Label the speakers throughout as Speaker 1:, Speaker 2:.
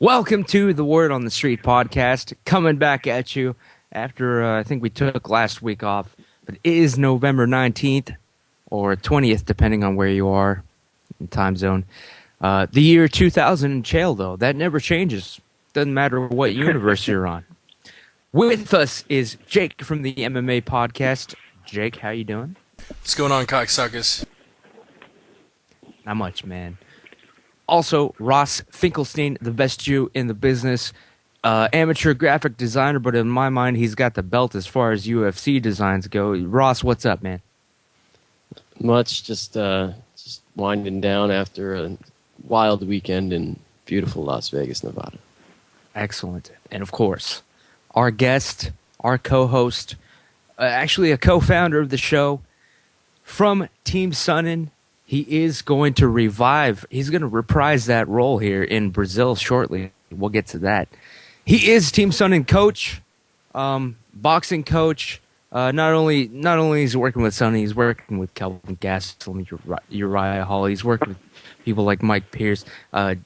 Speaker 1: Welcome to the Word on the Street podcast, coming back at you after I think we took last week off, but it is November 19th or 20th, depending on where you are in time zone. The year 2000 in Chael, though, that never changes. Doesn't matter what universe you're on. With us is Jake from the MMA podcast. Jake, how you doing?
Speaker 2: What's going on, cocksuckers?
Speaker 1: Not much, man. Also, Ross Finkelstein, the best Jew in the business, amateur graphic designer, but in my mind, he's got the belt as far as UFC designs go. Ross, what's up, man?
Speaker 3: Much, just winding down after a wild weekend in beautiful Las Vegas, Nevada.
Speaker 1: Excellent. And of course, our guest, our co-host, actually a co-founder of the show from Team Sonnen. He is going to revive. He's going to reprise that role here in Brazil shortly. We'll get to that. He is Team Sonnen coach, boxing coach. Not only is he working with Sonnen, he's working with Kelvin Gastelum, Uriah Hall. He's working with people like Mike Pierce. What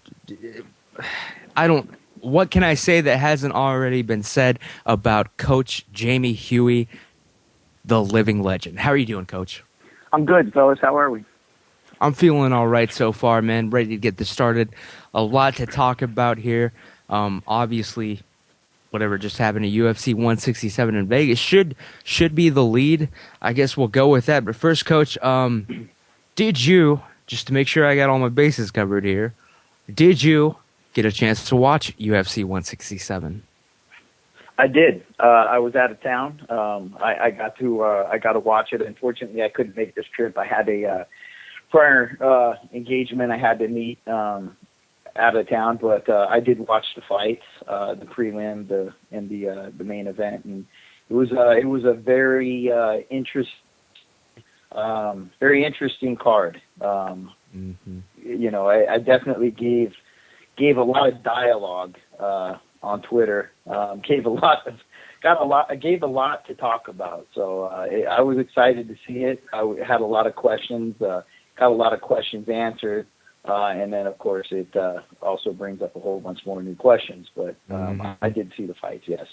Speaker 1: can I say that hasn't already been said about Coach Jamie Huey, the living legend? How are you doing, Coach?
Speaker 4: I'm good, fellas. How are we?
Speaker 1: I'm feeling all right so far, man. Ready to get this started. A lot to talk about here. Obviously, whatever just happened to UFC 167 in Vegas should be the lead. I guess we'll go with that. But first, Coach, did you, just to make sure I got all my bases covered here, did you get a chance to watch UFC 167?
Speaker 4: I did. I was out of town. I got to watch it. Unfortunately, I couldn't make this trip. I had a prior engagement I had to meet out of town, but I did watch the fights, the prelim, and the main event, and it was a very interesting card. You know, I definitely gave a lot of dialogue on Twitter. Gave a lot to talk about. So I was excited to see it. I had a lot of questions. Got a lot of questions answered, and then, of course, it also brings up a whole bunch more new questions. But I did see the fights, yes.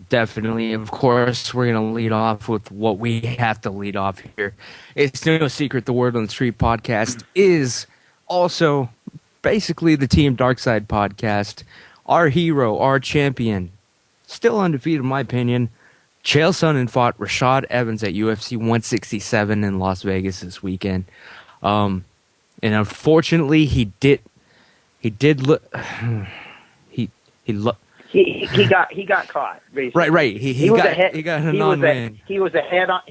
Speaker 1: Definitely. Of course, we're going to lead off with what we have to lead off here. It's no secret the Word on the Street podcast is also basically the Team Darkside podcast. Our hero, our champion, still undefeated in my opinion, Chael Sonnen fought Rashad Evans at UFC 167 in Las Vegas this weekend. And unfortunately, he got
Speaker 4: caught. Basically.
Speaker 1: Right. He got a non-win.
Speaker 4: He was ahead on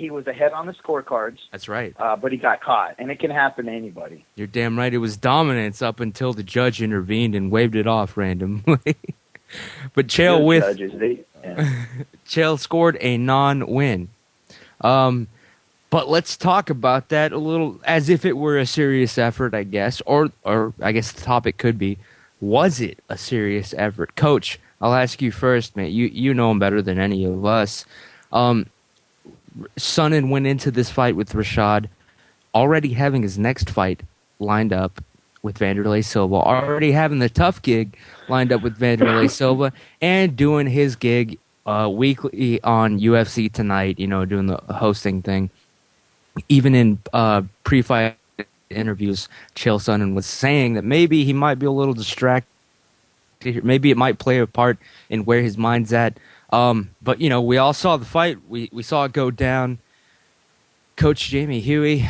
Speaker 4: the scorecards.
Speaker 1: That's right.
Speaker 4: But he got caught, and it can happen to anybody.
Speaker 1: You're damn right. It was dominance up until the judge intervened and waved it off randomly. But Chael Chael scored a non-win. But let's talk about that a little as if it were a serious effort, I guess. Or I guess the topic could be, was it a serious effort? Coach, I'll ask you first, man. You know him better than any of us. Sonnen went into this fight with Rashad already having his next fight lined up with Wanderlei Silva, already having the TUF gig lined up with Wanderlei Silva, and doing his gig weekly on UFC Tonight, you know, doing the hosting thing. Even in pre-fight interviews, Chael Sonnen was saying that maybe he might be a little distracted. Maybe it might play a part in where his mind's at. But, you know, we all saw the fight. We saw it go down. Coach Jamie Huey,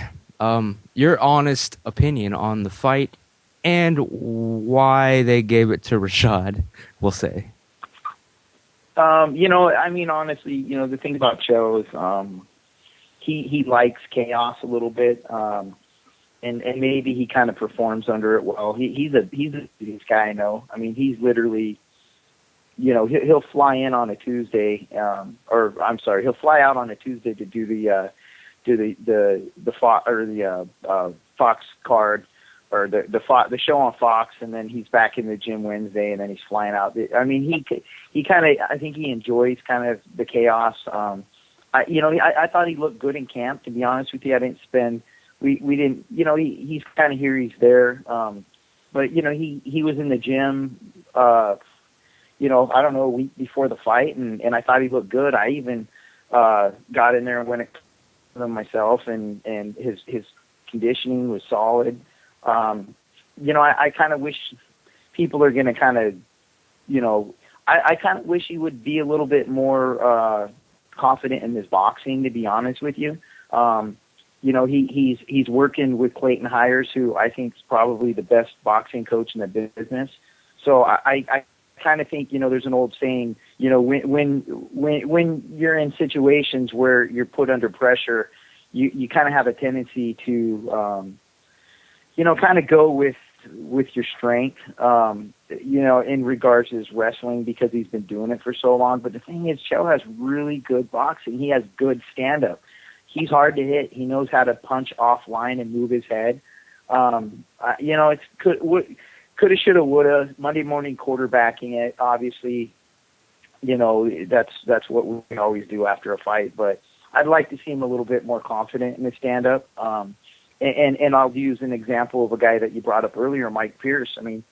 Speaker 1: your honest opinion on the fight and why they gave it to Rashad, we'll say.
Speaker 4: You know, I mean, honestly, you know, the thing about Chael is he likes chaos a little bit, and maybe he kind of performs under it well. He's a this guy I know. I mean, he's literally, you know, he'll fly in on a Tuesday, he'll fly out on a Tuesday to do the Fox card or the show on Fox, and then he's back in the gym Wednesday, and then he's flying out. I mean, he kind of, I think he enjoys kind of the chaos. I thought he looked good in camp, to be honest with you. We didn't, you know, he's kind of here, he's there. But, you know, he was in the gym I don't know, a week before the fight, and I thought he looked good. I even got in there and went to him myself, and his conditioning was solid. I kind of wish people are going to kind of, I kind of wish he would be a little bit more confident in his boxing, to be honest with you. He's working with Clayton Hires, who I think is probably the best boxing coach in the business. So I kind of think, there's an old saying, when you're in situations where you're put under pressure, you kind of have a tendency to, kind of go with your strength, in regards to his wrestling, because he's been doing it for so long. But the thing is, Chael has really good boxing. He has good stand-up. He's hard to hit. He knows how to punch offline and move his head. It's coulda, shoulda, woulda. Monday morning quarterbacking it. Obviously, that's what we always do after a fight. But I'd like to see him a little bit more confident in his stand-up. And I'll use an example of a guy that you brought up earlier, Mike Pierce. I mean,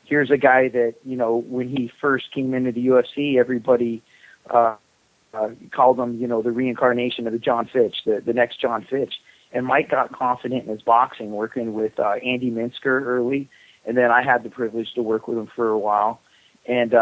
Speaker 4: here's a guy that, when he first came into the UFC, everybody called him, the reincarnation of the John Fitch, the next John Fitch. And Mike got confident in his boxing, working with Andy Minsker early. And then I had the privilege to work with him for a while. And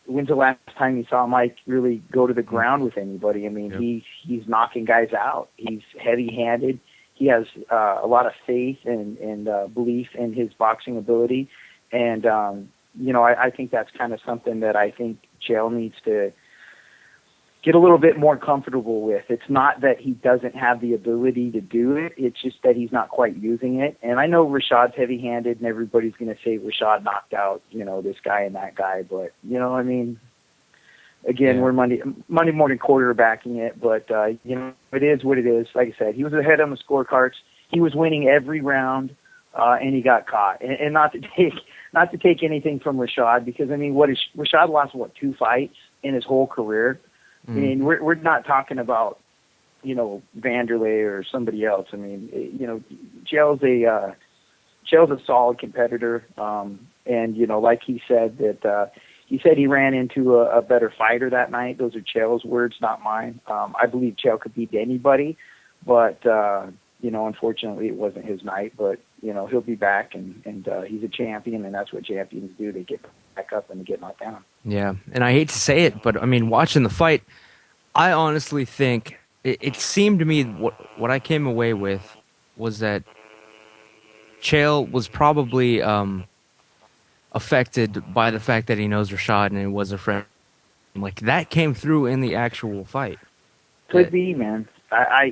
Speaker 4: when's the last time you saw Mike really go to the ground with anybody? I mean,
Speaker 1: Yep.
Speaker 4: he's knocking guys out. He's heavy-handed. He has a lot of faith and belief in his boxing ability. And, I think that's kind of something that I think Chael needs to get a little bit more comfortable with. It's not that he doesn't have the ability to do it. It's just that he's not quite using it. And I know Rashad's heavy-handed, and everybody's going to say Rashad knocked out, this guy and that guy. But, again, we're Monday morning quarterbacking it. But, it is what it is. Like I said, he was ahead on the scorecards. He was winning every round, and he got caught. And not to take anything from Rashad, because, I mean, Rashad lost, 2 fights in his whole career? I mean, we're not talking about, Vanderlei or somebody else. I mean, Chael's a solid competitor. And, like he said that, he said he ran into a better fighter that night. Those are Chael's words, not mine. I believe Chael could beat anybody, but, unfortunately it wasn't his night, but, he'll be back, and he's a champion, and that's what champions do. They get back up and they get knocked down.
Speaker 1: Yeah, and I hate to say it, but I mean, watching the fight, I honestly think it seemed to me what I came away with was that Chael was probably affected by the fact that he knows Rashad and he was a friend. Like, that came through in the actual fight.
Speaker 4: Could be, man. I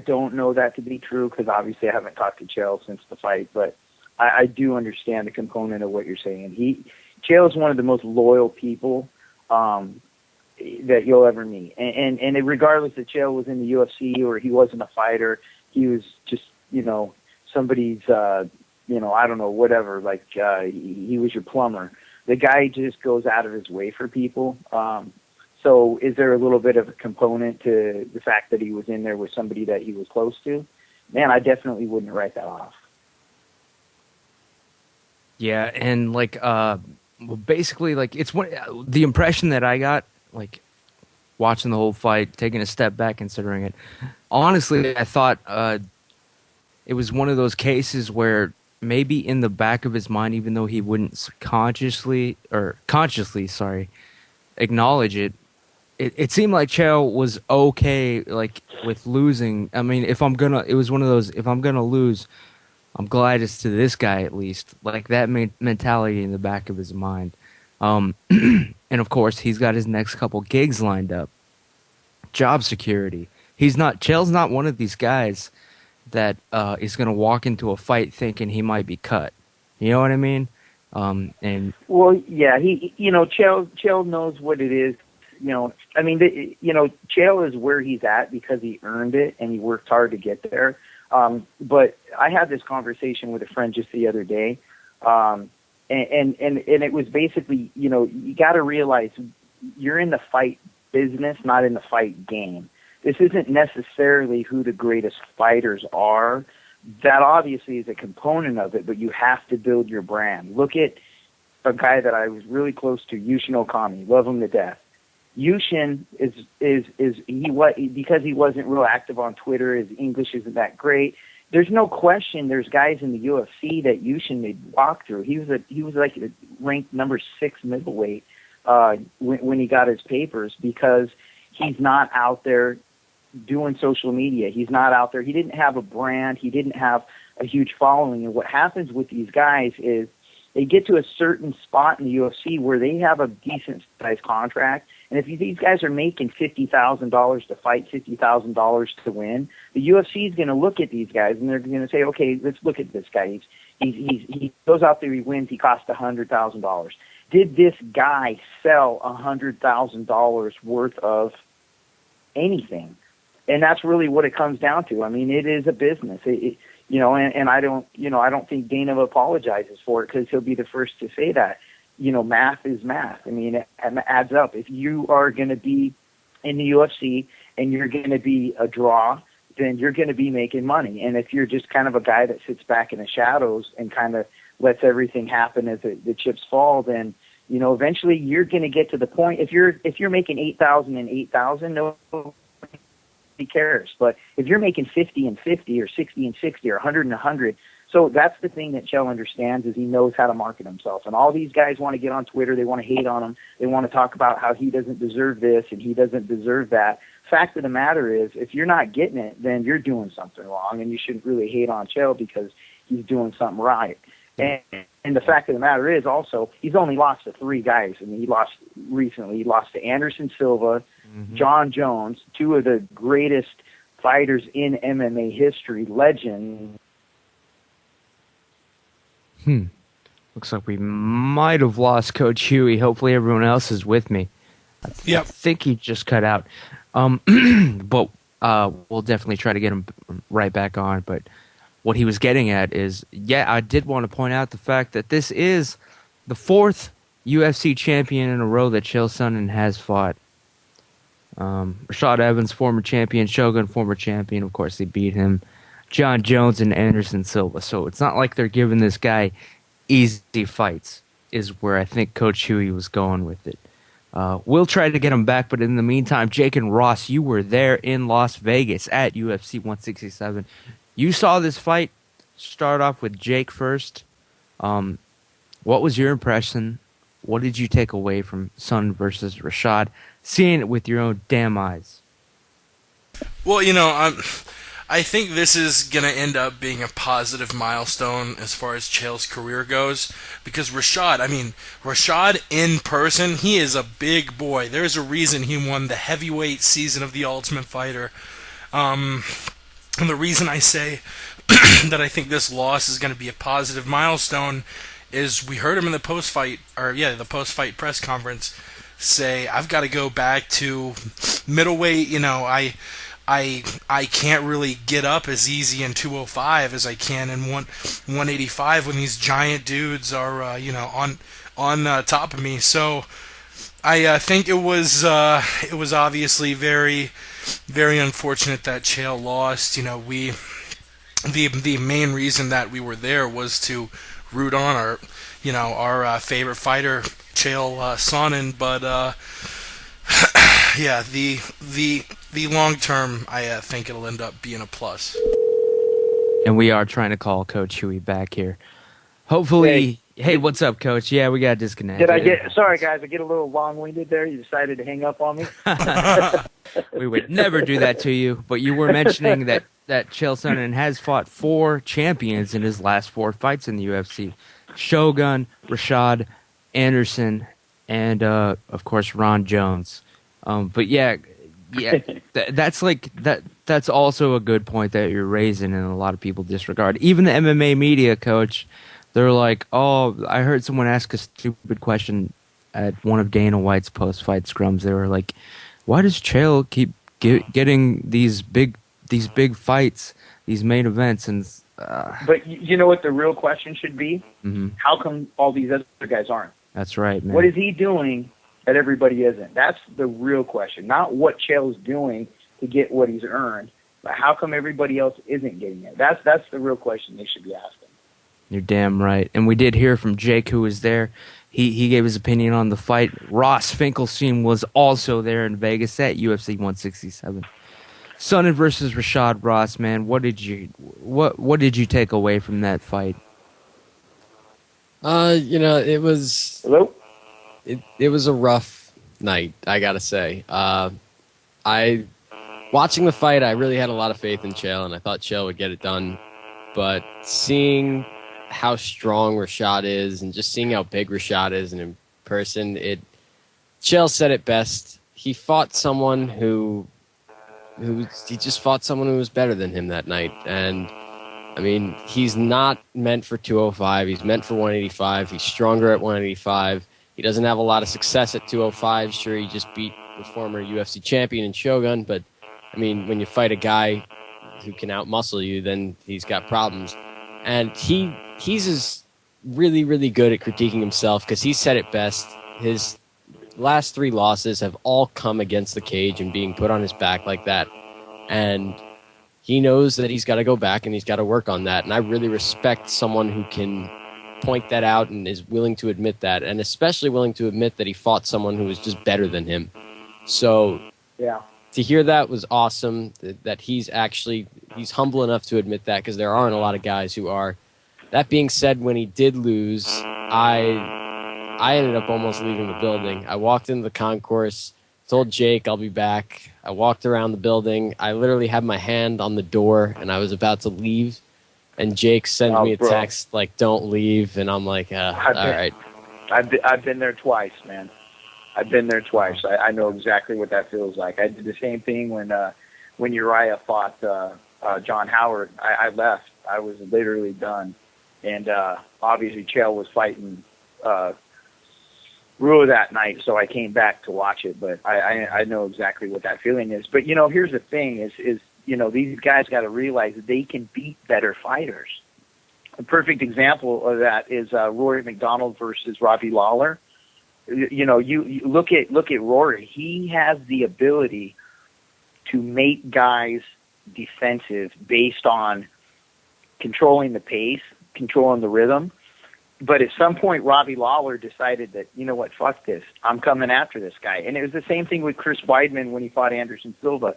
Speaker 4: don't know that to be true, because obviously I haven't talked to Chael since the fight, but I do understand the component of what you're saying. Chael is one of the most loyal people that you'll ever meet. And regardless if Chael was in the UFC or he wasn't a fighter, he was just, somebody's, I don't know, whatever, like he was your plumber. The guy just goes out of his way for people. So is there a little bit of a component to the fact that he was in there with somebody that he was close to? Man, I definitely wouldn't write that off.
Speaker 1: Yeah, and basically, it's the impression that I got, watching the whole fight, taking a step back, considering it. Honestly, I thought it was one of those cases where maybe in the back of his mind, even though he wouldn't consciously acknowledge it, it seemed like Chael was okay, with losing. I mean, it was one of those, if I'm gonna lose, I'm glad it's to this guy at least. Like, that mentality in the back of his mind. And of course, he's got his next couple gigs lined up. Job security. Chael's not one of these guys that is going to walk into a fight thinking he might be cut. You know what I mean?
Speaker 4: Well, yeah, Chael knows what it is. Chael is where he's at because he earned it and he worked hard to get there. But I had this conversation with a friend just the other day, and it was basically, you got to realize you're in the fight business, not in the fight game. This isn't necessarily who the greatest fighters are. That obviously is a component of it, but you have to build your brand. Look at a guy that I was really close to, Yushin Okami. Love him to death. Yushin because he wasn't real active on Twitter, his English isn't that great. There's no question there's guys in the UFC that Yushin made walk through. He was like ranked number 6 middleweight when he got his papers, because he's not out there doing social media. He's not out there. He didn't have a brand. He didn't have a huge following. And what happens with these guys is they get to a certain spot in the UFC where they have a decent sized contract. And if these guys are making $50,000 to fight, $50,000 to win, the UFC is going to look at these guys and they're going to say, okay, let's look at this guy. He goes out there, he wins, he costs $100,000. Did this guy sell $100,000 worth of anything? And that's really what it comes down to. I mean, it is a business. And I don't think Dana apologizes for it, because he'll be the first to say that. Math is math. I mean, it adds up. If you are going to be in the UFC and you're going to be a draw, then you're going to be making money. And if you're just kind of a guy that sits back in the shadows and kind of lets everything happen as the chips fall, then eventually you're going to get to the point. If you're making 8,000 and 8,000, nobody cares. But if you're making 50 and 50 or 60 and 60 or 100 and 100, so that's the thing that Chael understands, is he knows how to market himself. And all these guys want to get on Twitter. They want to hate on him. They want to talk about how he doesn't deserve this and he doesn't deserve that. Fact of the matter is, if you're not getting it, then you're doing something wrong, and you shouldn't really hate on Chael because he's doing something right. And the fact of the matter is also, he's only lost to 3 guys. I mean, he lost recently. He lost to Anderson Silva, John Jones, 2 of the greatest fighters in MMA history, legends.
Speaker 1: Looks like we might have lost Coach Huey. Hopefully everyone else is with me. I think he just cut out. But we'll definitely try to get him right back on. But what he was getting at is, I did want to point out the fact that this is the 4th UFC champion in a row that Chael Sonnen has fought. Rashad Evans, former champion. Shogun, former champion. Of course, they beat him. John Jones and Anderson Silva. So it's not like they're giving this guy easy fights, is where I think Coach Huey was going with it. We'll try to get him back, but in the meantime, Jake and Ross, you were there in Las Vegas at UFC 167. You saw this fight. Start off with Jake first. What was your impression? What did you take away from Sonnen versus Rashad, seeing it with your own damn eyes?
Speaker 2: Well, I think this is going to end up being a positive milestone as far as Chael's career goes, because Rashad in person, he is a big boy. There's a reason he won the heavyweight season of The Ultimate Fighter. And the reason I say that I think this loss is going to be a positive milestone is we heard him in the post-fight press conference say, I've got to go back to middleweight. I can't really get up as easy in 205 as I can in 185 when these giant dudes are on top of me. So I think it was obviously very, very unfortunate that Chael lost. The main reason that we were there was to root on our favorite fighter, Chael Sonnen, but the long term, I think it'll end up being a plus.
Speaker 1: And we are trying to call Coach Huey back here. Hopefully, hey, what's up, Coach? Yeah, we got disconnected.
Speaker 4: Sorry guys, I get a little long-winded there. You decided to hang up on me.
Speaker 1: We would never do that to you, but you were mentioning that Chael Sonnen has fought 4 champions in his last 4 fights in the UFC. Shogun, Rashad, Anderson, and of course Ron Jones. But that's also a good point that you're raising, and a lot of people disregard. Even the MMA media, Coach, they're like, "Oh, I heard someone ask a stupid question at one of Dana White's post-fight scrums." They were like, "Why does Chael keep getting these big fights, these main events?" And
Speaker 4: but you know what the real question should be? Mm-hmm. How come all these other guys aren't?
Speaker 1: That's right, man.
Speaker 4: What is he doing that everybody isn't? That's the real question. Not what Chael's doing to get what he's earned, but how come everybody else isn't getting it? That's the real question they should be asking.
Speaker 1: You're damn right. And we did hear from Jake, who was there. he gave his opinion on the fight. Ross Finkelstein was also there in Vegas at UFC 167. Sonnen versus Rashad Ross, man. What did you take away from that fight?
Speaker 3: It was
Speaker 4: Hello?
Speaker 3: it was a rough night, I gotta say. Watching the fight, I really had a lot of faith in Chael, and I thought Chael would get it done. But seeing how strong Rashad is, and just seeing how big Rashad is, and in person, Chael said it best. He fought someone he just fought someone who was better than him that night. And I mean, he's not meant for 205. He's meant for 185. He's stronger at 185. He doesn't have a lot of success at 205. Sure, he just beat the former UFC champion in Shogun, but I mean, when you fight a guy who can outmuscle you, then he's got problems. And he's really, really good at critiquing himself, because he said it best. His last 3 losses have all come against the cage and being put on his back like that. And he knows that he's got to go back and he's got to work on that. And I really respect someone who can point that out and is willing to admit that, and especially willing to admit that he fought someone who was just better than him. So
Speaker 4: Yeah.
Speaker 3: to hear that was awesome, that he's humble enough to admit that, because there aren't a lot of guys who are. That being said, when he did lose, I ended up almost leaving the building. I walked into the concourse, told Jake I'll be back. I walked around the building. I literally had my hand on the door, and I was about to leave, and Jake sends me a text like, "Don't leave," and I'm like, all right.
Speaker 4: I've been there twice, man. I've been there twice. I know exactly what that feels like. I did the same thing when Uriah fought John Howard. I left. I was literally done, and obviously Chael was fighting Rua that night, so I came back to watch it. But I know exactly what that feeling is. But here's the thing: is these guys got to realize that they can beat better fighters. A perfect example of that is Rory McDonald versus Robbie Lawler. You look at Rory. He has the ability to make guys defensive based on controlling the pace, controlling the rhythm. But at some point, Robbie Lawler decided that, fuck this. I'm coming after this guy. And it was the same thing with Chris Weidman when he fought Anderson Silva.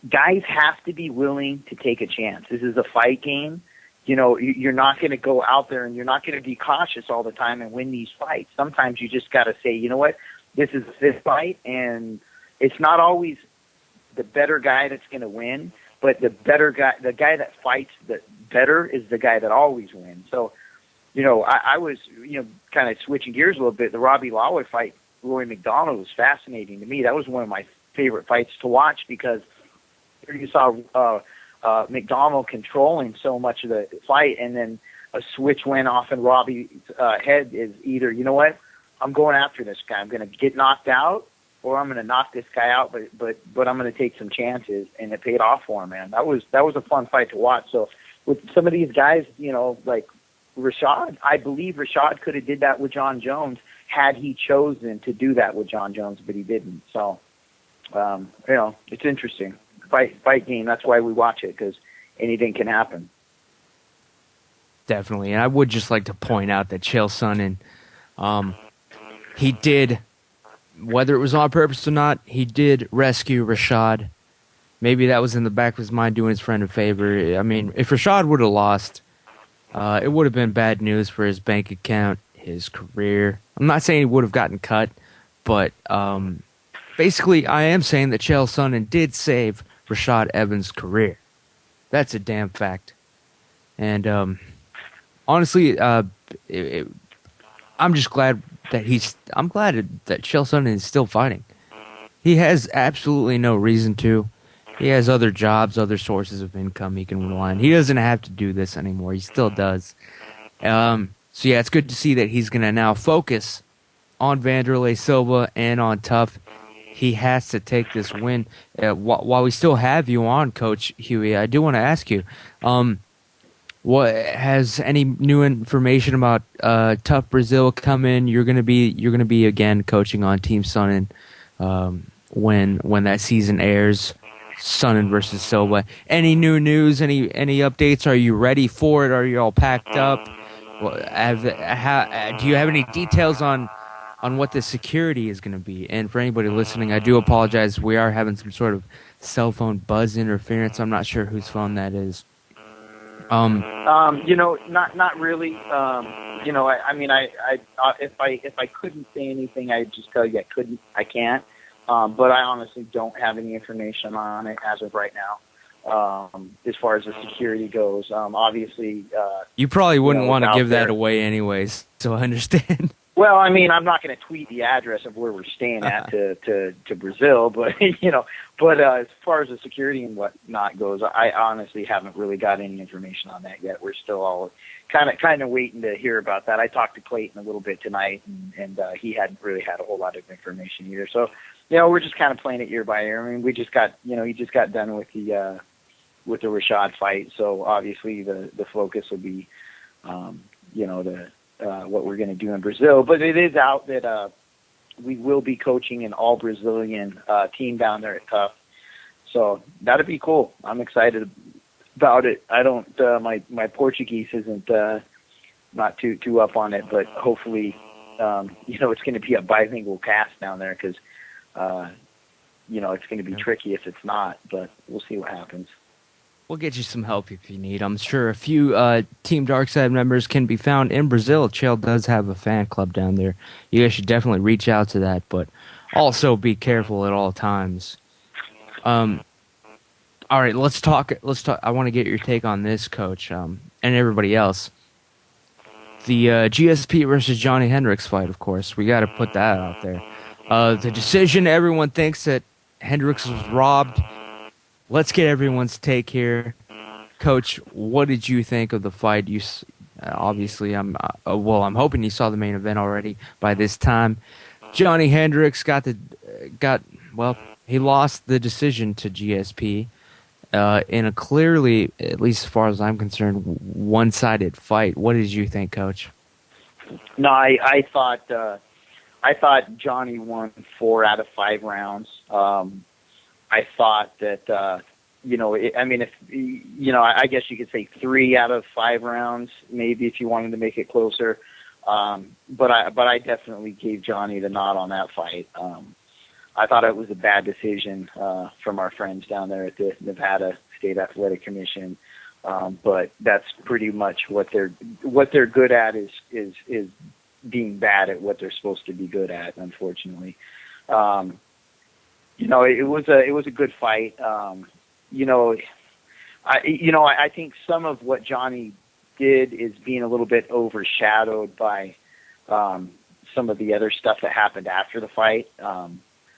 Speaker 4: Guys have to be willing to take a chance. This is a fight game. You're not going to go out there and you're not going to be cautious all the time and win these fights. Sometimes you just got to say, you know what, this is this fight, and it's not always the better guy that's going to win, but the guy that fights the better is the guy that always wins. So, I was, kind of switching gears a little bit. The Robbie Lawler fight, Roy McDonald, was fascinating to me. That was one of my favorite fights to watch, because here you saw McDonald controlling so much of the fight, and then a switch went off in Robbie's head. Is either, I'm going after this guy. I'm going to get knocked out, or I'm going to knock this guy out, but I'm going to take some chances, and it paid off for him, man. That was a fun fight to watch. So with some of these guys, like Rashad, I believe Rashad could have did that with John Jones had he chosen to do that with John Jones, but he didn't. So, it's interesting. Fight game. That's why we watch it, because anything can happen.
Speaker 1: Definitely. And I would just like to point out that Chael Sonnen, he did, whether it was on purpose or not, he did rescue Rashad. Maybe that was in the back of his mind, doing his friend a favor. I mean, if Rashad would have lost, it would have been bad news for his bank account, his career. I'm not saying he would have gotten cut, but basically I am saying that Chael Sonnen did save Rashad Evans' career. That's a damn fact. And honestly, I'm just glad that that Chael Sonnen is still fighting. He has absolutely no reason to. He has other jobs, other sources of income he can rely on. He doesn't have to do this anymore. He still does. So yeah, it's good to see that he's going to now focus on Vanderlei Silva and on TUF. He has to take this win. While we still have you on, Coach Huey, I do want to ask you, what has any new information about TUF Brazil come in? You're gonna be again coaching on Team Sonnen when that season airs, Sonnen versus Silva. Any new news? Any updates? Are you ready for it? Are you all packed up? Well, do you have any details on what the security is going to be? And for anybody listening, I do apologize. We are having some sort of cell phone buzz interference. I'm not sure whose phone that is.
Speaker 4: Not really. If I couldn't say anything, I'd just tell you I can't. But I honestly don't have any information on it as of right now. As far as the security goes, obviously,
Speaker 1: you probably wouldn't want to give that away anyways, so I understand.
Speaker 4: Well, I mean, I'm not going to tweet the address of where we're staying at to Brazil, but as far as the security and whatnot goes, I honestly haven't really got any information on that yet. We're still all kind of waiting to hear about that. I talked to Clayton a little bit tonight, and he hadn't really had a whole lot of information either. So, we're just kind of playing it year by year. I mean, we just got, he just got done with the Rashad fight, so obviously the focus will be, what we're going to do in Brazil. But it is out that we will be coaching an all-Brazilian team down there at TUF. So that'd be cool. I'm excited about it. I don't my Portuguese isn't not too up on it, but hopefully it's going to be a bilingual cast down there because it's going to be tricky if it's not, but we'll see what happens.
Speaker 1: We'll get you some help if you need. I'm sure a few Team Darkside members can be found in Brazil. Chael does have a fan club down there. You guys should definitely reach out to that, but also be careful at all times. All right, let's talk. I want to get your take on this, Coach, and everybody else. The GSP versus Johnny Hendricks fight, of course. We got to put that out there. The decision, everyone thinks that Hendricks was robbed. Let's get everyone's take here. Coach, what did you think of the fight? You obviously, I'm hoping you saw the main event already by this time. Johnny Hendricks he lost the decision to GSP in a clearly, at least as far as I'm concerned, one-sided fight. What did you think, Coach?
Speaker 4: No, I thought Johnny won 4 out of 5 rounds. I thought that, I guess you could say 3 out of 5 rounds, maybe if you wanted to make it closer. But I definitely gave Johnny the nod on that fight. I thought it was a bad decision from our friends down there at the Nevada State Athletic Commission. But that's pretty much what they're good at is being bad at what they're supposed to be good at, unfortunately. It was a good fight. I think some of what Johnny did is being a little bit overshadowed by some of the other stuff that happened after the fight.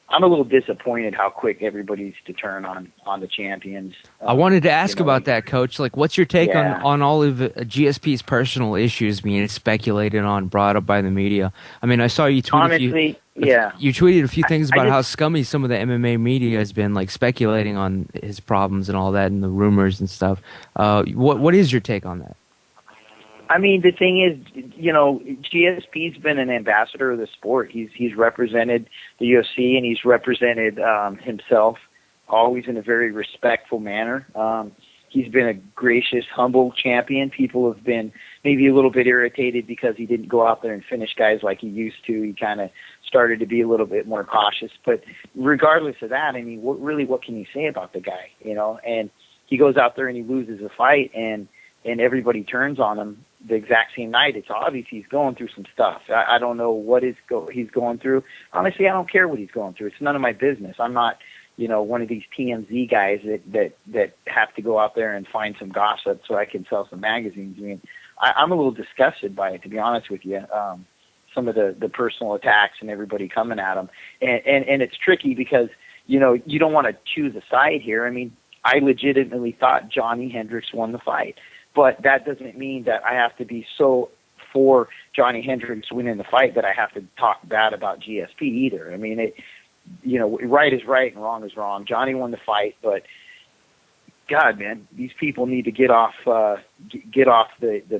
Speaker 4: I'm a little disappointed how quick everybody's to turn on the champions.
Speaker 1: I wanted to ask about that, Coach. Like, what's your take on all of GSP's personal issues being speculated on, brought up by the media? I mean, I saw you tweet you tweeted a few things about how scummy some of the MMA media has been, like speculating on his problems and all that, and the rumors and stuff. What is your take on that?
Speaker 4: I mean, the thing is, GSP's been an ambassador of the sport. He's represented the UFC and he's represented himself, always in a very respectful manner. He's been a gracious, humble champion. People have been maybe a little bit irritated because he didn't go out there and finish guys like he used to. He kind of started to be a little bit more cautious. But regardless of that, I mean, what can you say about the guy? And he goes out there and he loses a fight, and everybody turns on him the exact same night. It's obvious he's going through some stuff. I don't know what he's going through. Honestly, I don't care what he's going through. It's none of my business. I'm not, one of these TMZ guys that have to go out there and find some gossip so I can sell some magazines. I mean, I'm a little disgusted by it, to be honest with you. Some of the personal attacks and everybody coming at him. And it's tricky because, you don't want to choose a side here. I mean, I legitimately thought Johnny Hendricks won the fight. But that doesn't mean that I have to be so for Johnny Hendricks winning the fight that I have to talk bad about GSP either. I mean, right is right and wrong is wrong. Johnny won the fight, but God, man, these people need to get off the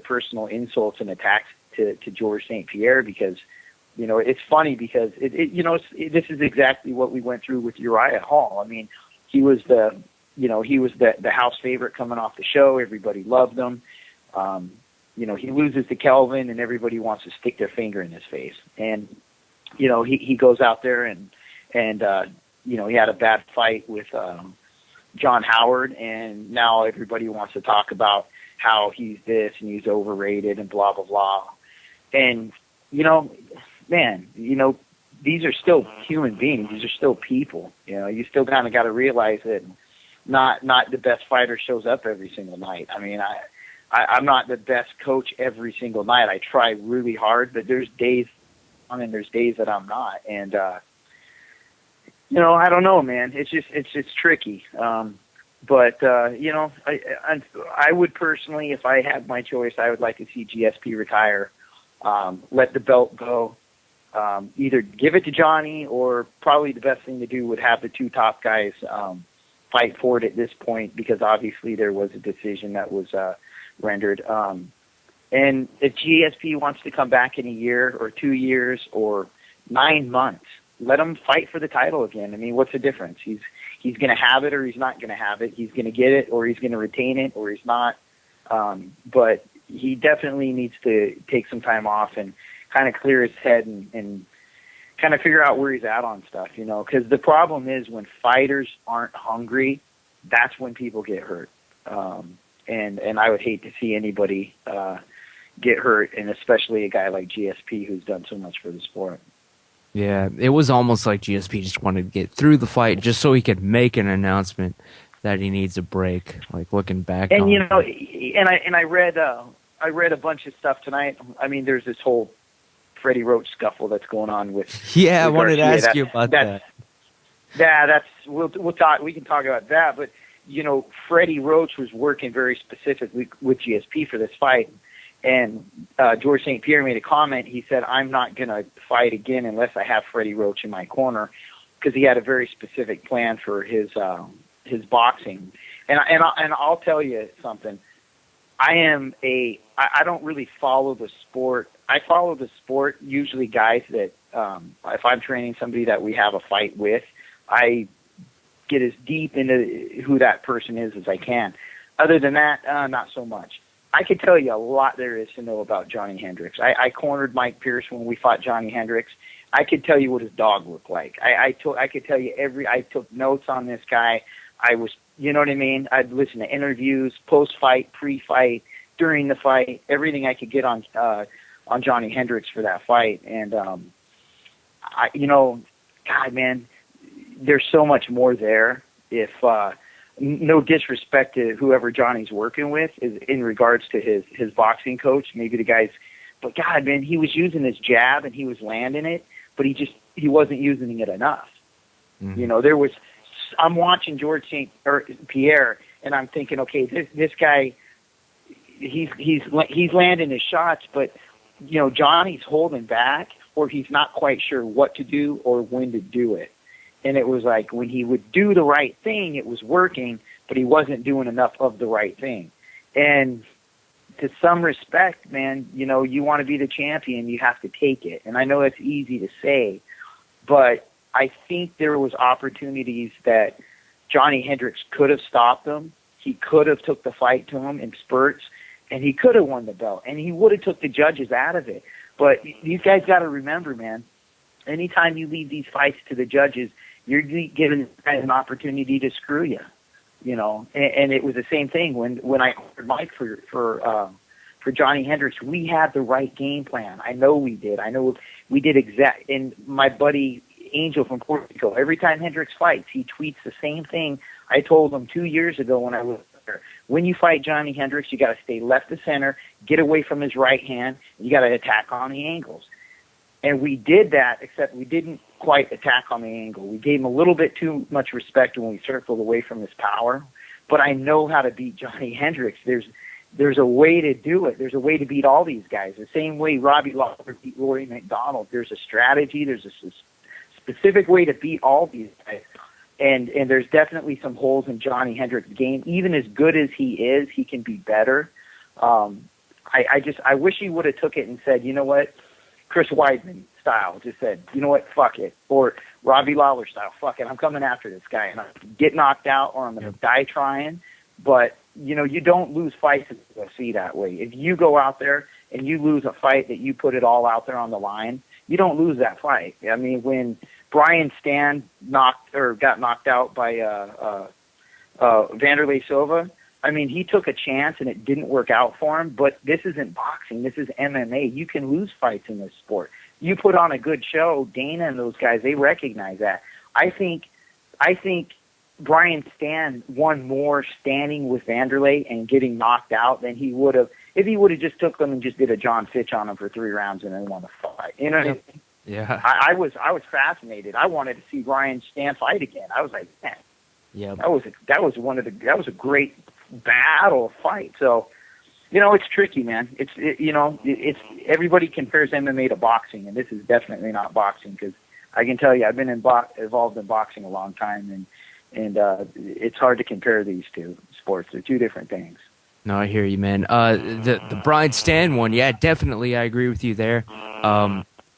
Speaker 4: personal insults and attacks to George St. Pierre because, it's funny because this is exactly what we went through with Uriah Hall. I mean, he was the house favorite coming off the show. Everybody loved him. he loses to Kelvin, and everybody wants to stick their finger in his face. And he goes out there and he had a bad fight with John Howard, and now everybody wants to talk about how he's this and he's overrated and blah, blah, blah. And, man, these are still human beings. These are still people. You still kind of got to realize that not the best fighter shows up every single night. I mean, I'm not the best coach every single night. I try really hard, but there's days that I'm not. And, I don't know, man. It's just tricky. But I would personally, if I had my choice, I would like to see GSP retire, let the belt go, either give it to Johnny, or probably the best thing to do would have the two top guys fight for it at this point, because obviously there was a decision that was rendered. And if GSP wants to come back in a year or 2 years or 9 months, let him fight for the title again. I mean, what's the difference? He's going to have it or he's not going to have it. He's going to get it or he's going to retain it or he's not. But he definitely needs to take some time off and kind of clear his head and kind of figure out where he's at on stuff, because the problem is when fighters aren't hungry, that's when people get hurt. And I would hate to see anybody get hurt, and especially a guy like GSP who's done so much for the sport.
Speaker 1: Yeah, it was almost like GSP just wanted to get through the fight just so he could make an announcement that he needs a break. Like looking back,
Speaker 4: and I read a bunch of stuff tonight. I mean, there's this whole Freddie Roach scuffle that's going on with.
Speaker 1: Yeah, I wanted to ask you about that.
Speaker 4: Yeah, we'll talk. We can talk about that, but Freddie Roach was working very specifically with GSP for this fight. And George St. Pierre made a comment. He said, "I'm not going to fight again unless I have Freddie Roach in my corner," because he had a very specific plan for his boxing. And I'll tell you something. I don't really follow the sport. I follow the sport usually guys that if I'm training somebody that we have a fight with, I get as deep into who that person is as I can. Other than that, not so much. I could tell you a lot there is to know about Johnny Hendricks. I cornered Mike Pierce when we fought Johnny Hendricks. I could tell you what his dog looked like. I could tell you I took notes on this guy. I was, you know what I mean? I'd listen to interviews, post-fight, pre-fight, during the fight, everything I could get on Johnny Hendricks for that fight. And, God, man, there's so much more there. If, no disrespect to whoever Johnny's working with is in regards to his boxing coach, maybe the guys, but God, man, he was using his jab and he was landing it, but he wasn't using it enough. Mm-hmm. I'm watching George St. Pierre and I'm thinking, okay, this guy, he's landing his shots, but Johnny's holding back, or he's not quite sure what to do or when to do it. And it was like when he would do the right thing, it was working, but he wasn't doing enough of the right thing. And to some respect, man, you want to be the champion, you have to take it. And I know it's easy to say, but I think there was opportunities that Johnny Hendricks could have stopped him. He could have took the fight to him in spurts, and he could have won the belt, and he would have took the judges out of it. But these guys got to remember, man, anytime you leave these fights to the judges, you're giving guys an opportunity to screw you, And it was the same thing when I ordered Mike for Johnny Hendricks. We had the right game plan. I know we did. I know we did exact. And my buddy Angel from Puerto Rico, every time Hendricks fights, he tweets the same thing I told him 2 years ago when I was there. When you fight Johnny Hendricks, you got to stay left to center, get away from his right hand, and you got to attack on the angles. And we did that, except we didn't quite attack on the angle. We gave him a little bit too much respect when we circled away from his power. But I know how to beat Johnny Hendricks. There's a way to do it. There's a way to beat all these guys. The same way Robbie Lawler beat Rory McDonald. There's a strategy. There's a specific way to beat all these guys. And there's definitely some holes in Johnny Hendricks' game. Even as good as he is, he can be better. I wish he would have took it and said, you know what, Chris Weidman style, just said, you know what, fuck it. Or Robbie Lawler style, fuck it, I'm coming after this guy. And I'm get knocked out or I'm going to die trying. But you don't lose fights in the UFC that way. If you go out there and you lose a fight that you put it all out there on the line, you don't lose that fight. I mean, when Brian Stan got knocked out by Vanderlei Silva, I mean, he took a chance and it didn't work out for him, but this isn't boxing. This is MMA. You can lose fights in this sport. You put on a good show, Dana and those guys, they recognize that. I think Brian Stan won more standing with Vanderlei and getting knocked out than he would have if he would have just took them and just did a John Fitch on him for 3 rounds and then won the fight. You know what I mean?
Speaker 1: Yeah.
Speaker 4: I was fascinated. I wanted to see Brian Stan fight again. I was like, man,
Speaker 1: yeah,
Speaker 4: that was a great battle fight. So, it's tricky, man. It's everybody compares MMA to boxing, and this is definitely not boxing, because I can tell you I've been involved in boxing a long time, and it's hard to compare these two sports. They're two different things.
Speaker 1: No, I hear you, man. The Brian Stan one, yeah, definitely, I agree with you there.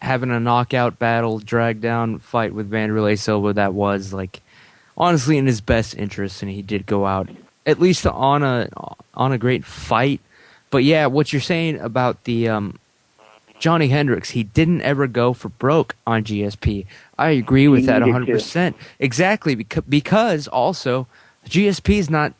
Speaker 1: Having a knockout battle, drag down fight with Vanderlei Silva, that was honestly in his best interest, and he did go out at least on a great fight. But yeah, what you're saying about the Johnny Hendricks, he didn't ever go for broke on GSP. I agree with that 100%. Exactly, because also GSP is not,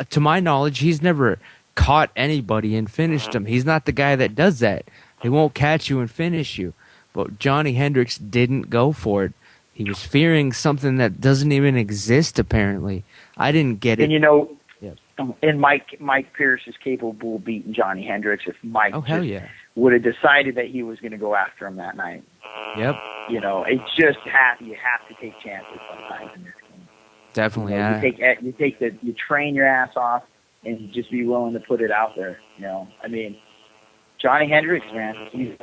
Speaker 1: to my knowledge, he's never caught anybody and finished them. He's not the guy that does that. He won't catch you and finish you. But Johnny Hendricks didn't go for it. He was fearing something that doesn't even exist, apparently. I didn't get it.
Speaker 4: And and Mike Pierce is capable of beating Johnny Hendricks if Mike would have decided that he was going to go after him that night.
Speaker 1: Yep.
Speaker 4: It just you have to take chances sometimes in this game.
Speaker 1: Definitely.
Speaker 4: You train your ass off and you just be willing to put it out there. I mean, Johnny Hendricks, man, he's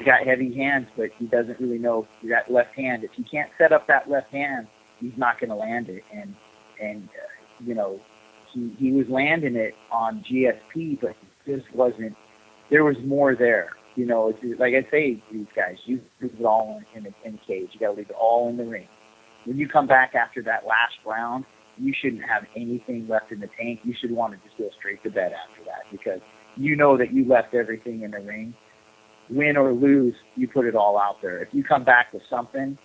Speaker 4: got heavy hands, but he doesn't really know that left hand. If he can't set up that left hand, he's not going to land it. And he was landing it on GSP, but it just wasn't. There was more there. It's like I say to these guys, you leave it all in the cage. You got to leave it all in the ring. When you come back after that last round, you shouldn't have anything left in the tank. You should want to just go straight to bed after that, because you know that you left everything in the ring. Win or lose, you put it all out there. If you come back with something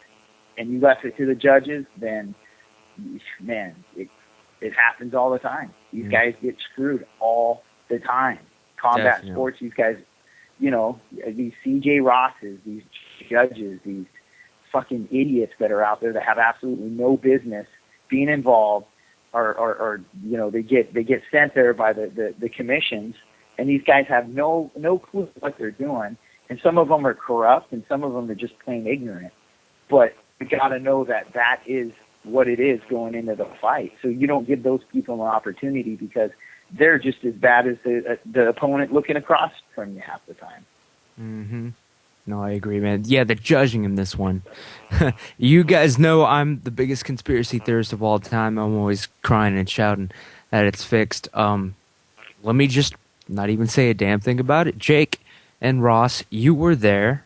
Speaker 4: and you left it to the judges, then, man, it happens all the time. These guys get screwed all the time. Combat sports, these guys, these CJ Rosses, these judges, these fucking idiots that are out there that have absolutely no business being involved, or they get sent there by the commissions, and these guys have no clue what they're doing, and some of them are corrupt, and some of them are just plain ignorant. But you got to know that is what it is going into the fight. So you don't give those people an opportunity, because they're just as bad as the opponent looking across from you half the time.
Speaker 1: Mm-hmm. No, I agree, man. Yeah, the judging in this one. You guys know I'm the biggest conspiracy theorist of all time. I'm always crying and shouting that it's fixed. Let me just not even say a damn thing about it. Jake and Ross, you were there.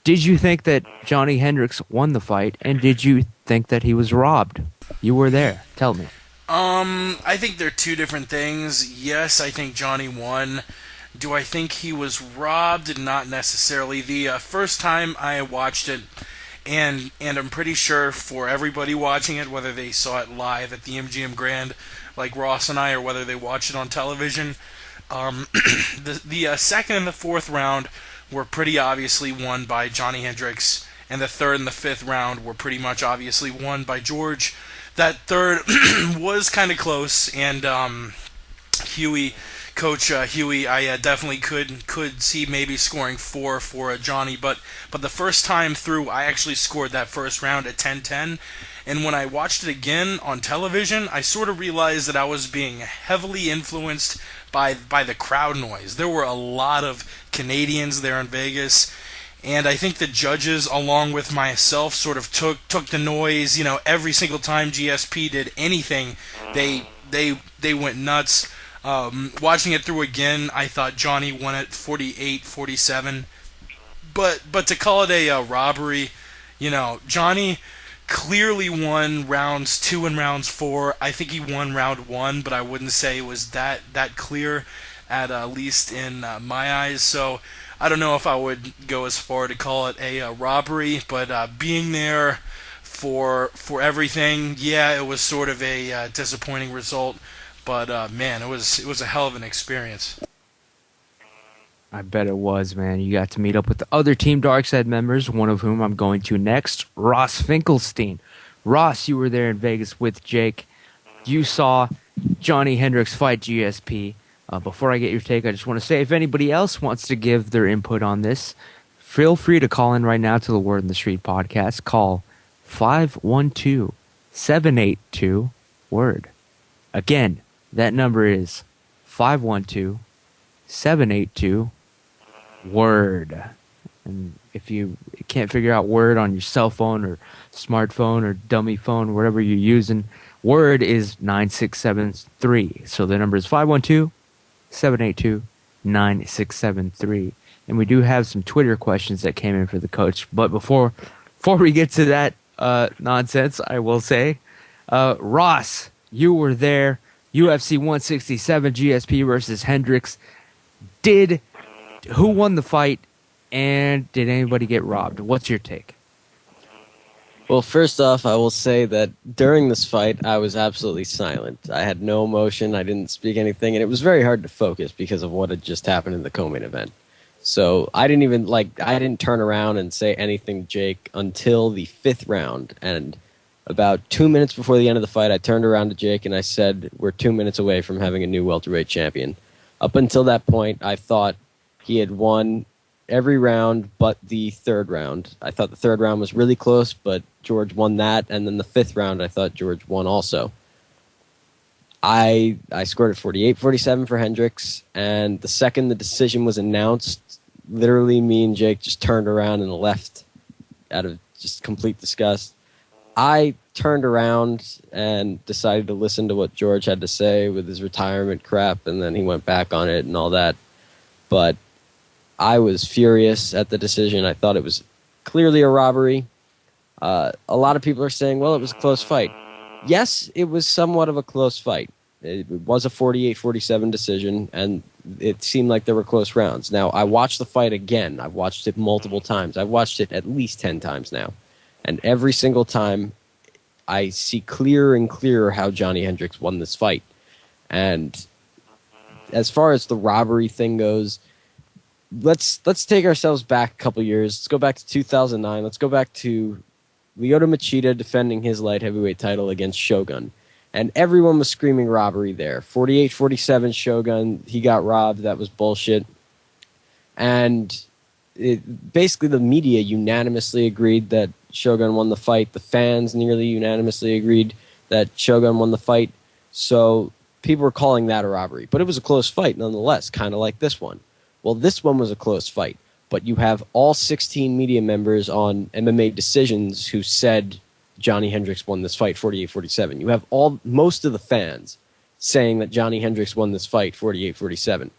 Speaker 1: Did you think that Johnny Hendricks won the fight, and did you think that he was robbed? You were there. Tell me.
Speaker 2: I think they're two different things. Yes, I think Johnny won. Do I think he was robbed? Not necessarily. The first time I watched it, and I'm pretty sure for everybody watching it, whether they saw it live at the MGM Grand, like Ross and I, or whether they watched it on television, the second and the fourth round were pretty obviously won by Johnny Hendricks, and the third and the fifth round were pretty much obviously won by George. That third was kind of close, and Coach Huey, I definitely could see maybe scoring 4 for Johnny, but the first time through, I actually scored that first round at 10-10, and when I watched it again on television, I sort of realized that I was being heavily influenced by the crowd noise. There were a lot of Canadians there in Vegas, and I think the judges, along with myself, sort of took the noise. Every single time GSP did anything, they went nuts. Watching it through again, I thought Johnny won it 48-47. But to call it a robbery, Johnny clearly won rounds 2 and rounds 4. I think he won round 1, but I wouldn't say it was that clear, at least in my eyes. So I don't know if I would go as far to call it a robbery, but being there for everything, yeah, it was sort of a disappointing result. But man, it was a hell of an experience.
Speaker 1: I bet it was, man. You got to meet up with the other Team Darkside members, one of whom I'm going to next, Ross Finkelstein. Ross, you were there in Vegas with Jake. You saw Johnny Hendricks fight GSP. Before I get your take, I just want to say, if anybody else wants to give their input on this, feel free to call in right now to the Word in the Street podcast. Call 512-782-WORD. Again, that number is 512-782-WORD. And if you can't figure out Word on your cell phone or smartphone or dummy phone, whatever you're using, Word is 9673. So the number is 512-782-9673. And we do have some Twitter questions that came in for the coach. But before we get to that nonsense, I will say, Ross, you were there. UFC 167, GSP versus Hendricks. Who won the fight, and did anybody get robbed? What's your take?
Speaker 3: Well, first off, I will say that during this fight, I was absolutely silent. I had no emotion. I didn't speak anything, and it was very hard to focus because of what had just happened in the co-main event. So I didn't turn around and say anything to Jake until the 5th round. And about 2 minutes before the end of the fight, I turned around to Jake and I said, we're 2 minutes away from having a new welterweight champion. Up until that point, I thought he had won every round but the 3rd round. I thought the 3rd round was really close, but George won that. And then the 5th round, I thought George won also. I scored at 48-47 for Hendricks, and the second the decision was announced, literally me and Jake just turned around and left out of just complete disgust. I turned around and decided to listen to what George had to say with his retirement crap, and then he went back on it and all that. But I was furious at the decision. I thought it was clearly a robbery. A lot of people are saying, well, it was a close fight. Yes, it was somewhat of a close fight. It was a 48-47 decision, and it seemed like there were close rounds. Now, I watched the fight again. I've watched it multiple times. I've watched it at least 10 times now. And every single time, I see clearer and clearer how Johnny Hendricks won this fight. And as far as the robbery thing goes, let's take ourselves back a couple years. Let's go back to 2009. Let's go back to Lyoto Machida defending his light heavyweight title against Shogun. And everyone was screaming robbery there. 48-47 Shogun, he got robbed. That was bullshit. And basically the media unanimously agreed that Shogun won the fight. The fans nearly unanimously agreed that Shogun won the fight. So people were calling that a robbery. But it was a close fight nonetheless, kind of like this one. Well, this one was a close fight. But you have all 16 media members on MMA Decisions who said Johnny Hendricks won this fight 48-47. You have most of the fans saying that Johnny Hendricks won this fight 48-47.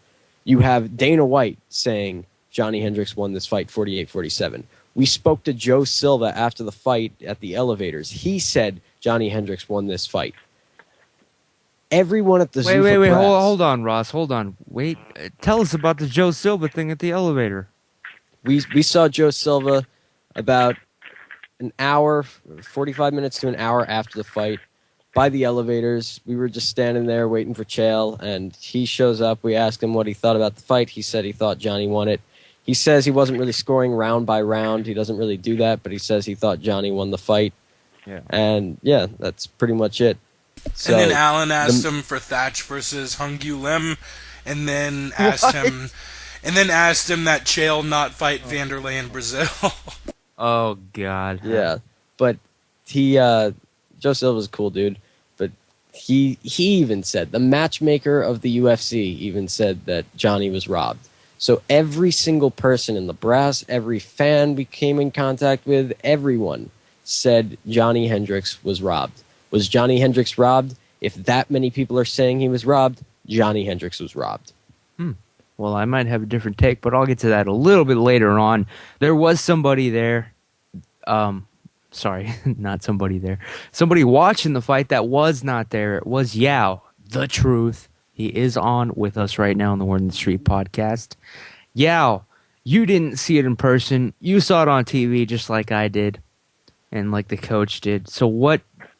Speaker 3: You have Dana White saying Johnny Hendricks won this fight 48-47. We spoke to Joe Silva after the fight at the elevators. He said Johnny Hendricks won this fight. Everyone at the Zuffa
Speaker 1: Wait,
Speaker 3: Press,
Speaker 1: hold on, Ross, hold on. Wait, tell us about the Joe Silva thing at the elevator.
Speaker 3: We saw Joe Silva about an hour, 45 minutes to an hour after the fight by the elevators. We were just standing there waiting for Chael, and he shows up. We asked him what he thought about the fight. He said he thought Johnny won it. He says he wasn't really scoring round by round. He doesn't really do that, but he says he thought Johnny won the fight. Yeah. And, yeah, that's pretty much it. So,
Speaker 2: and then Alan asked him for Thatch versus Hungyu Lim, and then asked him that Chael not fight Vanderlei in Brazil.
Speaker 1: Oh God.
Speaker 3: Yeah. But Joe Silva's a cool dude. But he even said, the matchmaker of the UFC even said that Johnny was robbed. So every single person in the brass, every fan we came in contact with, everyone said Johnny Hendricks was robbed. Was Johnny Hendricks robbed? If that many people are saying he was robbed, Johnny Hendricks was robbed.
Speaker 1: Well, I might have a different take, but I'll get to that a little bit later on. There was somebody there, sorry, not somebody there. Somebody watching the fight that was not there was Yao, the truth. He is on with us right now on the Word in the Street podcast. Yao, you didn't see it in person. You saw it on TV just like I did and like the coach did. So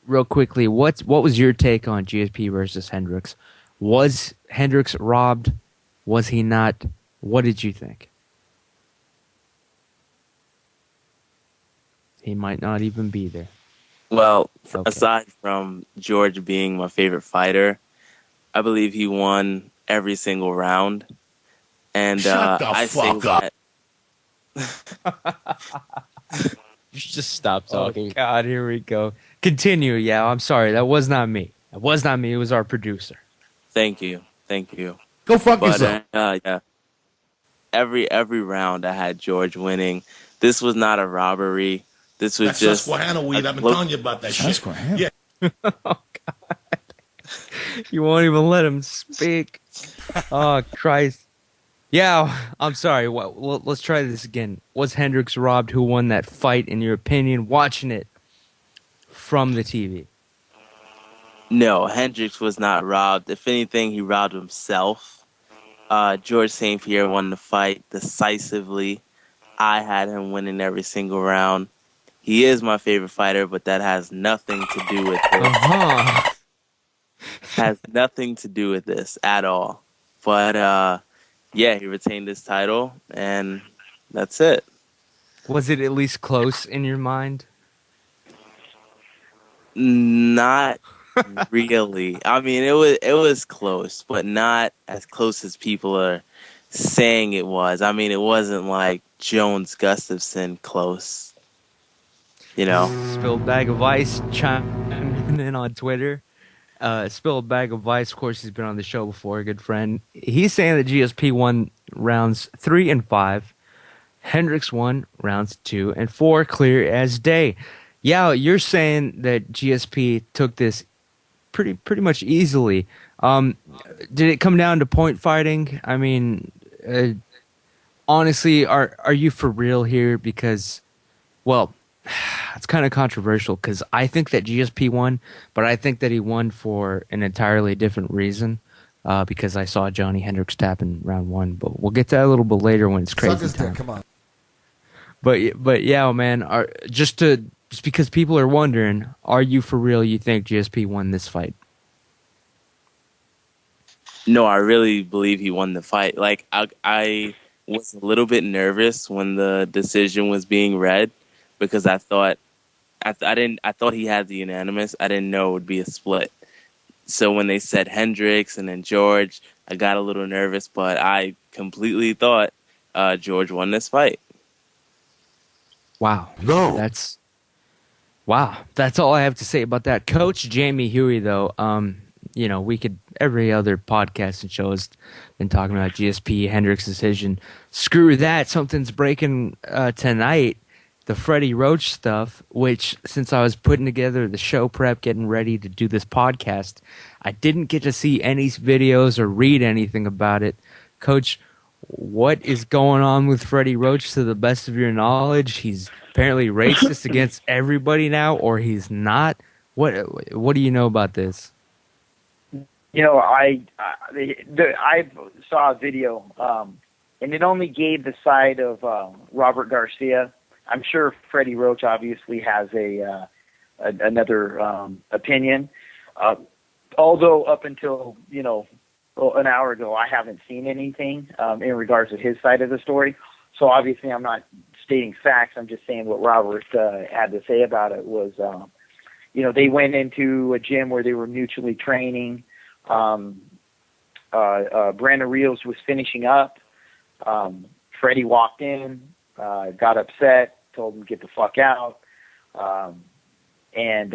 Speaker 1: real quickly, what was your take on GSP versus Hendricks? Was Hendricks robbed? Was he not? What did you think? He might not even be there.
Speaker 5: Well,
Speaker 1: Okay.
Speaker 5: aside from George being my favorite fighter, I believe he won every single round. And
Speaker 6: Shut the
Speaker 5: I
Speaker 6: fuck
Speaker 5: say
Speaker 6: up.
Speaker 5: that
Speaker 3: You should just stop talking.
Speaker 1: Oh, God, here we go. Continue, Yao. I'm sorry. That was not me. It was not me. It was our producer.
Speaker 5: Thank you.
Speaker 6: Go fuck
Speaker 5: But
Speaker 6: yourself.
Speaker 5: yeah, every round I had George winning. This was not a robbery. This was
Speaker 6: That's
Speaker 5: just
Speaker 6: Susquehanna weed. I've been
Speaker 5: look-
Speaker 6: telling you about that shit.
Speaker 7: Susquehanna?
Speaker 6: Yeah.
Speaker 1: Oh, God. You won't even let him speak. Oh, Christ. Yeah, I'm sorry. Let's try this again. Was Hendricks robbed? Who won that fight, in your opinion, watching it from the TV?
Speaker 5: No, Hendricks was not robbed. If anything, he robbed himself. George St. Pierre won the fight decisively. I had him winning every single round. He is my favorite fighter, but that has nothing to do with this.
Speaker 1: Uh-huh.
Speaker 5: Has nothing to do with this at all. But yeah, he retained his title, and that's it.
Speaker 1: Was it at least close in your mind?
Speaker 5: Not really. I mean, it was close, but not as close as people are saying it was. I mean, it wasn't like Jones Gustafson close. You know,
Speaker 1: Spilled Bag of Ice chiming in on Twitter. Spilled Bag of Ice, of course, he's been on the show before, a good friend. He's saying that GSP won rounds 3 and 5. Hendricks won rounds 2 and 4, clear as day. Yeah, you're saying that GSP took this pretty much easily. Did it come down to point fighting? I mean, honestly, are you for real here? Because, well, it's kind of controversial because I think that GSP won, but I think that he won for an entirely different reason. Because I saw Johnny Hendricks tap in round 1, but we'll get to that a little bit later when it's
Speaker 7: Suck
Speaker 1: crazy
Speaker 7: his
Speaker 1: time.
Speaker 7: dick, come on.
Speaker 1: But yeah, man, just because people are wondering, are you for real? You think GSP won this fight?
Speaker 5: no, I really believe he won the fight. Like I was a little bit nervous when the decision was being read because I thought he had the unanimous. I didn't know it would be a split. So when they said Hendricks and then George, I got a little nervous, but I completely thought George won this fight.
Speaker 1: Wow.
Speaker 6: No.
Speaker 1: That's all I have to say about that. Coach Jamie Huey, though, we could, every other podcast and show has been talking about GSP, Hendricks' decision. Screw that. Something's breaking tonight. The Freddie Roach stuff, which since I was putting together the show prep, getting ready to do this podcast, I didn't get to see any videos or read anything about it. Coach, what is going on with Freddie Roach to the best of your knowledge? He's apparently racist against everybody now, or he's not. What do you know about this?
Speaker 4: You know, I saw a video, and it only gave the side of Robert Garcia. I'm sure Freddie Roach obviously has another opinion. Although up until an hour ago, I haven't seen anything in regards to his side of the story. So obviously, I'm not stating facts. I'm just saying what Robert had to say about it was, they went into a gym where they were mutually training. Brandon Rios was finishing up. Freddie walked in, got upset, told him to get the fuck out. And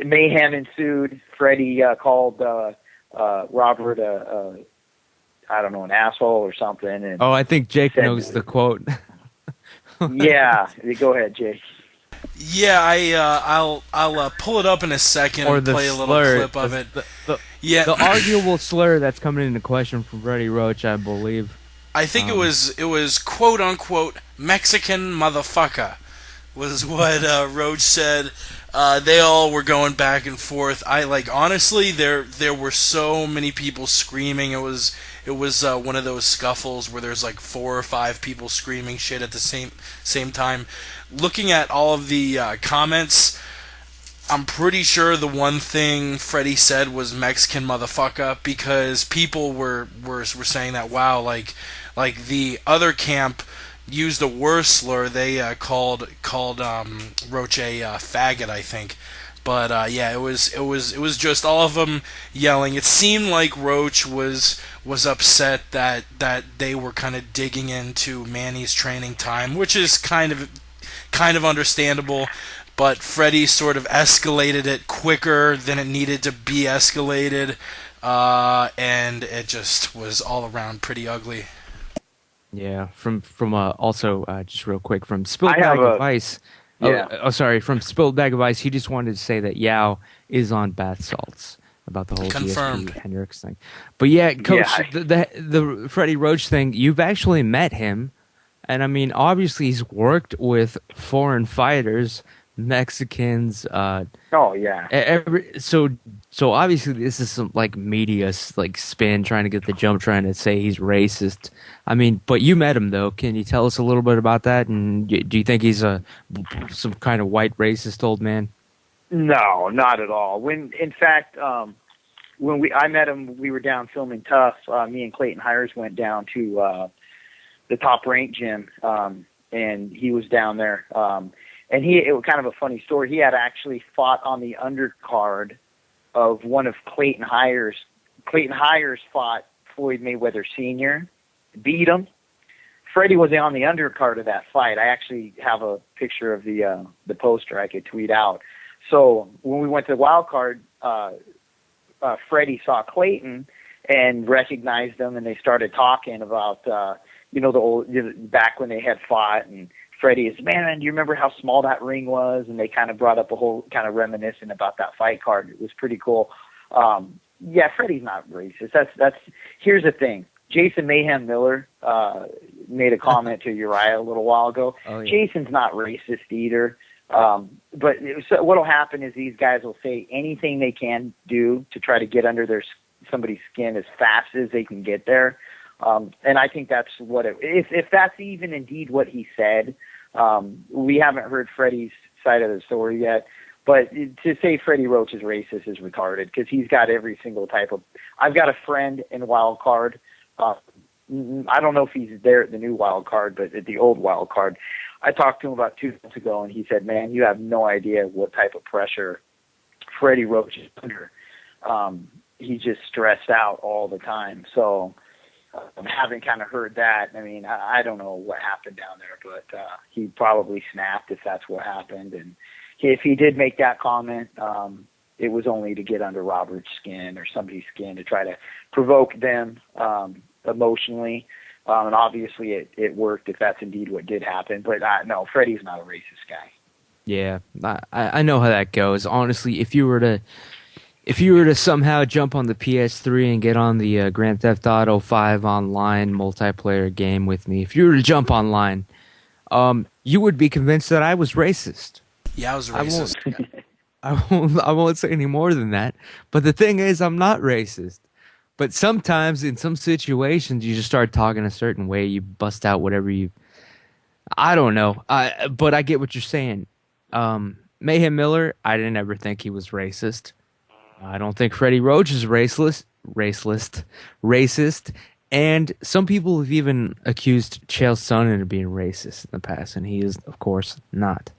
Speaker 4: mayhem ensued. Freddie called Robert an asshole or something. And
Speaker 1: Oh, I think Jake knows the quote.
Speaker 4: yeah, go ahead, Jake.
Speaker 2: Yeah, I'll pull it up in a second
Speaker 1: Or
Speaker 2: and
Speaker 1: the
Speaker 2: play a little
Speaker 1: slur.
Speaker 2: clip of it.
Speaker 1: The
Speaker 2: Yeah,
Speaker 1: arguable slur that's coming into question from Freddie Roach, I believe.
Speaker 2: I think it was quote unquote Mexican motherfucker. was what Roach said. They all were going back and forth. Honestly, there were so many people screaming. It was one of those scuffles where there's like 4 or 5 people screaming shit at the same time. Looking at all of the comments, I'm pretty sure the one thing Freddie said was Mexican motherfucker, because people were saying that, wow, like the other camp used a worse slur. They called Roach a faggot, I think. But yeah, it was just all of them yelling. It seemed like Roach was upset that they were kind of digging into Manny's training time, which is kind of understandable. But Freddie sort of escalated it quicker than it needed to be escalated, and it just was all around pretty ugly.
Speaker 1: Yeah, from also just real quick from Spilled Bag of Ice.
Speaker 4: Yeah.
Speaker 1: Sorry, from Spilled Bag of Ice. He just wanted to say that Yao is on bath salts about the whole
Speaker 2: Confirmed
Speaker 1: GSP Hendricks thing. But yeah, Coach, the Freddie Roach thing. You've actually met him, and I mean, obviously he's worked with foreign fighters, Mexicans.
Speaker 4: Oh yeah.
Speaker 1: So obviously this is some like media like spin trying to get the jump, trying to say he's racist. I mean, but you met him though. Can you tell us a little bit about that? And do you think he's some kind of white racist old man?
Speaker 4: No, not at all. When I met him, we were down filming TUF. Me and Clayton Hires went down to the Top Rank gym, and he was down there. And it was kind of a funny story. He had actually fought on the undercard of one of Clayton Hires. Clayton Hires fought Floyd Mayweather Sr., beat him. Freddie was on the undercard of that fight. I actually have a picture of the poster I could tweet out. So when we went to the wild card, Freddie saw Clayton and recognized him, and they started talking about the old back when they had fought. And Freddie is, man, do you remember how small that ring was? And they kind of brought up a whole kind of reminiscent about that fight card. It was pretty cool. Yeah, Freddie's not racist. That's here's the thing. Jason Mayhem Miller made a comment to Uriah a little while ago.
Speaker 1: Oh, yeah.
Speaker 4: Jason's not racist either. But what will happen is these guys will say anything they can do to try to get under somebody's skin as fast as they can get there. And I think that's what if that's even indeed what he said. We haven't heard Freddie's side of the story yet, but to say Freddie Roach is racist is retarded, because he's got every single type of. I've got a friend in Wild Card. I don't know if he's there at the new Wild Card, but at the old Wild Card, I talked to him about 2 months ago, and he said, "Man, you have no idea what type of pressure Freddie Roach is under. He's just stressed out all the time." So. Having kind of heard that, I mean, I don't know what happened down there, but he probably snapped if that's what happened. And if he did make that comment, it was only to get under Robert's skin or somebody's skin to try to provoke them emotionally. And obviously it worked if that's indeed what did happen. But no, Freddie's not a racist guy.
Speaker 1: Yeah, I know how that goes. Honestly, if you were to somehow jump on the PS3 and get on the Grand Theft Auto 5 online multiplayer game with me, if you were to jump online, you would be convinced that I was racist.
Speaker 2: Yeah, I was racist.
Speaker 1: I won't say any more than that. But the thing is, I'm not racist. But sometimes, in some situations, you just start talking a certain way. You bust out whatever you... I don't know. But I get what you're saying. Mayhem Miller, I didn't ever think he was racist. I don't think Freddie Roach is racist, and some people have even accused Chael Sonnen of being racist in the past, and he is, of course, not.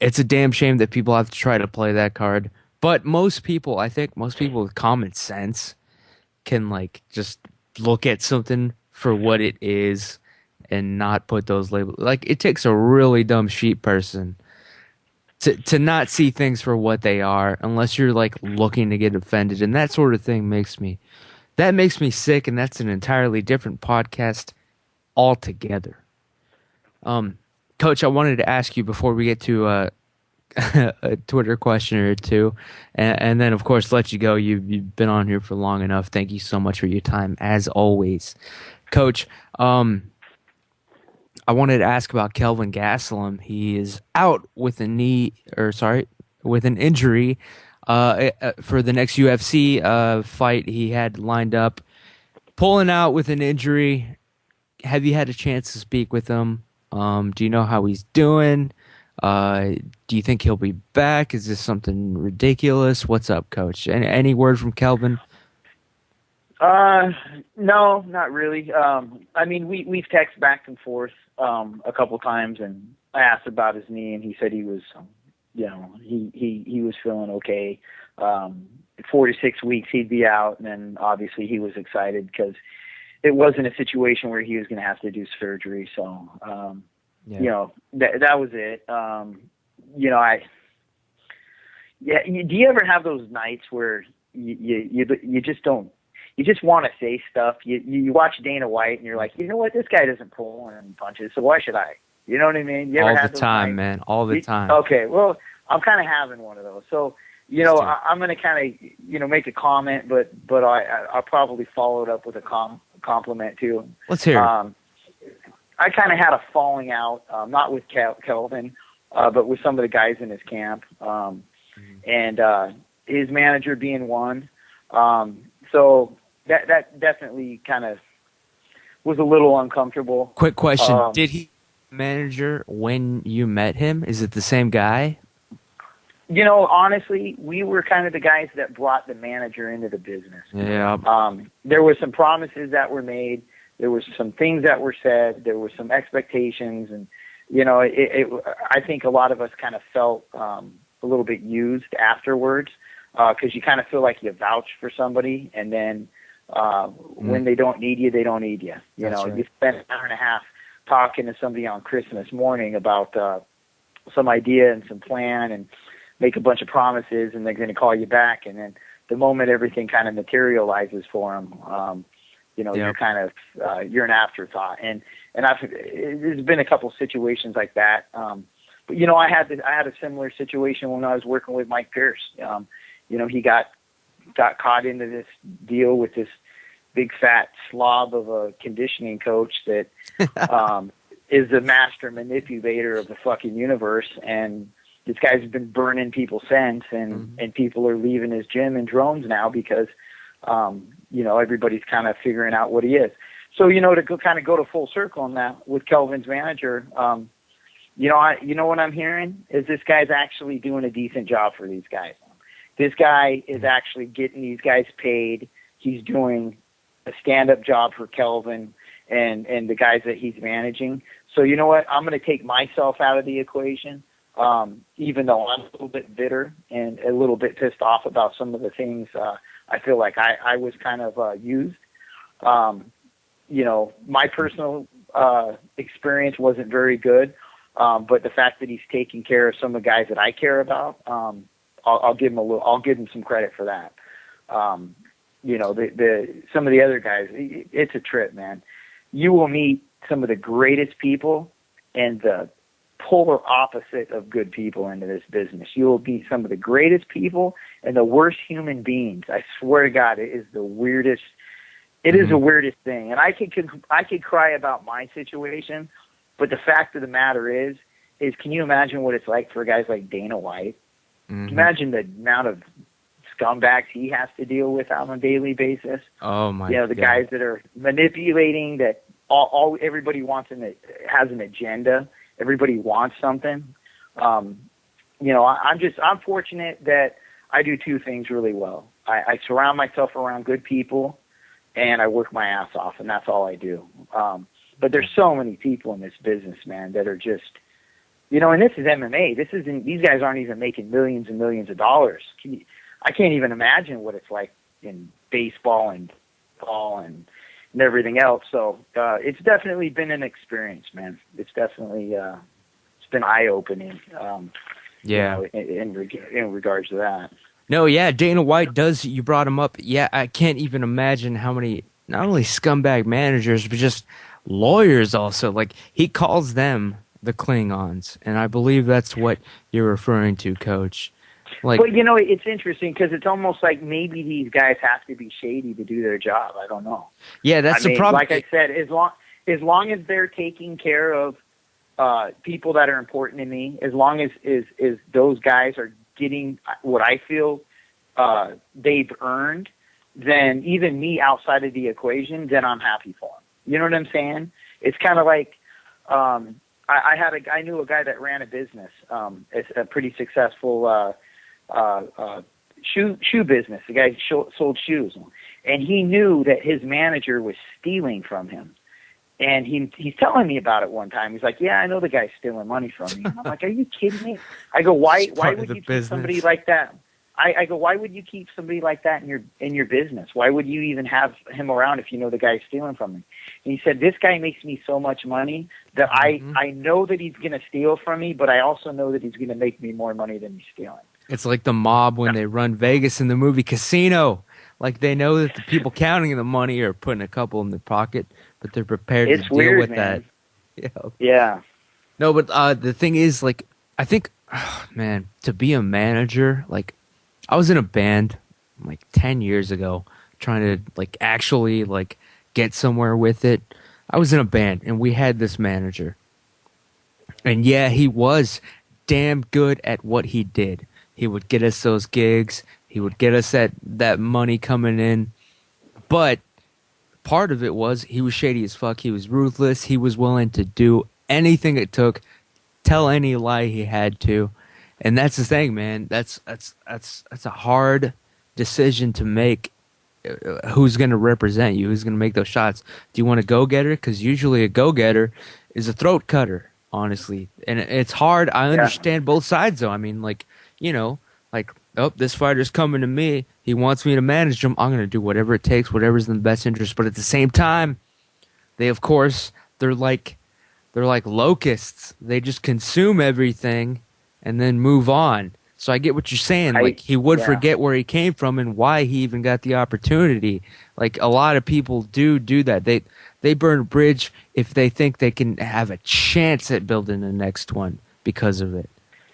Speaker 1: It's a damn shame that people have to try to play that card, but I think most people with common sense can like just look at something for what it is and not put those labels. Like, it takes a really dumb sheep person to not see things for what they are, unless you're like looking to get offended, and that sort of thing makes me sick, and that's an entirely different podcast altogether. Coach, I wanted to ask you before we get to a Twitter question or two, and then of course let you go. You've been on here for long enough. Thank you so much for your time, as always, Coach. I wanted to ask about Kelvin Gastelum. He is out with with an injury for the next UFC fight he had lined up. Pulling out with an injury. Have you had a chance to speak with him? Do you know how he's doing? Do you think he'll be back? Is this something ridiculous? What's up, Coach? Any word from Kelvin?
Speaker 4: No, not really. I mean, we've texted back and forth a couple times, and I asked about his knee, and he said he was, he was feeling okay. 4 to 6 weeks he'd be out, and then obviously he was excited because it wasn't a situation where he was going to have to do surgery. So, that was it. Do you ever have those nights where you just don't? You just want to say stuff. You watch Dana White and you're like, you know what? This guy doesn't pull any punches, so why should I? You know what I mean? You ever
Speaker 1: all the time, man. All the time.
Speaker 4: Okay, well, I'm kind of having one of those. So, I'm going to kind of, make a comment, but I'll probably follow it up with a compliment too.
Speaker 1: Let's hear it.
Speaker 4: I kind of had a falling out, not with Kelvin, but with some of the guys in his camp, and his manager being one. So that definitely kind of was a little uncomfortable.
Speaker 1: Quick question. Did he manager when you met him? Is it the same guy?
Speaker 4: Honestly, we were kind of the guys that brought the manager into the business.
Speaker 1: Yeah.
Speaker 4: There were some promises that were made. There were some things that were said. There were some expectations. And, I think a lot of us kind of felt a little bit used afterwards because you kind of feel like you vouch for somebody. And then when they don't need you, they don't need you.
Speaker 1: Right.
Speaker 4: You spend an hour and a half talking to somebody on Christmas morning about some idea and some plan and make a bunch of promises, and they're going to call you back. And then the moment everything kind of materializes for them, you're kind of you're an afterthought. And there's been a couple situations like that. But I had a similar situation when I was working with Mike Pierce. He got caught into this deal with this big fat slob of a conditioning coach that is the master manipulator of the fucking universe. And this guy's been burning people since, and people are leaving his gym in drones now because, everybody's kind of figuring out what he is. So, to go to full circle on that with Kelvin's manager, what I'm hearing is this guy's actually doing a decent job for these guys. This guy is actually getting these guys paid. He's doing a stand-up job for Kelvin and the guys that he's managing. So you know what? I'm going to take myself out of the equation. Even though I'm a little bit bitter and a little bit pissed off about some of the things, I feel like I was kind of used. My personal experience wasn't very good, but the fact that he's taking care of some of the guys that I care about, I'll give him some credit for that. Some of the other guys, it's a trip, man. You will meet some of the greatest people and the polar opposite of good people into this business. You will be some of the greatest people and the worst human beings. I swear to God, it is the weirdest. It is the weirdest thing. And I could cry about my situation, but the fact of the matter is can you imagine what it's like for guys like Dana White? Imagine the amount of scumbags he has to deal with on a daily basis.
Speaker 1: Oh my!
Speaker 4: The guys that are manipulating, that all everybody wants has an agenda. Everybody wants something. I'm fortunate that I do two things really well. I surround myself around good people, and I work my ass off, and that's all I do. But there's so many people in this business, man, that are just, and this is MMA. These guys aren't even making millions and millions of dollars. I can't even imagine what it's like in baseball and ball and everything else. So it's definitely been an experience, man. It's definitely it's been eye-opening. In regards to that.
Speaker 1: No, yeah, Dana White does. You brought him up. Yeah, I can't even imagine how many not only scumbag managers but just lawyers also. Like he calls them the Klingons, and I believe that's what you're referring to, Coach. Like,
Speaker 4: but it's interesting because it's almost like maybe these guys have to be shady to do their job. I don't know.
Speaker 1: Yeah, that's the problem.
Speaker 4: Like I said, as as long as they're taking care of people that are important to me, as long as those guys are getting what I feel they've earned, then even me outside of the equation, then I'm happy for them. You know what I'm saying? It's kind of like I knew a guy that ran a business. It's a pretty successful shoe business. The guy sold shoes, and he knew that his manager was stealing from him. And he's telling me about it one time. He's like, "Yeah, I know the guy's stealing money from me." I'm like, "Are you kidding me?" I go, "Why would you keep somebody like that?" I go, "Why would you keep somebody like that in your business? Why would you even have him around if you know the guy's stealing from me?" And he said, "This guy makes me so much money that I know that he's going to steal from me, but I also know that he's going to make me more money than he's stealing."
Speaker 1: It's like the mob when they run Vegas in the movie Casino. Like they know that the people counting the money are putting a couple in their pocket, but they're prepared to deal with
Speaker 4: man.
Speaker 1: that.
Speaker 4: Yeah.
Speaker 1: No, but the thing is, like, I think, man, to be a manager, like, I was in a band like 10 years ago trying to, like, actually, like, get somewhere with it. I was in a band, and we had this manager. And, yeah, he was damn good at what he did. He would get us those gigs. He would get us that money coming in. But part of it was he was shady as fuck. He was ruthless. He was willing to do anything it took, tell any lie he had to. And that's the thing, man. That's a hard decision to make. Who's going to represent you? Who's going to make those shots? Do you want a go-getter? Because usually a go-getter is a throat cutter, honestly. And it's hard. I understand both sides, though. I mean, like, you know, like, oh, this fighter's coming to me. He wants me to manage him. I'm going to do whatever it takes, whatever's in the best interest. But at the same time, they, of course, they're like locusts. They just consume everything and then move on. So I get what you're saying. Like, he would forget where he came from and why he even got the opportunity. Like, a lot of people do that. They burn a bridge if they think they can have a chance at building the next one because of it.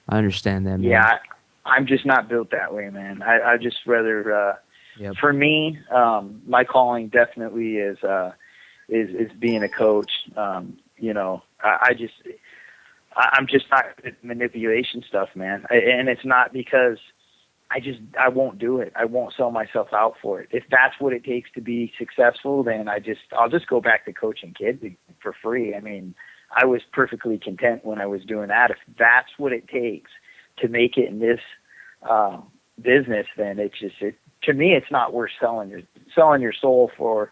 Speaker 1: I understand that, man.
Speaker 4: Yeah, I'm just not built that way, man. I just rather, for me, my calling definitely is being a coach. You know, I'm just not good at manipulation stuff, man. And it's not because I won't do it. I won't sell myself out for it. If that's what it takes to be successful, then I'll just go back to coaching kids for free. I mean, I was perfectly content when I was doing that. If that's what it takes to make it in this business, then to me, it's not worth selling your soul for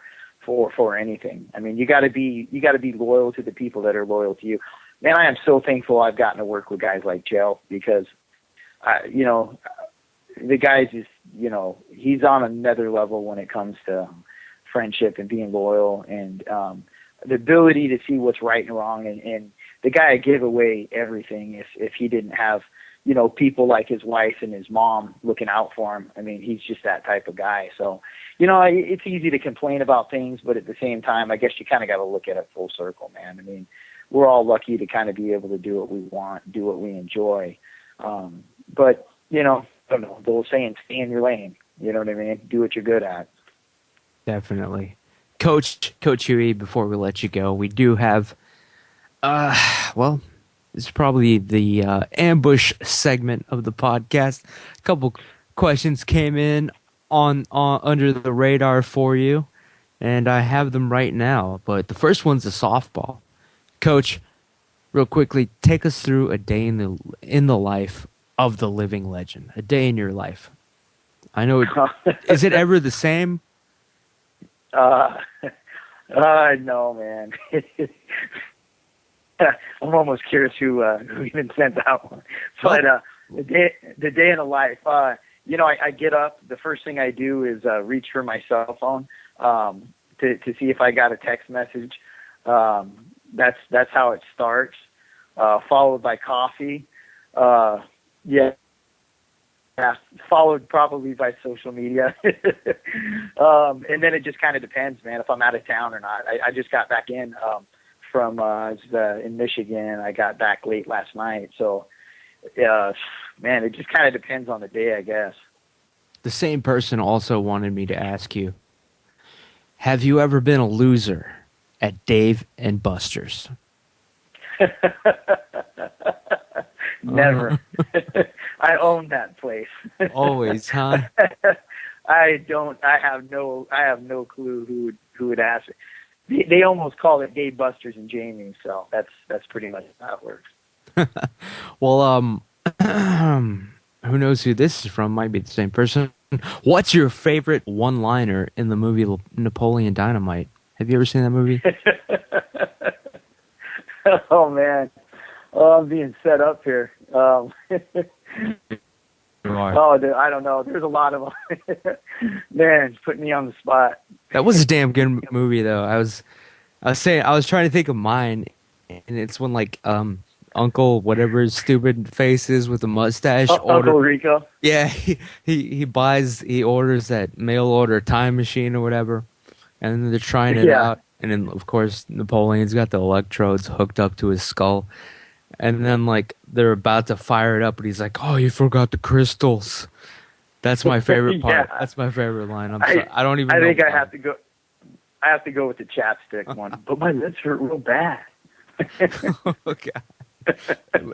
Speaker 4: anything. I mean, you got to be loyal to the people that are loyal to you. Man, I am so thankful I've gotten to work with guys like Chael because, you know, the guy's just, you know, he's on another level when it comes to friendship and being loyal and the ability to see what's right and wrong. And the guy would give away everything if he didn't have, you know, people like his wife and his mom looking out for him. I mean, he's just that type of guy. So, you know, it's easy to complain about things, but at the same time, I guess you kind of got to look at it full circle, man. I mean, we're all lucky to kind of be able to do what we want, do what we enjoy. But, you know, I don't know, the old saying, stay in your lane. You know what I mean? Do what you're good at.
Speaker 1: Definitely. Coach Huey, before we let you go, we do have, well, this is probably the ambush segment of the podcast. A couple questions came in on under the radar for you, and I have them right now. But the first one's a softball. Coach, real quickly, take us through a day in the life of the living legend. A day in your life. I know. Is it ever the same?
Speaker 4: No, man. I'm almost curious who even sent that one. But the day in the life. You know, I get up. The first thing I do is reach for my cell phone to see if I got a text message. That's how it starts. Followed by coffee. Followed probably by social media. And then it just kind of depends, man, if I'm out of town or not. I just got back in from in Michigan. I got back late last night. So, man, it just kind of depends on the day, I guess.
Speaker 1: The same person also wanted me to ask you, have you ever been a loser at Dave and Buster's?
Speaker 4: Never. I own that place.
Speaker 1: Always, huh?
Speaker 4: I have no clue who would ask it. They almost call it Dave, Buster's, and Jamie, so that's pretty much how it works.
Speaker 1: Well, who knows who this is from? Might be the same person. What's your favorite one-liner in the movie Napoleon Dynamite? Have you ever seen that movie?
Speaker 4: Oh man, I'm being set up here. Oh, I don't know. There's a lot of them. Man, it's putting me on the spot.
Speaker 1: That was a damn good movie, though. I was trying to think of mine, and it's when like Uncle whatever his stupid face is with the mustache.
Speaker 4: Uncle Rico.
Speaker 1: Yeah, he orders that mail order time machine or whatever, and then they're trying it out, and then of course Napoleon's got the electrodes hooked up to his skull. And then, like, they're about to fire it up, but he's like, "Oh, you forgot the crystals." That's my favorite part.
Speaker 4: Yeah.
Speaker 1: That's my favorite line. I'm sorry. I don't even.
Speaker 4: I
Speaker 1: know
Speaker 4: think
Speaker 1: why.
Speaker 4: I have to go. I have to go with the chapstick one. But my lips hurt real bad.
Speaker 1: Oh, God.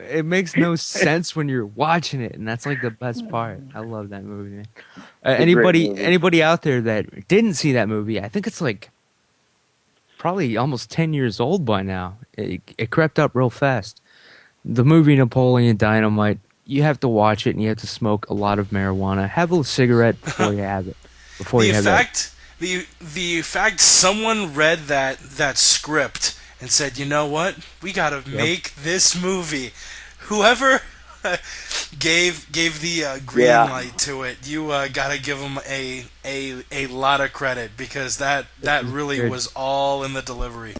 Speaker 1: It makes no sense when you're watching it, and that's like the best part. I love that movie, man. Anybody out there that didn't see that movie? I think it's like probably almost 10 years old by now. It crept up real fast. The movie Napoleon Dynamite, you have to watch it and you have to smoke a lot of marijuana. Have a cigarette before you have it.
Speaker 2: The fact someone read that script and said, you know what, we gotta make this movie. Whoever gave the green light to it, you gotta give them a lot of credit, because that really was all in the delivery.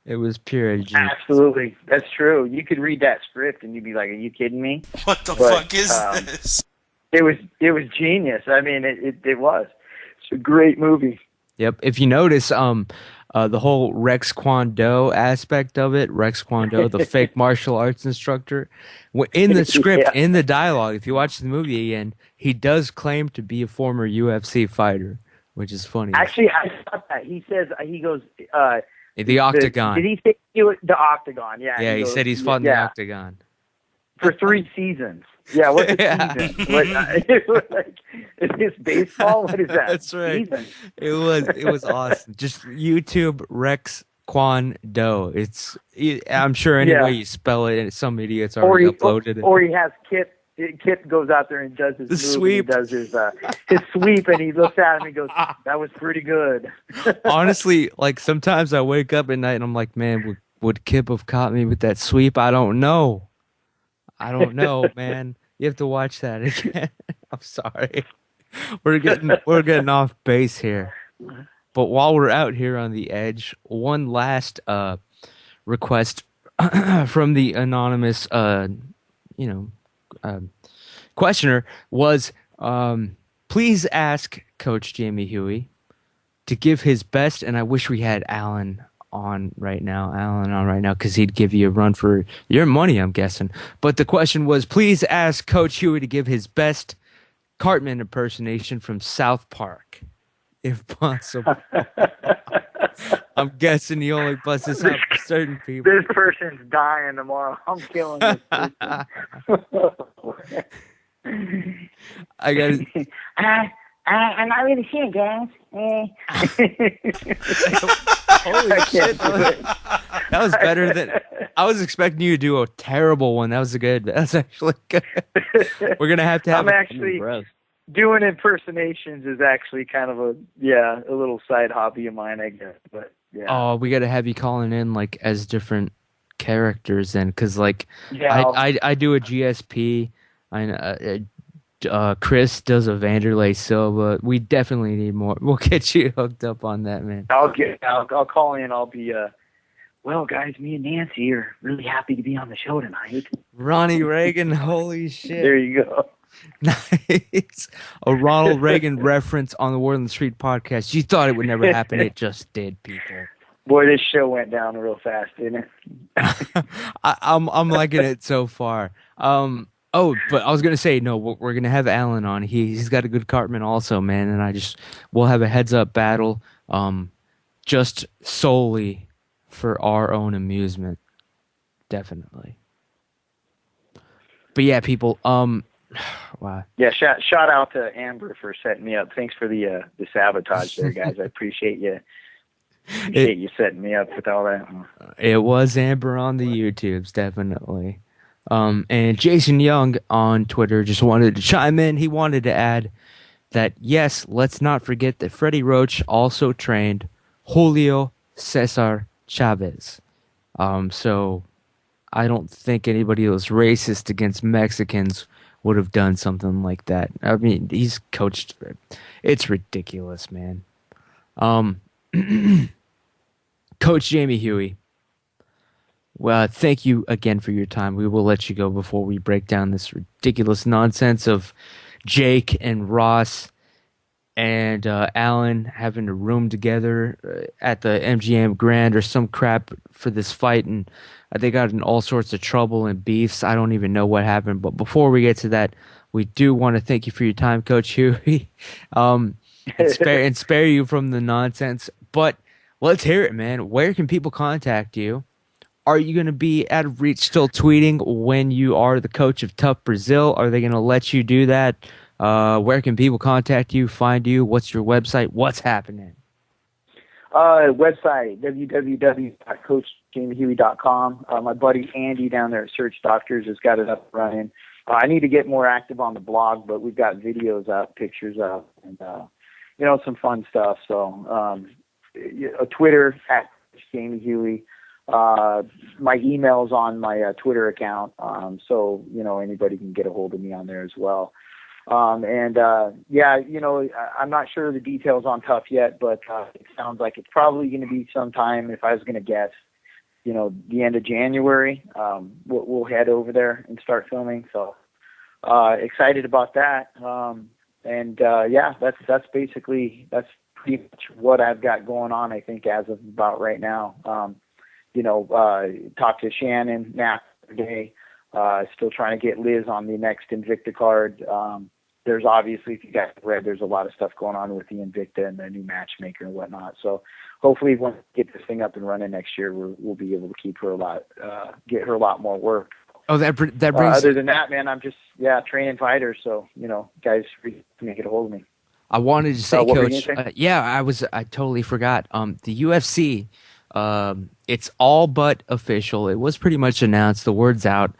Speaker 1: It was pure genius.
Speaker 4: Absolutely, that's true. You could read that script and you'd be like, "Are you kidding me?
Speaker 2: What the fuck is this?"
Speaker 4: It was genius. I mean, it was. It's a great movie.
Speaker 1: Yep. If you notice, the whole Rex Kwon Do aspect of it, Rex Kwon Do, the fake martial arts instructor, in the script, in the dialogue, if you watch the movie again, he does claim to be a former UFC fighter, which is funny.
Speaker 4: Actually, I saw that. He says he goes.
Speaker 1: The Octagon.
Speaker 4: Did he say the Octagon? Yeah.
Speaker 1: Yeah, he said he's fought in the Octagon.
Speaker 4: For 3 seasons. Yeah, what's a season? Is this baseball? What is that?
Speaker 1: That's right.
Speaker 4: Season?
Speaker 1: It was awesome. Just YouTube Rex Kwon Do. I'm sure any way you spell it, some idiot's already uploaded it.
Speaker 4: Or he has Kip. Kip goes out there and does his
Speaker 1: sweep.
Speaker 4: He does his sweep, and he looks at him and goes, "That was pretty good."
Speaker 1: Honestly, like sometimes I wake up at night and I'm like, man, would Kip have caught me with that sweep? I don't know, man. You have to watch that again. I'm sorry. We're getting off base here. But while we're out here on the edge, one last request from the anonymous questioner was, please ask Coach Jamie Huey to give his best, and I wish we had Alan on right now because he'd give you a run for your money, I'm guessing. But the question was, please ask Coach Huey to give his best Cartman impersonation from South Park, if possible. I'm guessing he only busts this out for certain people.
Speaker 4: This person's dying tomorrow. I'm killing this person.
Speaker 1: I got it.
Speaker 4: I'm not really sure, guys.
Speaker 1: Holy shit. That was better than... I was expecting you to do a terrible one. That was good. That's actually good. We're going to have
Speaker 4: I'm actually... Doing impersonations is actually kind of a little side hobby of mine, I guess. But yeah.
Speaker 1: Oh, we got to have you calling in like as different characters then, because like I do a GSP. Chris does a Vanderlei Silva. We definitely need more. We'll get you hooked up on that, man.
Speaker 4: I'll call in. I'll be well, guys. Me and Nancy are really happy to be on the show tonight.
Speaker 1: Ronnie Reagan, holy shit!
Speaker 4: There you go.
Speaker 1: Nice. A Ronald Reagan reference on the Word on the Street podcast. You thought it would never happen. It just did, people.
Speaker 4: Boy, this show went down real fast, didn't it?
Speaker 1: I'm liking it so far. But I was gonna say no. We're gonna have Alan on. He's got a good Cartman also, man. And we'll have a heads up battle. just solely for our own amusement. Definitely. But yeah, people, wow.
Speaker 4: Yeah, shout out to Amber for setting me up. Thanks for the sabotage there, guys. I appreciate you. Appreciate you setting me up with all that.
Speaker 1: It was Amber on the YouTubes, definitely. And Jason Young on Twitter just wanted to chime in. He wanted to add that, yes, let's not forget that Freddie Roach also trained Julio Cesar Chavez. So I don't think anybody that was racist against Mexicans would have done something like that. I mean, he's coached. It's ridiculous, man. Coach Jamie Huey. Well, thank you again for your time. We will let you go before we break down this ridiculous nonsense of Jake and Ross and Alan having a room together at the MGM Grand or some crap for this fight, and they got in all sorts of trouble and beefs. I don't even know what happened. But before we get to that, we do want to thank you for your time, Coach Huey, and spare you from the nonsense. But let's hear it, man. Where can people contact you? Are you going to be out of reach still tweeting when you are the coach of TUF Brazil? Are they going to let you do that? Where can people contact you, find you? What's your website? What's happening?
Speaker 4: Website, www.coachjamiehuey.com. My buddy Andy down there at Search Doctors has got it up and running. I need to get more active on the blog, but we've got videos up, pictures up, and, some fun stuff. So Twitter, at Jamie Huey. My email's on my Twitter account, so anybody can get a hold of me on there as well. I'm not sure of the details on TUF yet, but it sounds like it's probably going to be sometime, if I was going to guess, the end of January. We'll head over there and start filming. So excited about that. That's pretty much what I've got going on, I think, as of about right now. Talked to Shannon now today. Still trying to get Liz on the next Invicta card. There's obviously, if you guys read, there's a lot of stuff going on with the Invicta and the new matchmaker and whatnot. So hopefully once we get this thing up and running next year, we'll be able to keep her get her a lot more work.
Speaker 1: Oh, that brings.
Speaker 4: Other than that, man, I'm just training fighters. So guys, can get a hold of me.
Speaker 1: I wanted to say, Coach.
Speaker 4: Say?
Speaker 1: I totally forgot. The UFC. It's all but official. It was pretty much announced. The word's out.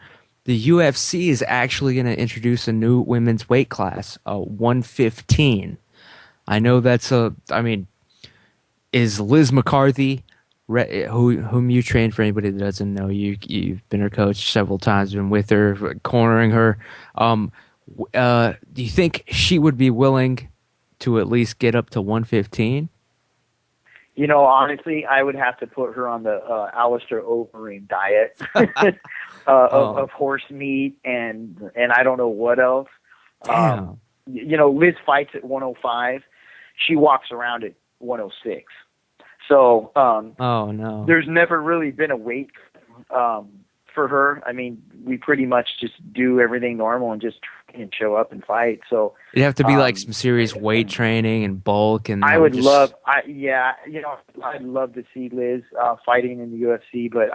Speaker 1: The UFC is actually going to introduce a new women's weight class, 115. I know is Liz McCarthy, whom you trained, for anybody that doesn't know, you've been her coach several times, been with her, cornering her. Do you think she would be willing to at least get up to 115?
Speaker 4: Honestly, I would have to put her on the Alistair Overeem diet of horse meat and I don't know what else.
Speaker 1: Damn.
Speaker 4: Liz fights at 105. She walks around at 106. So,
Speaker 1: oh no,
Speaker 4: there's never really been a weight for her. I mean, we pretty much just do everything normal and just show up and fight. So
Speaker 1: it'd have to be like some serious weight training and bulk. And
Speaker 4: I'd love to see Liz fighting in the UFC, but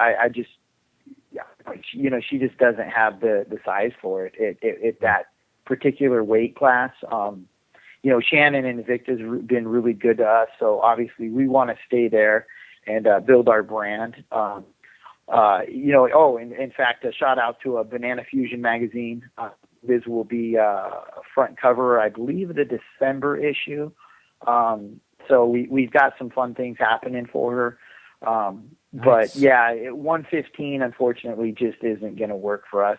Speaker 4: she just doesn't have the size for it at that particular weight class. Shannon and Invicta's been really good to us, so obviously we want to stay there and build our brand. In fact, a shout out to a Banana Fusion magazine. Liz will be front cover, I believe, the December issue. So we've got some fun things happening for her.
Speaker 1: Nice.
Speaker 4: But yeah, 115 unfortunately just isn't going to work for us.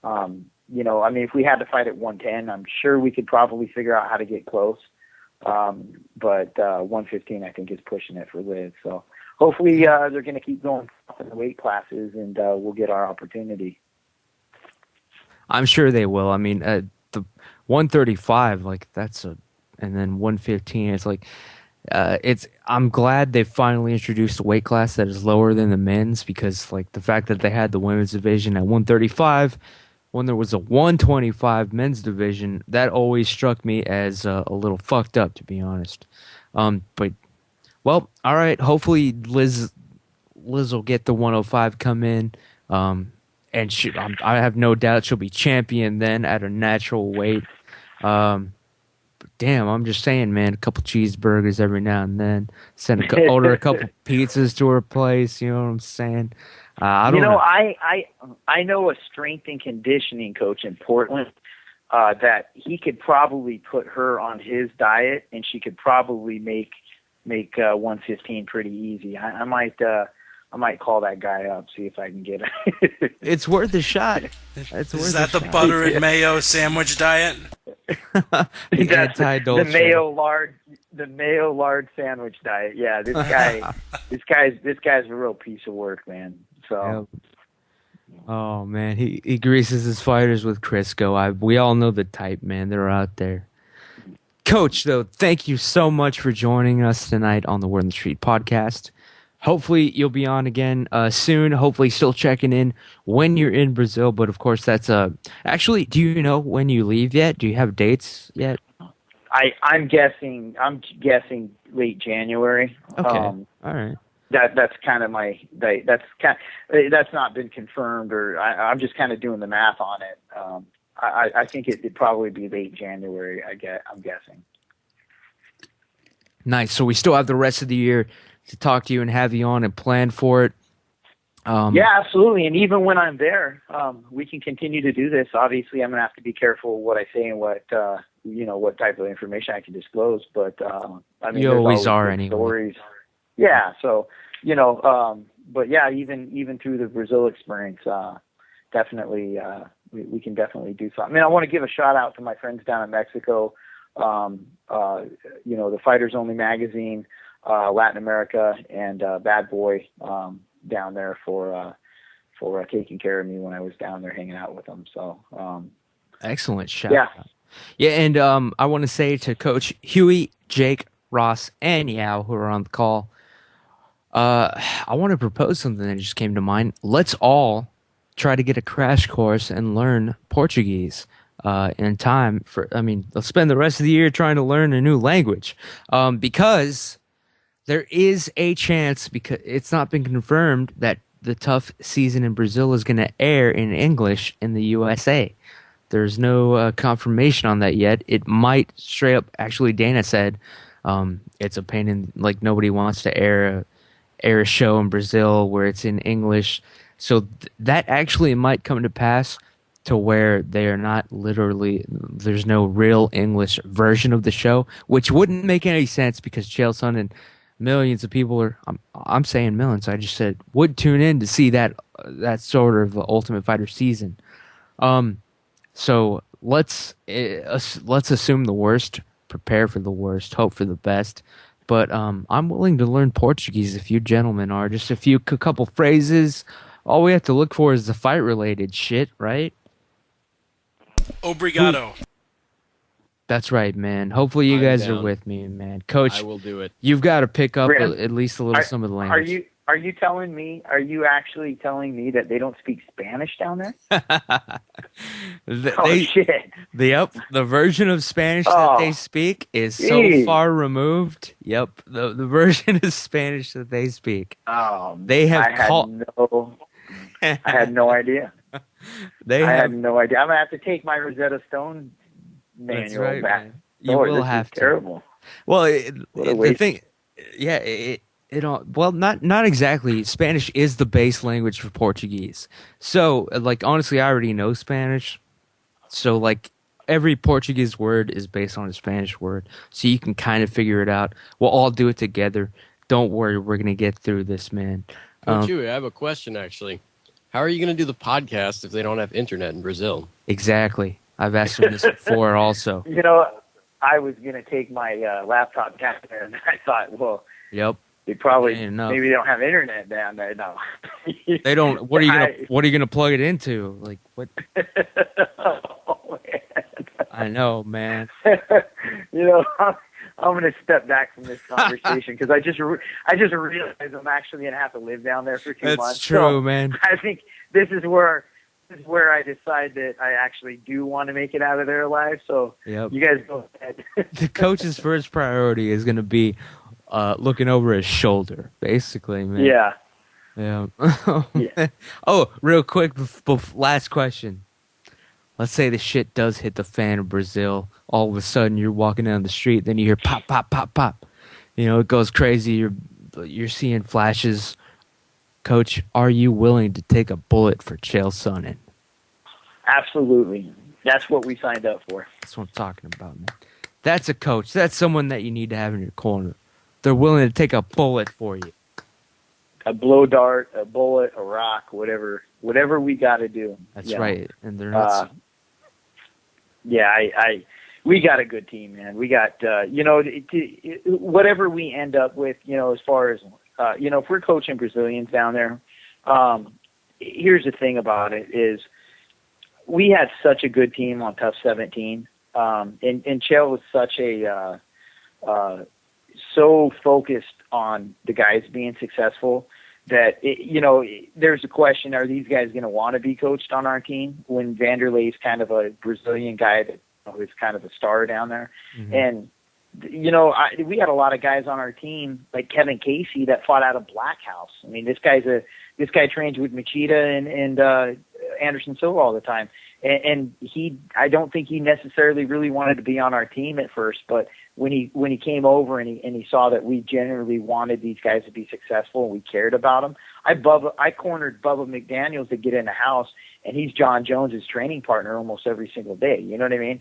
Speaker 4: If we had to fight at 110, I'm sure we could probably figure out how to get close. But 115 I think is pushing it for Liz. So hopefully they're going to keep going up in the weight classes and we'll get our opportunity.
Speaker 1: I'm sure they will. I mean, the 135, and then 115. It's like, I'm glad they finally introduced a weight class that is lower than the men's, because the fact that they had the women's division at 135 when there was a 125 men's division, that always struck me as a little fucked up, to be honest. But Well, all right. Hopefully, Liz will get the 105 come in, and I have no doubt she'll be champion then at a natural weight. Damn, I'm just saying, man. A couple cheeseburgers every now and then. Order a couple pizzas to her place. You know what I'm saying? I don't know.
Speaker 4: I know a strength and conditioning coach in Portland that he could probably put her on his diet, and she could probably make 115 pretty easy. I might call that guy up, see if I can get it.
Speaker 1: It's worth a shot.
Speaker 2: Is that the butter and mayo sandwich diet?
Speaker 1: The anti-Dolce.
Speaker 4: The mayo lard sandwich diet. Yeah, this guy's a real piece of work, man. So.
Speaker 1: Yep. Oh man, he greases his fighters with Crisco. We all know the type, man. They're out there. Coach, though, thank you so much for joining us tonight on the Word on the Street podcast. Hopefully you'll be on again soon. Hopefully still checking in when you're in Brazil. But of course, that's actually. Do you know when you leave yet? Do you have dates yet?
Speaker 4: I'm guessing late January.
Speaker 1: Okay. All right.
Speaker 4: That's kind of my date. That's not been confirmed, or I'm just kind of doing the math on it. I think it'd probably be late January. I'm guessing.
Speaker 1: Nice. So we still have the rest of the year to talk to you and have you on and plan for it.
Speaker 4: Yeah, absolutely. And even when I'm there, we can continue to do this. Obviously, I'm gonna have to be careful what I say and what type of information I can disclose. But I mean,
Speaker 1: you always are anyway.
Speaker 4: Stories. Yeah. So but yeah, even through the Brazil experience, definitely we can definitely do something. I mean, I want to give a shout out to my friends down in Mexico. The Fighters Only magazine, Latin America, and Bad Boy down there for taking care of me when I was down there hanging out with them. So
Speaker 1: excellent shout out. Yeah, and I want to say to Coach Huey, Jake, Ross, and Yao, who are on the call, I want to propose something that just came to mind. Let's all try to get a crash course and learn Portuguese in time. Let's spend the rest of the year trying to learn a new language because there is a chance, because it's not been confirmed, that the TUF season in Brazil is going to air in English in the USA. There's no confirmation on that yet. It might straight up, actually Dana said, it's a pain in, like, nobody wants to air a show in Brazil where it's in English. So that actually might come to pass to where they are not literally, there's no real English version of the show, which wouldn't make any sense because Chael Sonnen and millions of people I'm saying millions, I just said, would tune in to see that sort of Ultimate Fighter season. So let's assume the worst, prepare for the worst, hope for the best. But I'm willing to learn Portuguese if you gentlemen are. Just a couple phrases. All we have to look for is the fight-related shit, right?
Speaker 2: Obrigado.
Speaker 1: That's right, man. Hopefully you guys are with me, man. Coach,
Speaker 3: I will do it.
Speaker 1: You've got to pick up at least a little some of the language.
Speaker 4: Are you telling me? Are you actually telling me that they don't speak Spanish down there? Shit!
Speaker 1: The version of Spanish that they speak is so far removed. Yep, the version of Spanish that they speak. They have
Speaker 4: I had no idea. I had no idea. I'm gonna have to take my Rosetta Stone manual back.
Speaker 1: Man. You will have to.
Speaker 4: Terrible.
Speaker 1: Well, the thing, not exactly. Spanish is the base language for Portuguese. So, like, honestly, I already know Spanish. So, like, every Portuguese word is based on a Spanish word. So you can kind of figure it out. We'll all do it together. Don't worry, we're going to get through this, man.
Speaker 3: Coach Huey, I have a question, actually. How are you going to do the podcast if they don't have internet in Brazil?
Speaker 1: Exactly. I've asked him this before also.
Speaker 4: You know, I was going to take my laptop down there, and I thought, well,
Speaker 1: yep.
Speaker 4: They probably maybe they don't have internet down there. No,
Speaker 1: they don't. What are you gonna plug it into? Like what?
Speaker 4: Oh, man.
Speaker 1: I know, man.
Speaker 4: You know, I'm gonna step back from this conversation because I just realized I'm actually gonna have to live down there for 2 months.
Speaker 1: That's true, man.
Speaker 4: I think this is where I decide that I actually do want to make it out of there alive. So you guys go ahead.
Speaker 1: The coach's first priority is going to be looking over his shoulder, basically, man.
Speaker 4: Yeah.
Speaker 1: Yeah.
Speaker 4: Yeah.
Speaker 1: Oh, real quick, last question. Let's say the shit does hit the fan in Brazil. All of a sudden, you're walking down the street, then you hear pop, pop, pop, pop. You know, it goes crazy. You're seeing flashes. Coach, are you willing to take a bullet for Chael Sonnen?
Speaker 4: Absolutely. That's what we signed up for.
Speaker 1: That's what I'm talking about, man. That's a coach. That's someone that you need to have in your corner. They're willing to take a bullet for you.
Speaker 4: A blow dart, a bullet, a rock, whatever we got to do.
Speaker 1: That's right. And they're not.
Speaker 4: Yeah, we got a good team, man. We got, whatever we end up with, as far as, if we're coaching Brazilians down there, here's the thing about it is we had such a good team on TUF 17. And Chael was such so focused on the guys being successful that, there's a question, are these guys going to want to be coached on our team when Vanderlei's kind of a Brazilian guy that is kind of a star down there? Mm-hmm. And, we had a lot of guys on our team, like Kevin Casey, that fought out of Black House. I mean, this guy trains with Machida and Anderson Silva all the time. And I don't think he necessarily really wanted to be on our team at first, but when he came over and he saw that we generally wanted these guys to be successful and we cared about them, I cornered Bubba McDaniels to get in the house, and he's John Jones's training partner almost every single day. You know what I mean?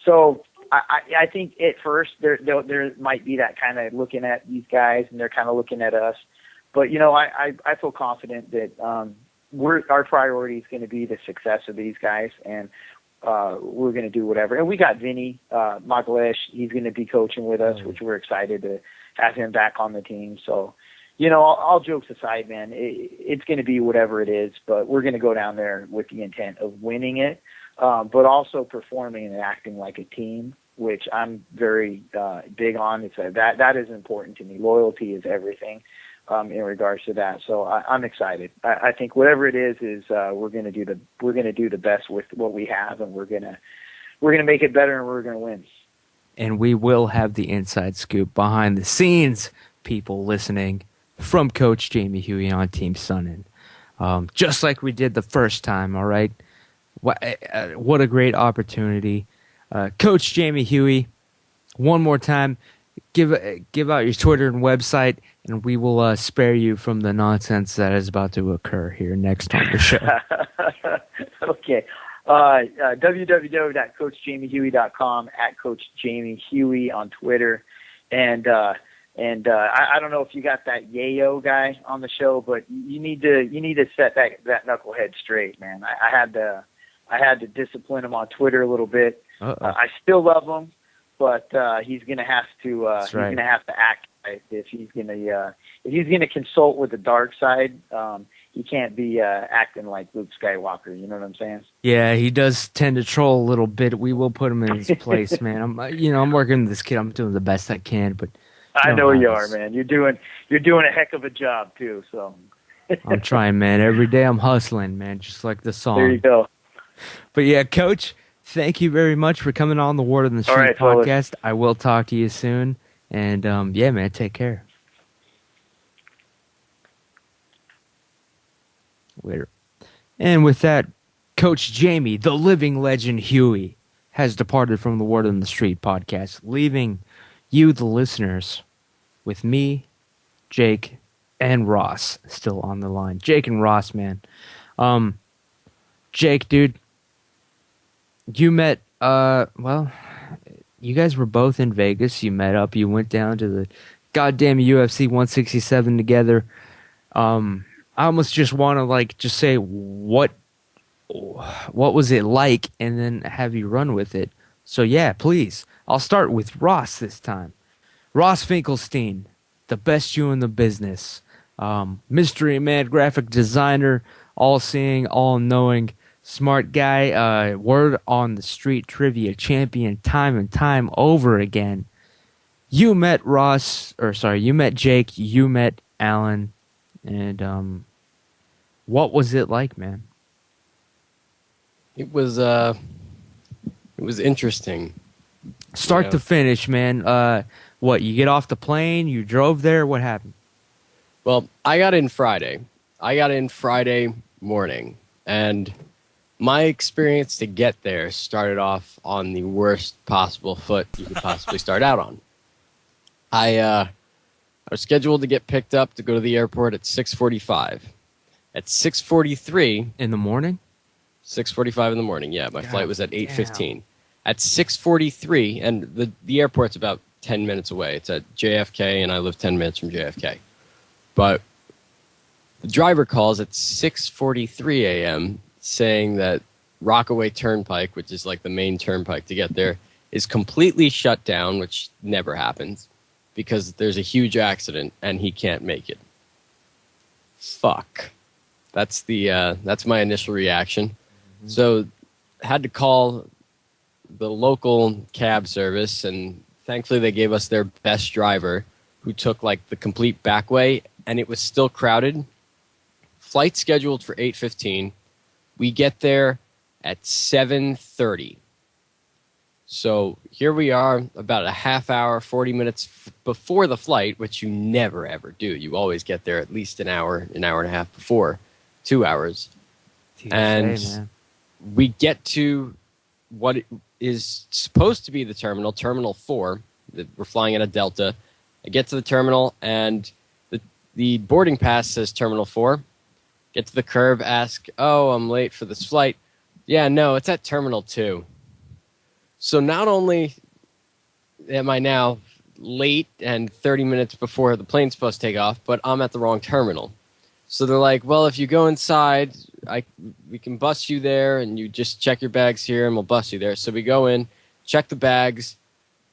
Speaker 4: So I think at first there might be that kind of looking at these guys and they're kind of looking at us, but I feel confident that our priority is going to be the success of these guys, and we're going to do whatever. And we got Vinny Magalesh. He's going to be coaching with us, which we're excited to have him back on the team. So, all jokes aside, man, it's going to be whatever it is, but we're going to go down there with the intent of winning it, but also performing and acting like a team, which I'm very big on. That is important to me. Loyalty is everything. In regards to that, so I'm excited. I think whatever it is we're going to do the best with what we have, and we're gonna make it better, and we're going to win.
Speaker 1: And we will have the inside scoop behind the scenes, people listening, from Coach Jamie Huey on Team Sonnen, just like we did the first time. All right, what a great opportunity, Coach Jamie Huey. One more time, give out your Twitter and website, and we will spare you from the nonsense that is about to occur here next on the show.
Speaker 4: Okay. www.coachjamiehuey.com, at Coach Jamie Huey on Twitter. And I don't know if you got that yayo guy on the show, but you need to set that knucklehead straight, man. I had to discipline him on Twitter a little bit. I still love him, but he's gonna have to act right if he's gonna consult with the dark side. He can't be acting like Luke Skywalker. You know what I'm saying? Yeah,
Speaker 1: he does tend to troll a little bit. We will put him in his place, man. I'm working with this kid. I'm doing the best I can, but
Speaker 4: I know you are, man. You're doing a heck of a job too. So
Speaker 1: I'm trying, man. Every day I'm hustling, man. Just like the song.
Speaker 4: There you go.
Speaker 1: But yeah, Coach, thank you very much for coming on the Word on the Street podcast. I will talk to you soon. And, yeah, man, take care. Later. And with that, Coach Jamie, the living legend Huey, has departed from the Word on the Street podcast, leaving you, the listeners, with me, Jake, and Ross still on the line. Jake and Ross, man. Jake, dude, you met, you guys were both in Vegas. You met up. You went down to the goddamn UFC 167 together. I almost just want to just say what was it like, and then have you run with it. So yeah, please. I'll start with Ross this time. Ross Finkelstein, the best Jew in the business, mystery man, graphic designer, all-seeing, all-knowing, smart guy, word on the street trivia champion time and time over again. You met Jake, you met Alan, and what was it like, man?
Speaker 3: It was interesting.
Speaker 1: Start to finish, man. What, you get off the plane, you drove there, what happened?
Speaker 3: Well, I got in Friday. Morning, and my experience to get there started off on the worst possible foot you could possibly start out on. I was scheduled to get picked up to go to the airport at 6:45. At 6:43
Speaker 1: In the morning?
Speaker 3: 6:45 in the morning. Yeah, my flight was at 8:15. At 6:43, and the airport's about 10 minutes away. It's at JFK, and I live 10 minutes from JFK. But the driver calls at 6:43 a.m. saying that Rockaway Turnpike, which is like the main turnpike to get there, is completely shut down, which never happens, because there's a huge accident and he can't make it. Fuck. That's my initial reaction. Mm-hmm. So had to call the local cab service, and thankfully they gave us their best driver, who took like the complete back way, and it was still crowded. Flight scheduled for 8:15. We get there at 7:30. So here we are, about a half hour, 40 minutes before the flight, which you never ever do. You always get there at least an hour and a half before, 2 hours.
Speaker 1: TSA,
Speaker 3: and
Speaker 1: man.
Speaker 3: We get to what is supposed to be the terminal, Terminal 4. We're flying in a Delta. I get to the terminal, and the boarding pass says Terminal 4. Get to the curb, ask, oh, I'm late for this flight. Yeah, no, it's at Terminal 2. So not only am I now late and 30 minutes before the plane's supposed to take off, but I'm at the wrong terminal. So they're like, well, if you go inside, we can bus you there, and you just check your bags here, and we'll bus you there. So we go in, check the bags,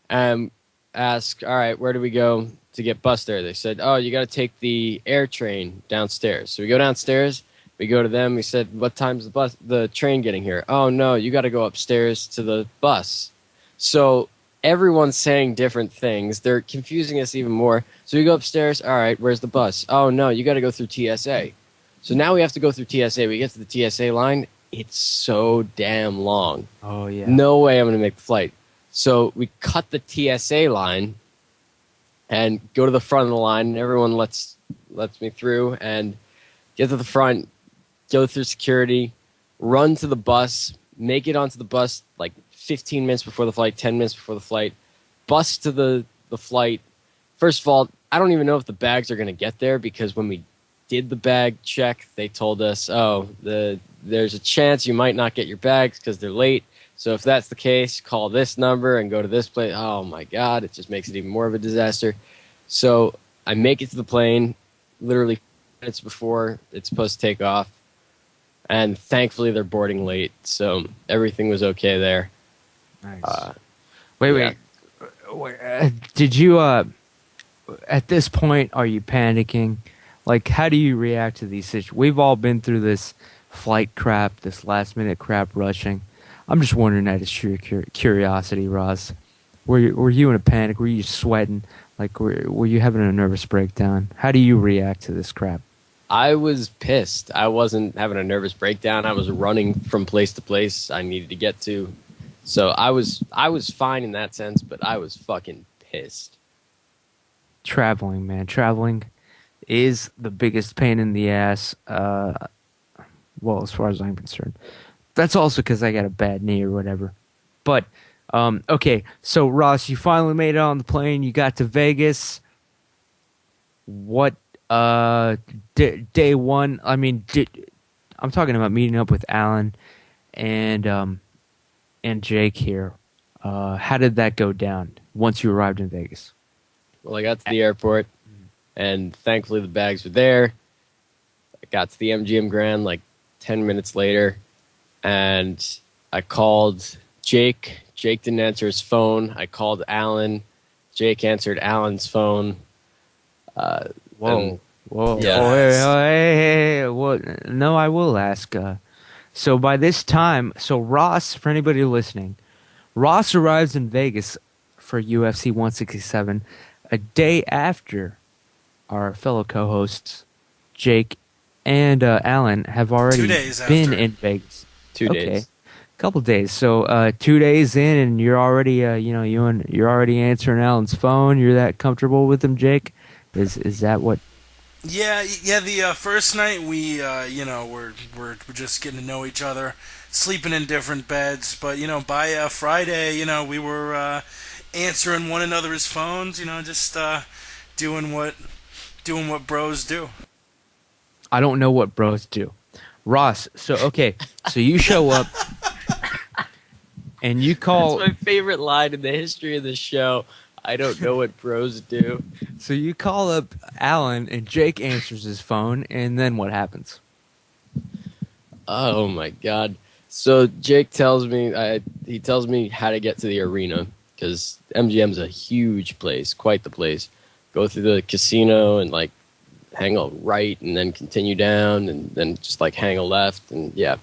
Speaker 3: and ask, all right, where do we go to get bus there? They said, oh, you got to take the air train downstairs. So we go downstairs. We go to them. We said, what time's the train getting here? Oh, no, you got to go upstairs to the bus. So everyone's saying different things. They're confusing us even more. So we go upstairs. All right, where's the bus? Oh, no, you got to go through TSA. So now we have to go through TSA. We get to the TSA line. It's so damn long.
Speaker 1: Oh, yeah.
Speaker 3: No way I'm going to make the flight. So we cut the TSA line and go to the front of the line, and everyone lets me through, and get to the front, go through security, run to the bus, make it onto the bus like 15 minutes before the flight, 10 minutes before the flight, bus to the flight. First of all, I don't even know if the bags are going to get there, because when we did the bag check, they told us, oh, there's a chance you might not get your bags because they're late. So if that's the case, call this number and go to this place. Oh, my God, it just makes it even more of a disaster. So I make it to the plane literally minutes before it's supposed to take off. And thankfully, they're boarding late, so everything was okay there.
Speaker 1: Nice. Wait. Did you, at this point, are you panicking? Like, how do you react to these situations? We've all been through this flight crap, this last-minute crap rushing. I'm just wondering out of sheer curiosity, Roz. Were you in a panic? Were you sweating? Like, were you having a nervous breakdown? How do you react to this crap?
Speaker 3: I was pissed. I wasn't having a nervous breakdown. I was running from place to place I needed to get to. So I was fine in that sense, but I was fucking pissed.
Speaker 1: Traveling, man. Traveling is the biggest pain in the ass. Well, as far as I'm concerned. That's also because I got a bad knee or whatever. But, okay. So, Ross, you finally made it on the plane. You got to Vegas. What, day one, I mean, I'm talking about meeting up with Alan and Jake here. How did that go down once you arrived in Vegas?
Speaker 3: Well, I got to the airport, and thankfully the bags were there. I got to the MGM Grand like 10 minutes later, and I called Jake. Jake didn't answer his phone. I called Alan. Jake answered Alan's phone.
Speaker 1: Whoa.
Speaker 3: Yeah.
Speaker 1: Oh, hey. Well, no, I will ask. So by this time, Ross, for anybody listening, Ross arrives in Vegas for UFC 167 a day after our fellow co-hosts, Jake and Alan, have already
Speaker 2: 2 days
Speaker 1: been
Speaker 2: after.
Speaker 1: in Vegas.
Speaker 3: 2 days.
Speaker 1: Couple days. So 2 days in, and you're already, you're already answering Alan's phone. You're that comfortable with him, Jake? Is that what?
Speaker 2: Yeah. The first night we, we're just getting to know each other, sleeping in different beds. But by Friday, we were answering one another's phones. Just doing what bros do.
Speaker 1: I don't know what bros do. Ross. So you show up. And you call...
Speaker 3: That's my favorite line in the history of the show. I don't know what bros do.
Speaker 1: So you call up Alan, and Jake answers his phone, and then what happens?
Speaker 3: Oh, my God. So Jake tells me how to get to the arena, because MGM's a huge place, quite the place. Go through the casino and, hang a right and then continue down and then just, hang a left. And, yeah.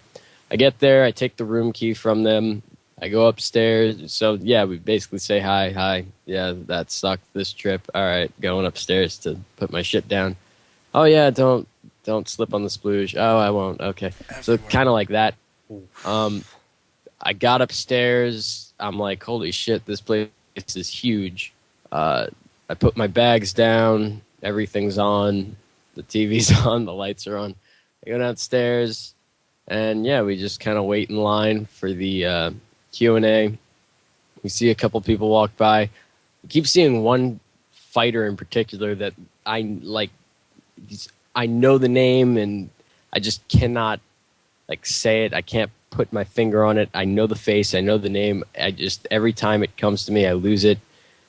Speaker 3: I get there. I take the room key from them. I go upstairs. So, yeah, we basically say hi. Yeah, that sucked this trip. All right, going upstairs to put my shit down. Oh, yeah, don't slip on the splooge. Oh, I won't. Okay. So kind of like that. I got upstairs. I'm like, holy shit, this place is huge. I put my bags down. Everything's on. The TV's on. The lights are on. I go downstairs. And, yeah, we just kind of wait in line for the... Q&A. We see a couple people walk by. We keep seeing one fighter in particular that I know the name and I just cannot say it. I can't put my finger on it. I know the face. I know the name. Every time it comes to me, I lose it.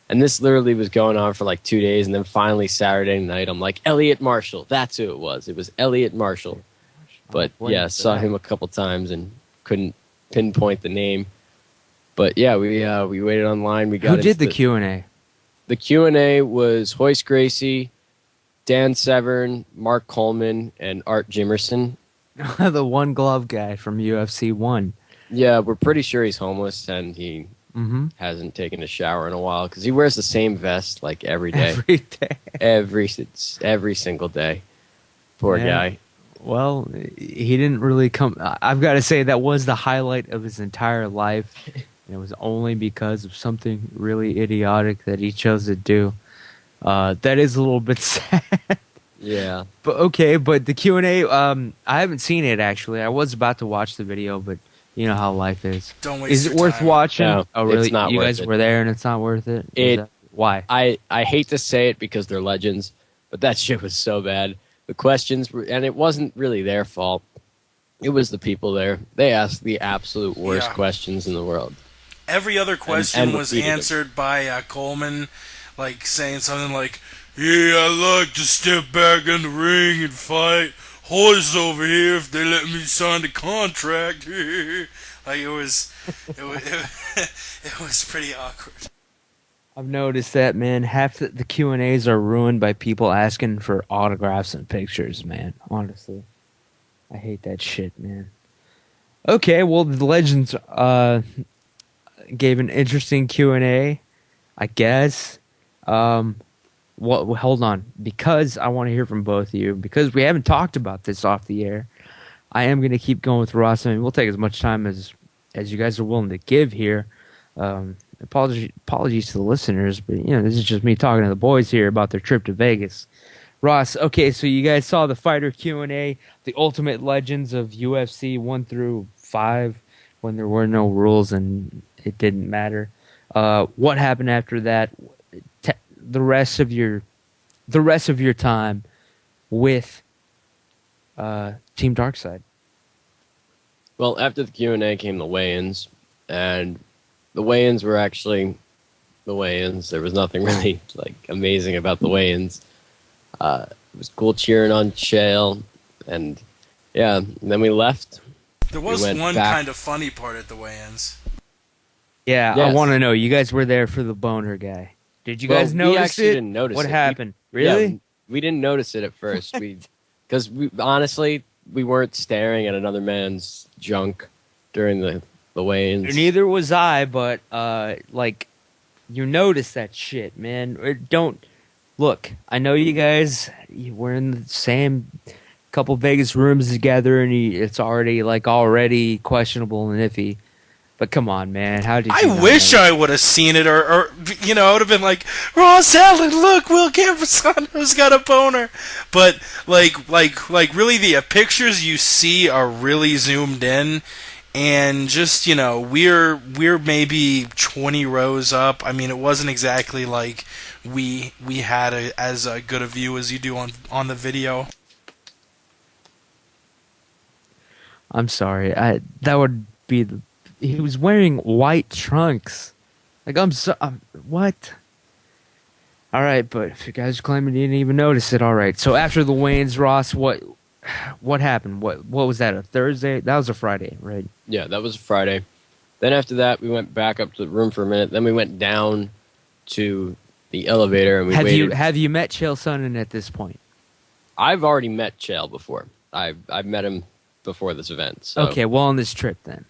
Speaker 3: And this literally was going on for 2 days. And then finally Saturday night, I'm like, Elliot Marshall. That's who it was. It was Elliot Marshall. But yeah, saw him a couple times and couldn't pinpoint the name. But yeah, we waited online. We got
Speaker 1: Who did the Q&A?
Speaker 3: The Q&A was Hoist Gracie, Dan Severn, Mark Coleman, and Art Jimerson.
Speaker 1: The one glove guy from UFC 1.
Speaker 3: Yeah, we're pretty sure he's homeless and he hasn't taken a shower in a while because he wears the same vest every day.
Speaker 1: Every day.
Speaker 3: Every single day. Poor guy.
Speaker 1: Well, he didn't really come. I've got to say that was the highlight of his entire life. And it was only because of something really idiotic that he chose to do. That is a little bit sad.
Speaker 3: Yeah.
Speaker 1: But the Q&A, I haven't seen it actually. I was about to watch the video, but you know how life is.
Speaker 2: Don't waste
Speaker 1: Is it worth
Speaker 2: time.
Speaker 1: watching?
Speaker 3: No,
Speaker 1: oh, really?
Speaker 3: it's not
Speaker 1: you
Speaker 3: worth
Speaker 1: guys
Speaker 3: it.
Speaker 1: were there and it's not worth it? Why?
Speaker 3: I hate to say it because they're legends, but that shit was so bad. The questions were, and it wasn't really their fault. It was the people there. They asked the absolute worst questions in the world.
Speaker 2: Every other question was answered by Coleman, saying something like, "Yeah, I like to step back in the ring and fight. Hoist over here if they let me sign the contract." it was pretty awkward.
Speaker 1: I've noticed that, man. Half the Q&As are ruined by people asking for autographs and pictures, man. Honestly. I hate that shit, man. Okay, well, the Legends gave an interesting Q&A, I guess. Hold on. Because I want to hear from both of you, because we haven't talked about this off the air, I am going to keep going with Ross. I mean, we'll take as much time as you guys are willing to give here. Apologies to the listeners, but this is just me talking to the boys here about their trip to Vegas. Ross, okay, so you guys saw the fighter Q&A, the ultimate legends of UFC 1 through 5, when there were no rules and it didn't matter. What happened after that? The rest of your time with Team Darkside.
Speaker 3: Well, after the Q&A came the weigh-ins, and the weigh-ins were actually the weigh-ins. There was nothing really amazing about the weigh-ins. It was cool cheering on Chael, and yeah, and then we left.
Speaker 2: There was one kind of funny part at the weigh-ins.
Speaker 1: Yeah, yes. I want to know. You guys were there for the boner guy. Did you guys notice it?
Speaker 3: We actually didn't notice
Speaker 1: what
Speaker 3: it.
Speaker 1: Happened? Really?
Speaker 3: Yeah, we didn't notice it at first. Because honestly, we weren't staring at another man's junk during the weigh-ins.
Speaker 1: Neither was I, but you notice that shit, man. Don't look. I know you guys. We're in the same couple Vegas rooms together, and it's already questionable and iffy. But come on, man, how did you
Speaker 2: I
Speaker 1: not
Speaker 2: wish
Speaker 1: know?
Speaker 2: I would have seen it, or you know, I would have been like, Ross Allen, look, Will Campusano's got a boner. But like really, the pictures you see are really zoomed in, and just, you know, we're maybe 20 rows up. I mean, it wasn't exactly like we had as good a view as you do on the video.
Speaker 1: I'm sorry. That would be. He was wearing white trunks. Like, what? All right, but if you guys are claiming you didn't even notice it, all right. So after the weigh-ins, Ross, what happened? What was that? A Thursday? That was a Friday, right?
Speaker 3: Yeah, that was a Friday. Then after that, we went back up to the room for a minute. Then we went down to the elevator and we waited.
Speaker 1: Have you met Chael Sonnen at this point?
Speaker 3: I've already met Chael before. I've met him before this event. So.
Speaker 1: Okay, well, on this trip then.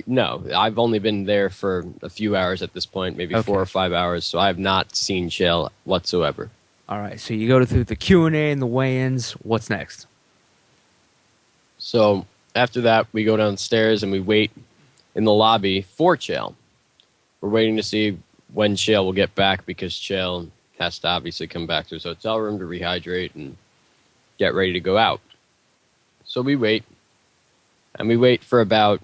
Speaker 3: No, I've only been there for a few hours at this point, maybe 4 or 5 hours, so I have not seen Chael whatsoever.
Speaker 1: All right, so you go through the Q&A and the weigh-ins. What's next?
Speaker 3: So after that, we go downstairs and we wait in the lobby for Chael. We're waiting to see when Chael will get back because Chael has to obviously come back to his hotel room to rehydrate and get ready to go out. So we wait, and we wait for about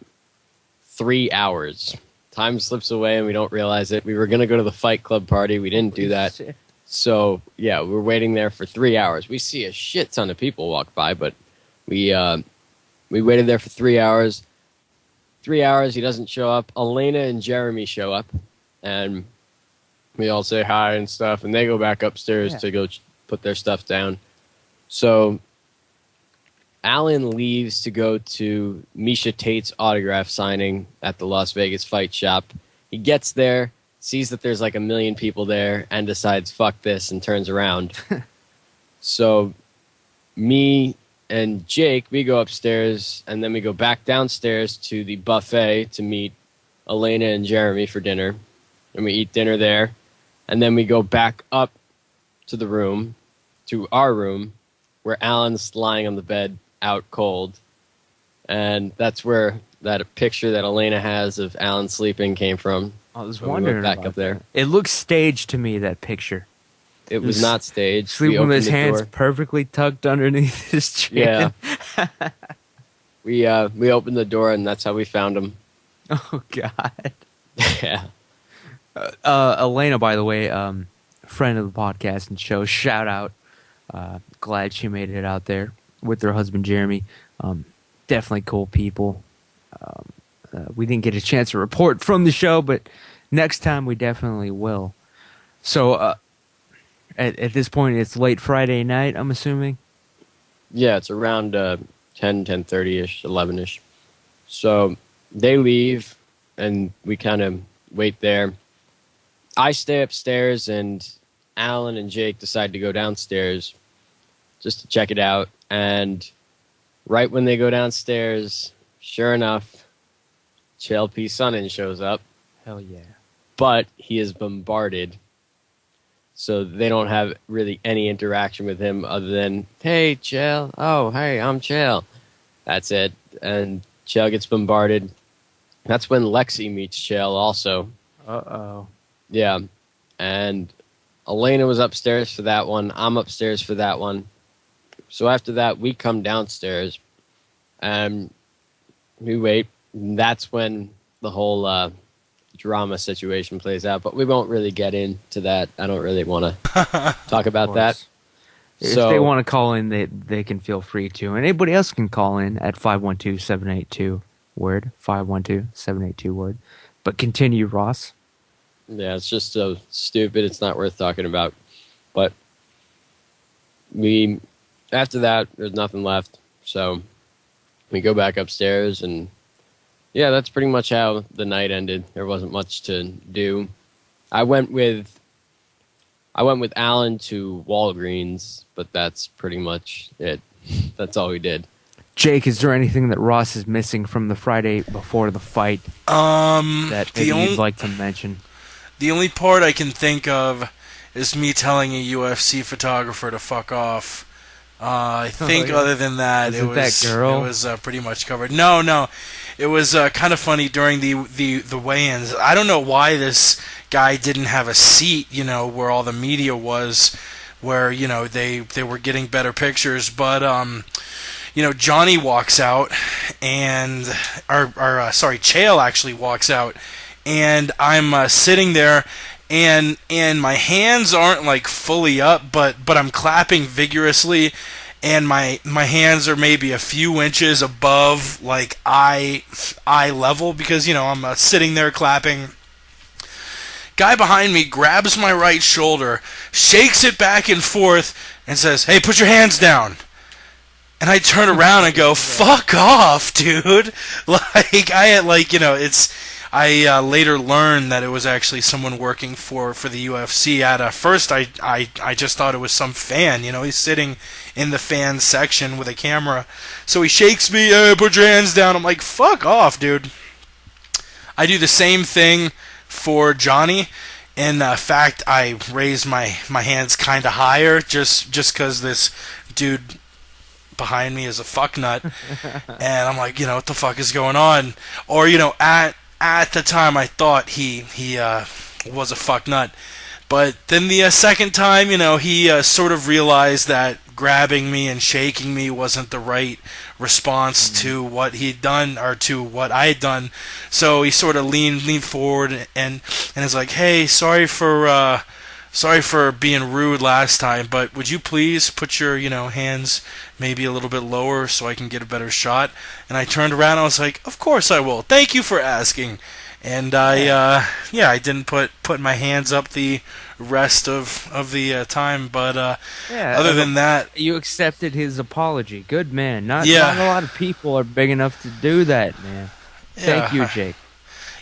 Speaker 3: 3 hours. Time slips away and we don't realize it. We were going to go to the Fight Club party. We didn't do that. So, yeah, we're waiting there for 3 hours. We see a shit ton of people walk by, but we waited there for 3 hours. 3 hours, he doesn't show up. Elena and Jeremy show up, and we all say hi and stuff, and they go back upstairs to go put their stuff down. So Alan leaves to go to Misha Tate's autograph signing at the Las Vegas Fight Shop. He gets there, sees that there's like 1 million people there, and decides, fuck this, and turns around. So me and Jake, we go upstairs, and then we go back downstairs to the buffet to meet Elena and Jeremy for dinner. And we eat dinner there. And then we go back up to the room, to our room, where Alan's lying on the bed, out cold, and that's where that picture that Elena has of Alan sleeping came from.
Speaker 1: I was wondering
Speaker 3: back
Speaker 1: about
Speaker 3: up there.
Speaker 1: That. It looks staged to me, that picture.
Speaker 3: It was not staged.
Speaker 1: Sleeping with his hands perfectly tucked underneath his chin.
Speaker 3: Yeah. we opened the door and that's how we found him.
Speaker 1: Oh God.
Speaker 3: Yeah.
Speaker 1: Elena, by the way, friend of the podcast and show. Shout out. Glad she made it out there with her husband Jeremy. Definitely cool people. We didn't get a chance to report from the show, but next time we definitely will. So at this point, it's late Friday night, I'm assuming?
Speaker 3: Yeah, it's around 10:30-ish, 11-ish. So they leave, and we kind of wait there. I stay upstairs, and Alan and Jake decide to go downstairs just to check it out. And right when they go downstairs, sure enough, Chael Sonnen shows up.
Speaker 1: Hell yeah.
Speaker 3: But he is bombarded. So they don't have really any interaction with him other than, hey, Chael. Oh, hey, I'm Chael. That's it. And Chael gets bombarded. That's when Lexi meets Chael also.
Speaker 1: Uh-oh.
Speaker 3: Yeah. And Elena was upstairs for that one. I'm upstairs for that one. So after that, we come downstairs and we wait. That's when the whole drama situation plays out. But we won't really get into that. I don't really want to talk about that.
Speaker 1: If they want to call in, they can feel free to. And anybody else can call in at 512-782-WORD. 512-782-WORD. But continue, Ross.
Speaker 3: Yeah, it's just so stupid. It's not worth talking about. But after that, there's nothing left. So we go back upstairs, and yeah, that's pretty much how the night ended. There wasn't much to do. I went with Alan to Walgreens, but that's pretty much it. That's all we did.
Speaker 1: Jake, is there anything that Ross is missing from the Friday before the fight that you'd like to mention?
Speaker 2: The only part I can think of is me telling a UFC photographer to fuck off. I think other than that, it was pretty much covered. No, it was kind of funny during the weigh-ins. I don't know why this guy didn't have a seat, where all the media was, where they were getting better pictures. But Johnny walks out, and Chael actually walks out, and I'm sitting there. And my hands aren't like fully up, but I'm clapping vigorously, and my hands are maybe a few inches above like eye level, because I'm sitting there clapping. Guy behind me grabs my right shoulder, shakes it back and forth, and says, "Hey, put your hands down." And I turn around and go, "Fuck off, dude!" Like I had I later learned that it was actually someone working for the UFC. At first, I just thought it was some fan. He's sitting in the fan section with a camera. So he shakes me, "Hey, put your hands down." I'm like, "Fuck off, dude." I do the same thing for Johnny. In fact, I raise my hands kind of higher just because this dude behind me is a fucknut. And I'm like, what the fuck is going on? Or, at the time, I thought he was a fuck nut, but then the second time, he sort of realized that grabbing me and shaking me wasn't the right response to what he'd done, or to what I had done. So he sort of leaned forward and is like, "Hey, sorry for being rude last time, but would you please put your hands maybe a little bit lower so I can get a better shot?" And I turned around and I was like, "Of course I will. Thank you for asking." And I didn't put my hands up the rest of the time, but other than that,
Speaker 1: you accepted his apology. Good man. Not a lot of people are big enough to do that, man. Thank you, Jake.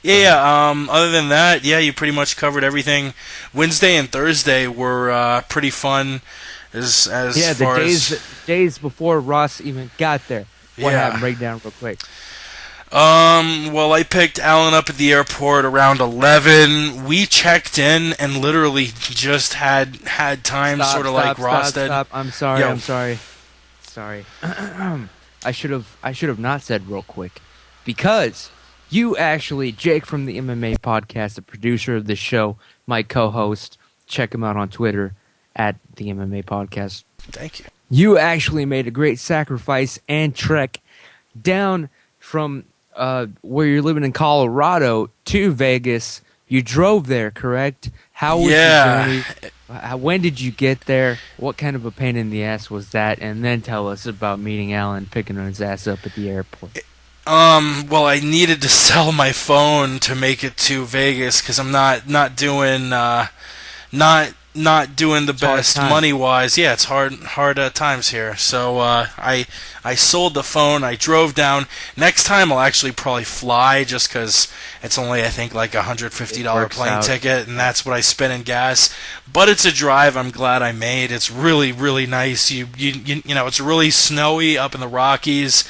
Speaker 2: Other than that, you pretty much covered everything. Wednesday and Thursday were pretty fun.
Speaker 1: The days before Ross even got there. What happened? Break down real quick.
Speaker 2: Well, I picked Alan up at the airport around 11. We checked in and literally just had time, like Ross did.
Speaker 1: Stop. I'm sorry. Sorry. I should have not said real quick, because you actually, Jake from the MMA podcast, the producer of the show, my co-host. Check him out on Twitter at the MMA podcast.
Speaker 2: Thank you.
Speaker 1: You actually made a great sacrifice and trek down from where you're living in Colorado to Vegas. You drove there, correct? How was your journey? When did you get there? What kind of a pain in the ass was that? And then tell us about meeting Alan, picking his ass up at the airport.
Speaker 2: Well, I needed to sell my phone to make it to Vegas, because I'm not doing the best money wise. Yeah, it's hard times here. So I sold the phone. I drove down. Next time I'll actually probably fly, just because it's only, I think, like $150 plane ticket, and that's what I spend in gas. But it's a drive I'm glad I made. It's really, really nice. You know, it's really snowy up in the Rockies,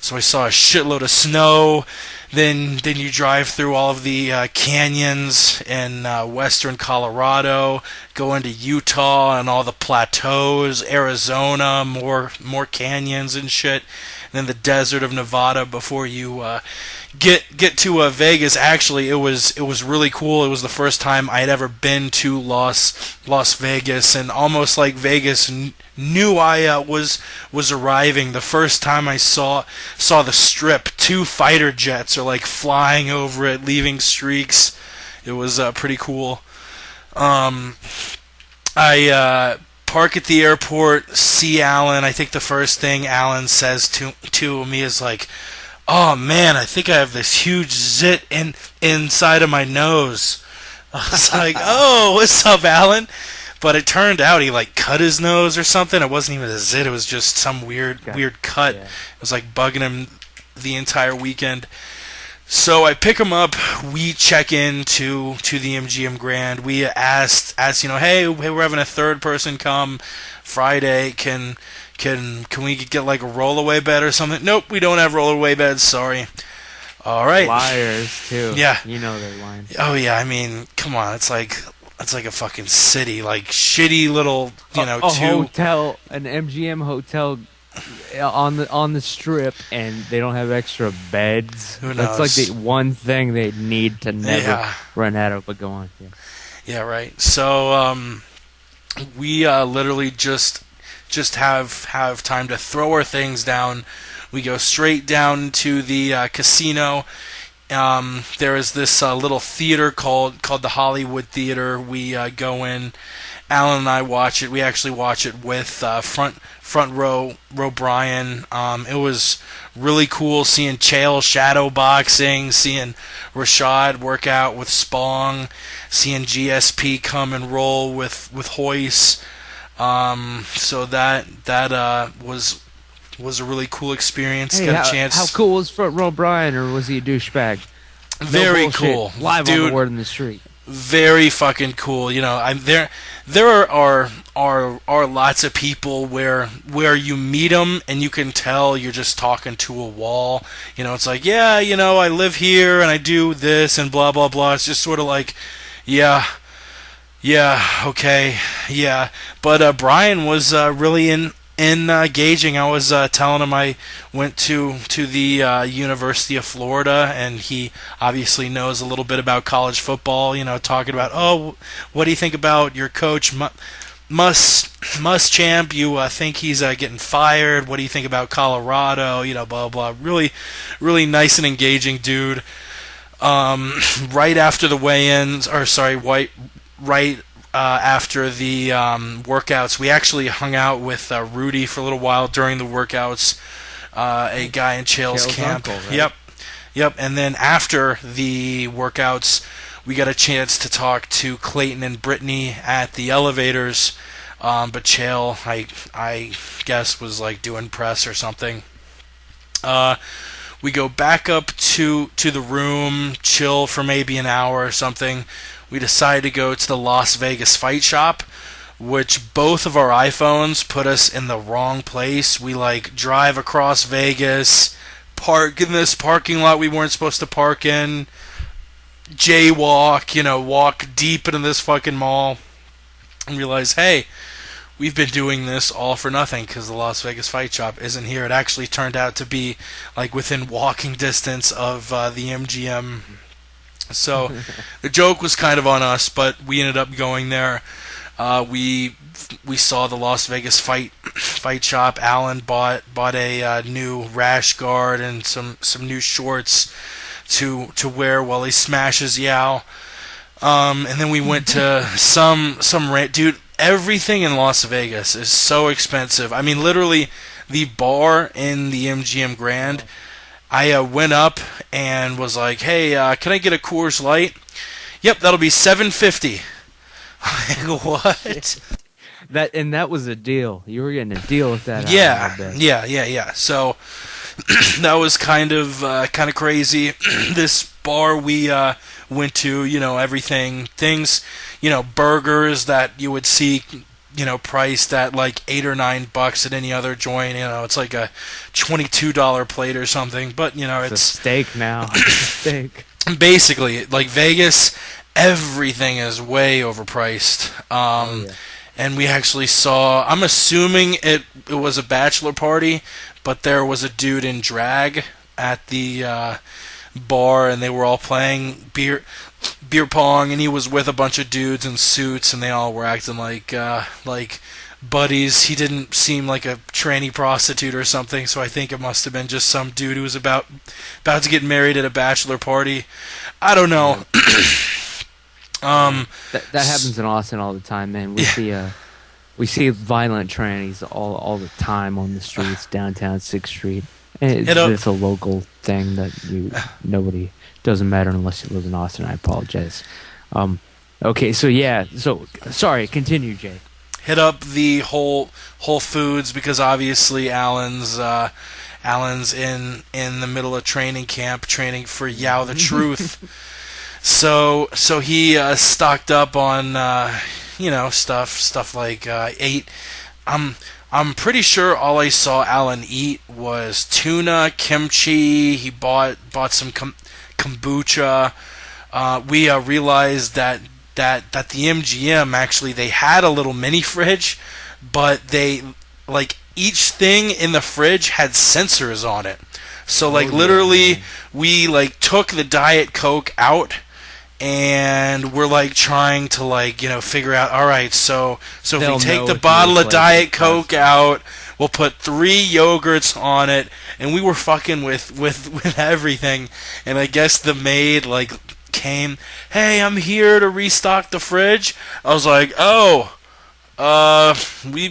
Speaker 2: so I saw a shitload of snow. Then you drive through all of the canyons in western Colorado, go into Utah and all the plateaus, Arizona, more canyons and shit. And then the desert of Nevada before you get to Vegas. Actually, it was really cool. It was the first time I had ever been to Las Vegas, and almost like Vegas knew I was arriving. The first time I saw the Strip, 2 fighter jets are like flying over it, leaving streaks. It was pretty cool. I park at the airport, see Alan. I think the first thing Alan says to me is like, "Oh man, I think I have this huge zit inside of my nose." I was like, "Oh, what's up, Alan?" But it turned out he like cut his nose or something. It wasn't even a zit. It was just some weird cut. Yeah. It was like bugging him the entire weekend. So I pick him up. We check in to the MGM Grand. We asked, hey, we're having a third person come Friday. Can we get like a rollaway bed or something? Nope, we don't have rollaway beds. Sorry. All right.
Speaker 1: Liars too.
Speaker 2: Yeah.
Speaker 1: You know they're lying.
Speaker 2: Oh yeah. I mean, come on. It's like a fucking city, like shitty little,
Speaker 1: hotel, an MGM hotel on the strip, and they don't have extra beds.
Speaker 2: Who
Speaker 1: That's like
Speaker 2: knows?
Speaker 1: the one thing they need to never
Speaker 2: Yeah.
Speaker 1: run out of. But go on. Yeah.
Speaker 2: Yeah, right. So we literally just have time to throw our things down. We go straight down to the casino. There is this little theater called the Hollywood Theater. We go in. Alan and I watch it. We actually watch it with front row Brian. It was really cool seeing Chael shadow boxing, seeing Rashad work out with Spong, seeing GSP come and roll with Hoyce. So that was a really cool experience.
Speaker 1: Hey,
Speaker 2: Got a chance.
Speaker 1: how cool was Front Row Brian, or was he a douchebag?
Speaker 2: Very
Speaker 1: No bullshit.
Speaker 2: cool,
Speaker 1: Live on
Speaker 2: dude.
Speaker 1: the word in the street.
Speaker 2: Very fucking cool. You know, there are lots of people where you meet them and you can tell you're just talking to a wall. You know, it's like, yeah, you know, I live here and I do this and blah blah blah. It's just sort of like, yeah, okay, yeah. But Brian was really engaging. I was telling him I went to the University of Florida, and he obviously knows a little bit about college football. You know, talking about, oh, what do you think about your coach Muschamp? You think he's getting fired? What do you think about Colorado? You know, blah blah. Really nice and engaging dude. Right after the weigh-ins, or sorry, right after the workouts, we actually hung out with Rudy for a little while during the workouts. A guy in Chael's camp.
Speaker 1: Uncle, right?
Speaker 2: Yep. And then after the workouts, we got a chance to talk to Clayton and Brittany at the elevators. But Chael, I guess, was like doing press or something. We go back up to the room, chill for maybe an hour or something. We decide to go to the Las Vegas Fight Shop, which both of our iPhones put us in the wrong place. We like drive across Vegas, park in this parking lot we weren't supposed to park in, jaywalk, you know, walk deep into this fucking mall, and realize, hey, we've been doing this all for nothing because the Las Vegas Fight Shop isn't here. It actually turned out to be like within walking distance of the MGM. So the joke was kind of on us, but we ended up going there. We saw the Las Vegas Fight Shop. Alan bought a new rash guard and some new shorts to wear while he smashes Yao. And then we went to some rant. Dude, everything in Las Vegas is so expensive. I mean, literally, the bar in the MGM Grand, I went up and was like, hey, can I get a Coors Light? Yep, that'll be $7.50. What?
Speaker 1: That was a deal. You were getting a deal with that.
Speaker 2: Yeah. So that was kind of crazy. This bar we went to, you know, things, you know, burgers that you would see, you know, priced at like $8 or $9 at any other joint. You know, it's like a $22 plate or something. But you know,
Speaker 1: It's a steak now. It's a steak.
Speaker 2: basically like Vegas. Everything is way overpriced. And we actually saw, I'm assuming it was a bachelor party, but there was a dude in drag at the bar, and they were all playing beer pong, and he was with a bunch of dudes in suits, and they all were acting like buddies. He didn't seem like a tranny prostitute or something, so I think it must have been just some dude who was about to get married at a bachelor party. I don't know.
Speaker 1: That happens in Austin all the time, man. We see violent trannies all the time on the streets downtown 6th Street. And it's a local thing that nobody doesn't matter unless you live in Austin. I apologize. Okay, so sorry. Continue, Jay.
Speaker 2: Hit up the Whole Foods because obviously Alan's in the middle of training camp, training for Yao the Truth. So he stocked up on stuff like ate. I'm pretty sure all I saw Alan eat was tuna, kimchi. He bought some kombucha. We realized that the MGM actually they had a little mini fridge, but they like each thing in the fridge had sensors on it. So like literally, we like took the Diet Coke out, and we're like trying to like figure out. All right, so if we take the bottle of Diet Coke out, we'll put 3 yogurts on it, and we were fucking with everything. And I guess the maid like came, hey, I'm here to restock the fridge. I was like, oh. We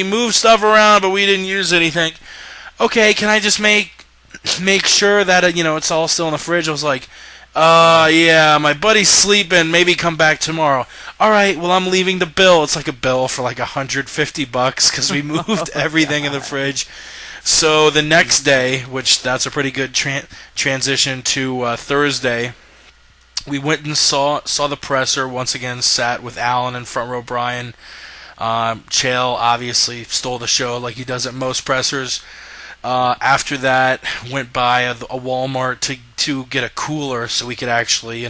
Speaker 2: moved stuff around, but we didn't use anything. Okay, can I just make sure that it's all still in the fridge? I was like, yeah, my buddy's sleeping. Maybe come back tomorrow. All right, well, I'm leaving the bill. It's like a bill for like $150 because we moved everything in the fridge. So the next day, which that's a pretty good transition to Thursday, we went and saw the presser. Once again, sat with Alan and Front Row Brian. Chael obviously stole the show like he does at most pressers. After that, went by a Walmart to get a cooler so we could actually,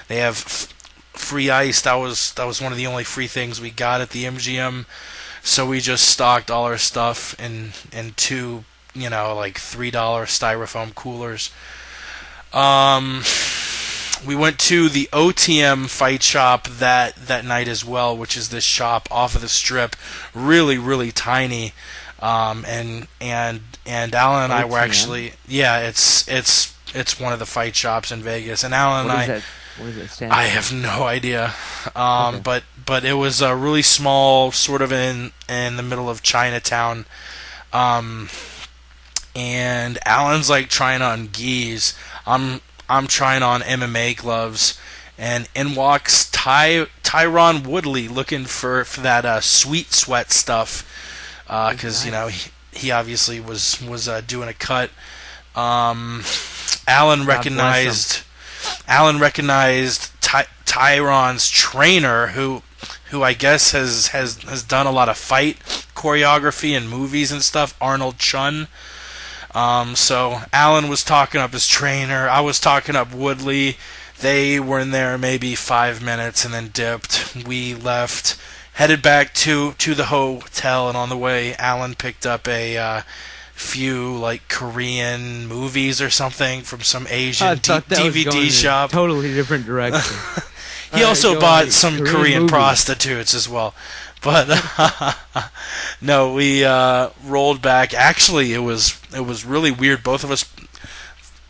Speaker 2: they have free ice. That was one of the only free things we got at the MGM. So we just stocked all our stuff in 2, like $3 styrofoam coolers. We went to the OTM fight shop that night as well, which is this shop off of the strip, really, really tiny. And Alan and I were actually, it's one of the fight shops in Vegas. And Alan and I,
Speaker 1: what does that stand for?
Speaker 2: I have no idea. Okay. But it was really small, sort of in the middle of Chinatown. And Alan's like trying on gis. I'm trying on MMA gloves, and in walks Tyron Woodley looking for that sweet sweat stuff, because he obviously was doing a cut. Alan recognized Tyron's trainer, who I guess has done a lot of fight choreography in movies and stuff, Arnold Chun. So Alan was talking up his trainer. I was talking up Woodley. They were in there maybe 5 minutes and then dipped. We left, headed back to the hotel, and on the way, Alan picked up a few like Korean movies or something from some Asian DVD shop.
Speaker 1: Totally different direction.
Speaker 2: He also bought some Korean prostitutes as well. But no, we rolled back. Actually, it was really weird. Both of us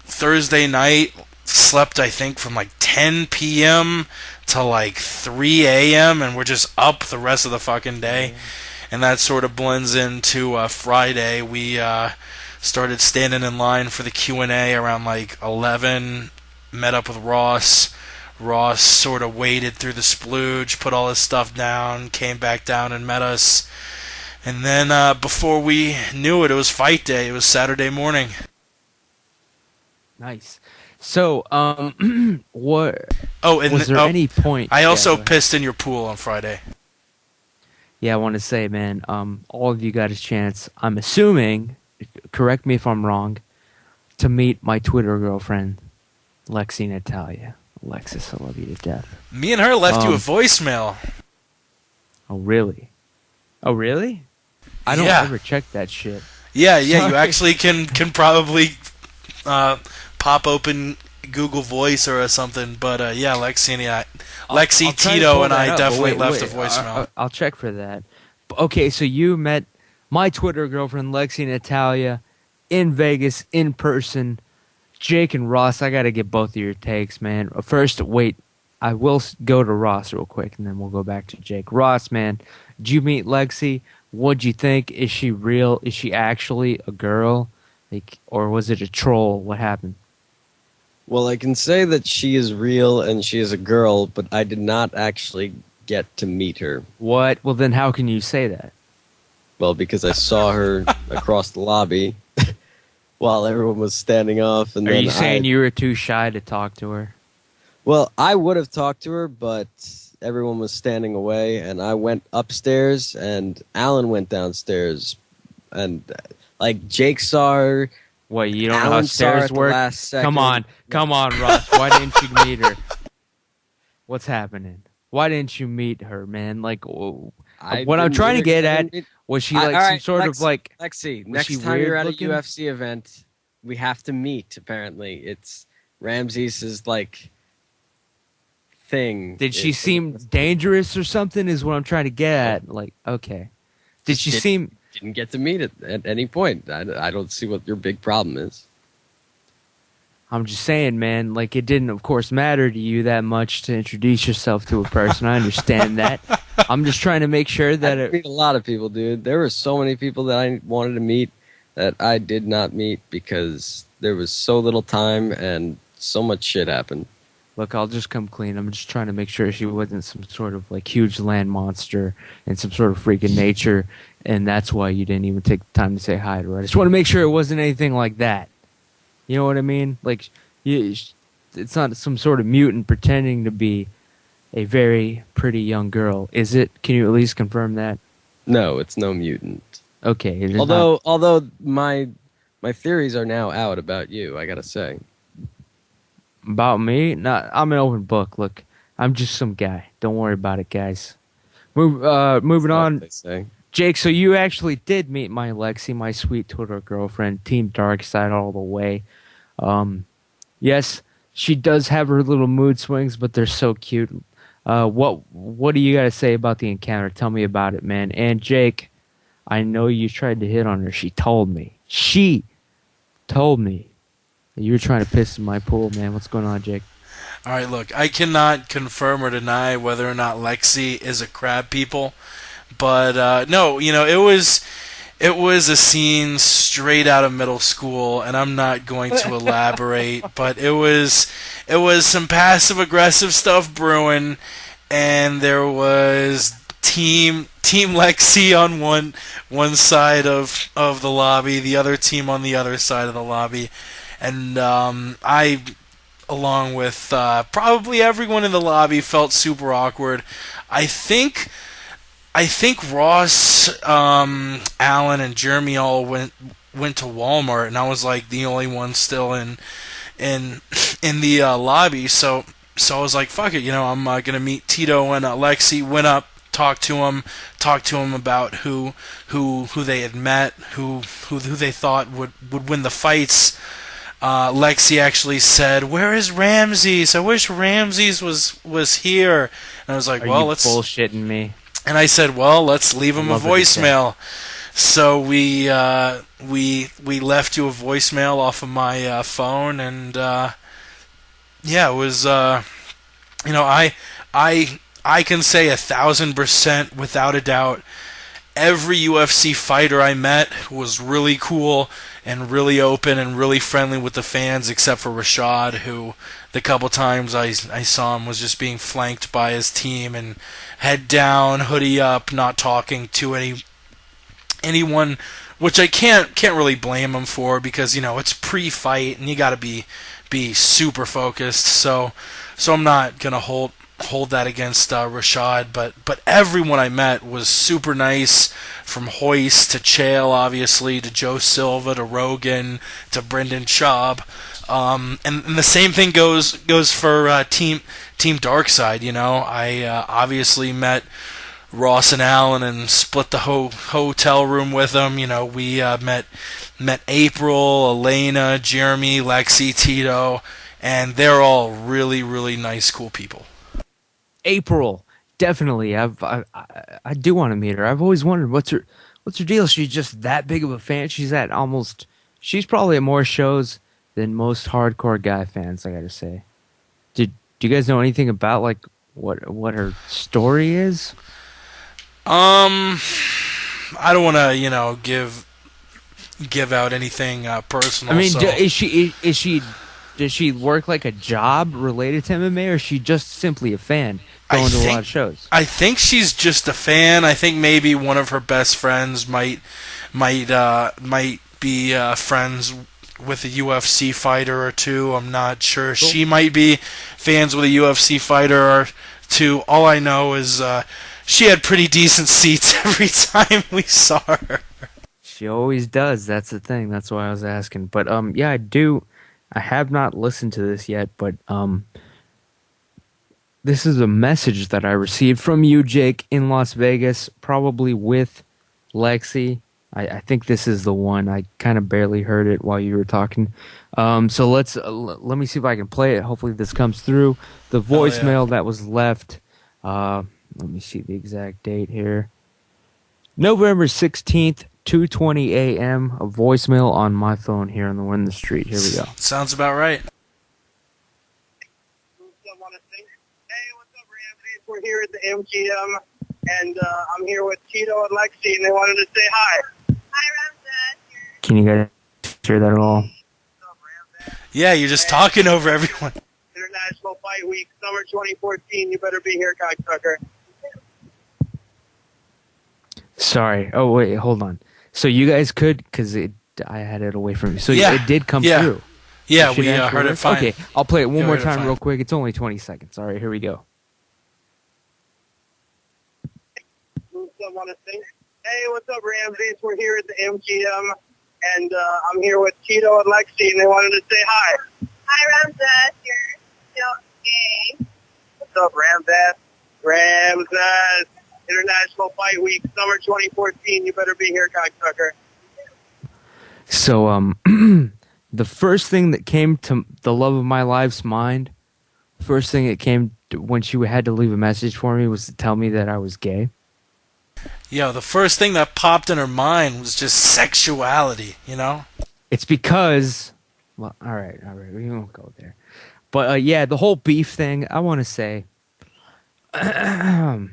Speaker 2: Thursday night slept, I think, from like 10 p.m. to like 3 a.m. and we're just up the rest of the fucking day. And that sort of blends into Friday. We started standing in line for the Q&A around like 11. Met up with Ross. Ross sort of waded through the splooge, put all his stuff down, came back down and met us. And then before we knew it, it was fight day. It was Saturday morning.
Speaker 1: Nice. So, what?
Speaker 2: Oh, and
Speaker 1: was there any point?
Speaker 2: I also pissed in your pool on Friday.
Speaker 1: Yeah, I want to say, man, all of you got a chance, I'm assuming, correct me if I'm wrong, to meet my Twitter girlfriend, Lexi Natalia. Alexis, I love you to death.
Speaker 2: Me and her left you a voicemail.
Speaker 1: Oh, really? I don't ever check that shit.
Speaker 2: Yeah, you actually can probably pop open Google Voice or something. But Lexi, Tito, and I definitely left a voicemail.
Speaker 1: I'll check for that. Okay, so you met my Twitter girlfriend, Lexi Natalia, in Vegas, in person. Jake and Ross, I got to get both of your takes, man. First, wait, I will go to Ross real quick, and then we'll go back to Jake. Ross, man, did you meet Lexi? What'd you think? Is she real? Is she actually a girl? Or was it a troll? What happened?
Speaker 3: Well, I can say that she is real and she is a girl, but I did not actually get to meet her.
Speaker 1: What? Well, then how can you say that?
Speaker 3: Well, because I saw her across the lobby while everyone was standing off. And
Speaker 1: Are you saying you were too shy to talk to her?
Speaker 3: Well, I would have talked to her, but everyone was standing away, and I went upstairs, and Alan went downstairs, and like Jake saw her.
Speaker 1: What, you don't know how stairs work? Come on, Ross. Why didn't you meet her? What's happening? Why didn't you meet her, man? Like, What I'm trying to get at was she like some sort of like
Speaker 3: Lexi. Next time you're at a UFC event, we have to meet. Apparently, it's Ramses's like thing.
Speaker 1: Did she seem dangerous or something? Is what I'm trying to get at. Like, okay, did she seem?
Speaker 3: Didn't get to meet at any point. I don't see what your big problem is.
Speaker 1: I'm just saying, man, like it didn't, of course, matter to you that much to introduce yourself to a person. I understand that. I'm just trying to make sure that
Speaker 3: I meet a lot of people, dude. There were so many people that I wanted to meet that I did not meet because there was so little time and so much shit happened.
Speaker 1: Look, I'll just come clean. I'm just trying to make sure she wasn't some sort of like huge land monster and some sort of freaking nature, and that's why you didn't even take the time to say hi to her. I just want to make sure it wasn't anything like that. You know what I mean? Like, it's not some sort of mutant pretending to be a very pretty young girl, is it? Can you at least confirm that?
Speaker 3: No, it's no mutant.
Speaker 1: Okay.
Speaker 3: Although my theories are now out about you, I gotta say.
Speaker 1: About me? No, I'm an open book. Look, I'm just some guy. Don't worry about it, guys. Moving on.
Speaker 3: They say.
Speaker 1: Jake, so you actually did meet my Lexi, my sweet Twitter girlfriend, Team Darkside all the way. Yes, she does have her little mood swings, but they're so cute. What do you got to say about the encounter? Tell me about it, man. And Jake, I know you tried to hit on her. She told me that you were trying to piss in my pool, man. What's going on, Jake?
Speaker 2: All right, look, I cannot confirm or deny whether or not Lexi is a crab people. But no, it was a scene straight out of middle school, and I'm not going to elaborate. But it was some passive aggressive stuff brewing, and there was team Lexi on one side of the lobby, the other team on the other side of the lobby, and I, along with probably everyone in the lobby, felt super awkward. I think Ross, Alan, and Jeremy all went to Walmart, and I was like the only one still in the lobby. So I was like, fuck it, I'm gonna meet Tito and Lexi. Went up, talked to him about who they had met, who they thought would win the fights. Lexi actually said, "Where is Ramses? I wish Ramses was here." And I was like, let's
Speaker 1: bullshitting me.
Speaker 2: And I said, well, let's leave him a voicemail. So we left you a voicemail off of my phone, and yeah, it was I can say 1,000% without a doubt, every UFC fighter I met was really cool and really open and really friendly with the fans, except for Rashad, who the couple times I saw him was just being flanked by his team and head down, hoodie up, not talking to anyone, which I can't really blame him for, because it's pre-fight and you got to be super focused. So I'm not gonna hold that against Rashad, but everyone I met was super nice, from Hoist to Chael, obviously, to Joe Silva, to Rogan, to Brendan Schaub, and the same thing goes for Team Darkside. I obviously met Ross and Alan and split the hotel room with them. We met April, Elena, Jeremy, Lexi, Tito, and they're all really, really nice, cool people.
Speaker 1: April, definitely. I do want to meet her. I've always wondered what's her deal. She's just that big of a fan. She's probably at more shows than most hardcore guy fans, I gotta say. Do you guys know anything about like what her story is?
Speaker 2: I don't want to give out anything personal.
Speaker 1: I mean,
Speaker 2: so.
Speaker 1: Does she work like a job related to MMA, or is she just simply a fan going to a lot of shows?
Speaker 2: I think she's just a fan. I think maybe one of her best friends might be friends with a UFC fighter or two. I'm not sure. Cool. She might be fans with a UFC fighter or two. All I know is she had pretty decent seats every time we saw her.
Speaker 1: She always does. That's the thing. That's why I was asking. But yeah, I have not listened to this yet, but this is a message that I received from you, Jake, in Las Vegas, probably with Lexi. I think this is the one. I kind of barely heard it while you were talking. So let me see if I can play it. Hopefully this comes through. The voicemail that was left. Let me see the exact date here. November 16th, 2:20 a.m. A voicemail on my phone here on the Win the Street. Here we go.
Speaker 2: Sounds about right.
Speaker 7: Hey, what's up, Ramsey? We're here at the MGM, and I'm here with Tito and Lexi, and they wanted to say hi. Hi, Ramsey.
Speaker 1: Can you guys hear that at all?
Speaker 7: What's up, Ramsey?
Speaker 2: Yeah, you're just talking over everyone.
Speaker 7: International Fight Week, summer 2014. You better be here, cocksucker.
Speaker 1: Sorry. Oh, wait, hold on. So you guys could, because I had it away from you. So
Speaker 2: Yeah.
Speaker 1: it did come
Speaker 2: Yeah.
Speaker 1: through.
Speaker 2: Yeah,
Speaker 1: Should
Speaker 2: we
Speaker 1: actually
Speaker 2: heard it
Speaker 1: work?
Speaker 2: fine.
Speaker 1: Okay, I'll play it one
Speaker 2: Yeah,
Speaker 1: more
Speaker 2: we heard it
Speaker 1: time
Speaker 2: fine.
Speaker 1: real quick. It's only 20 seconds. All right, here we go.
Speaker 7: Want to say, hey, what's up, Ramsey? We're here at the MGM, and I'm here with Tito and Lexi, and they wanted to say hi. Hi, Ramses. You're still gay. What's up, Ramses? Ramses. International Fight Week, summer 2014. You better be here, cocksucker.
Speaker 1: So, the first thing that came to the love of my life's mind, first thing that came to, when she had to leave a message for me was to tell me that I was gay.
Speaker 2: Yo, the first thing that popped in her mind was just sexuality, you know?
Speaker 1: It's because, well, all right, we won't go there. But yeah, the whole beef thing, I want to say,
Speaker 6: I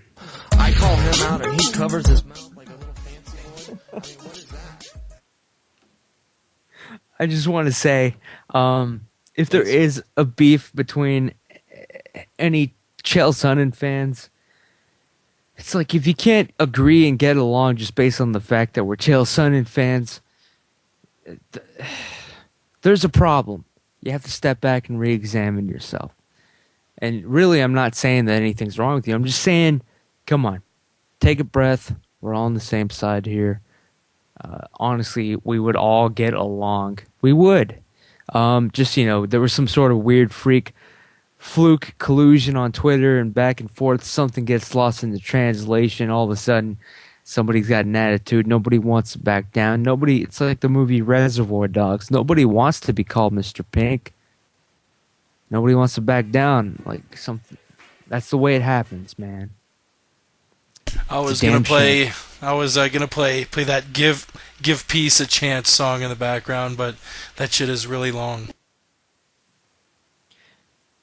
Speaker 6: call him out and he covers his mouth like a little fancy boy. I mean, what is that?
Speaker 1: I just want to say, if there is a beef between any Chael Sonnen fans, it's like if you can't agree and get along just based on the fact that we're Chael Sonnen fans, there's a problem. You have to step back and re-examine yourself. And really, I'm not saying that anything's wrong with you. I'm just saying, come on, take a breath. We're all on the same side here. Honestly, we would all get along. We would. Just, there was some sort of weird fluke collusion on Twitter and back and forth. Something gets lost in the translation. All of a sudden, somebody's got an attitude. Nobody wants to back down. It's like the movie Reservoir Dogs. Nobody wants to be called Mr. Pink. Nobody wants to back down. Like something. That's the way it happens, man.
Speaker 2: I was gonna play that give peace a chance song in the background, but that shit is really long.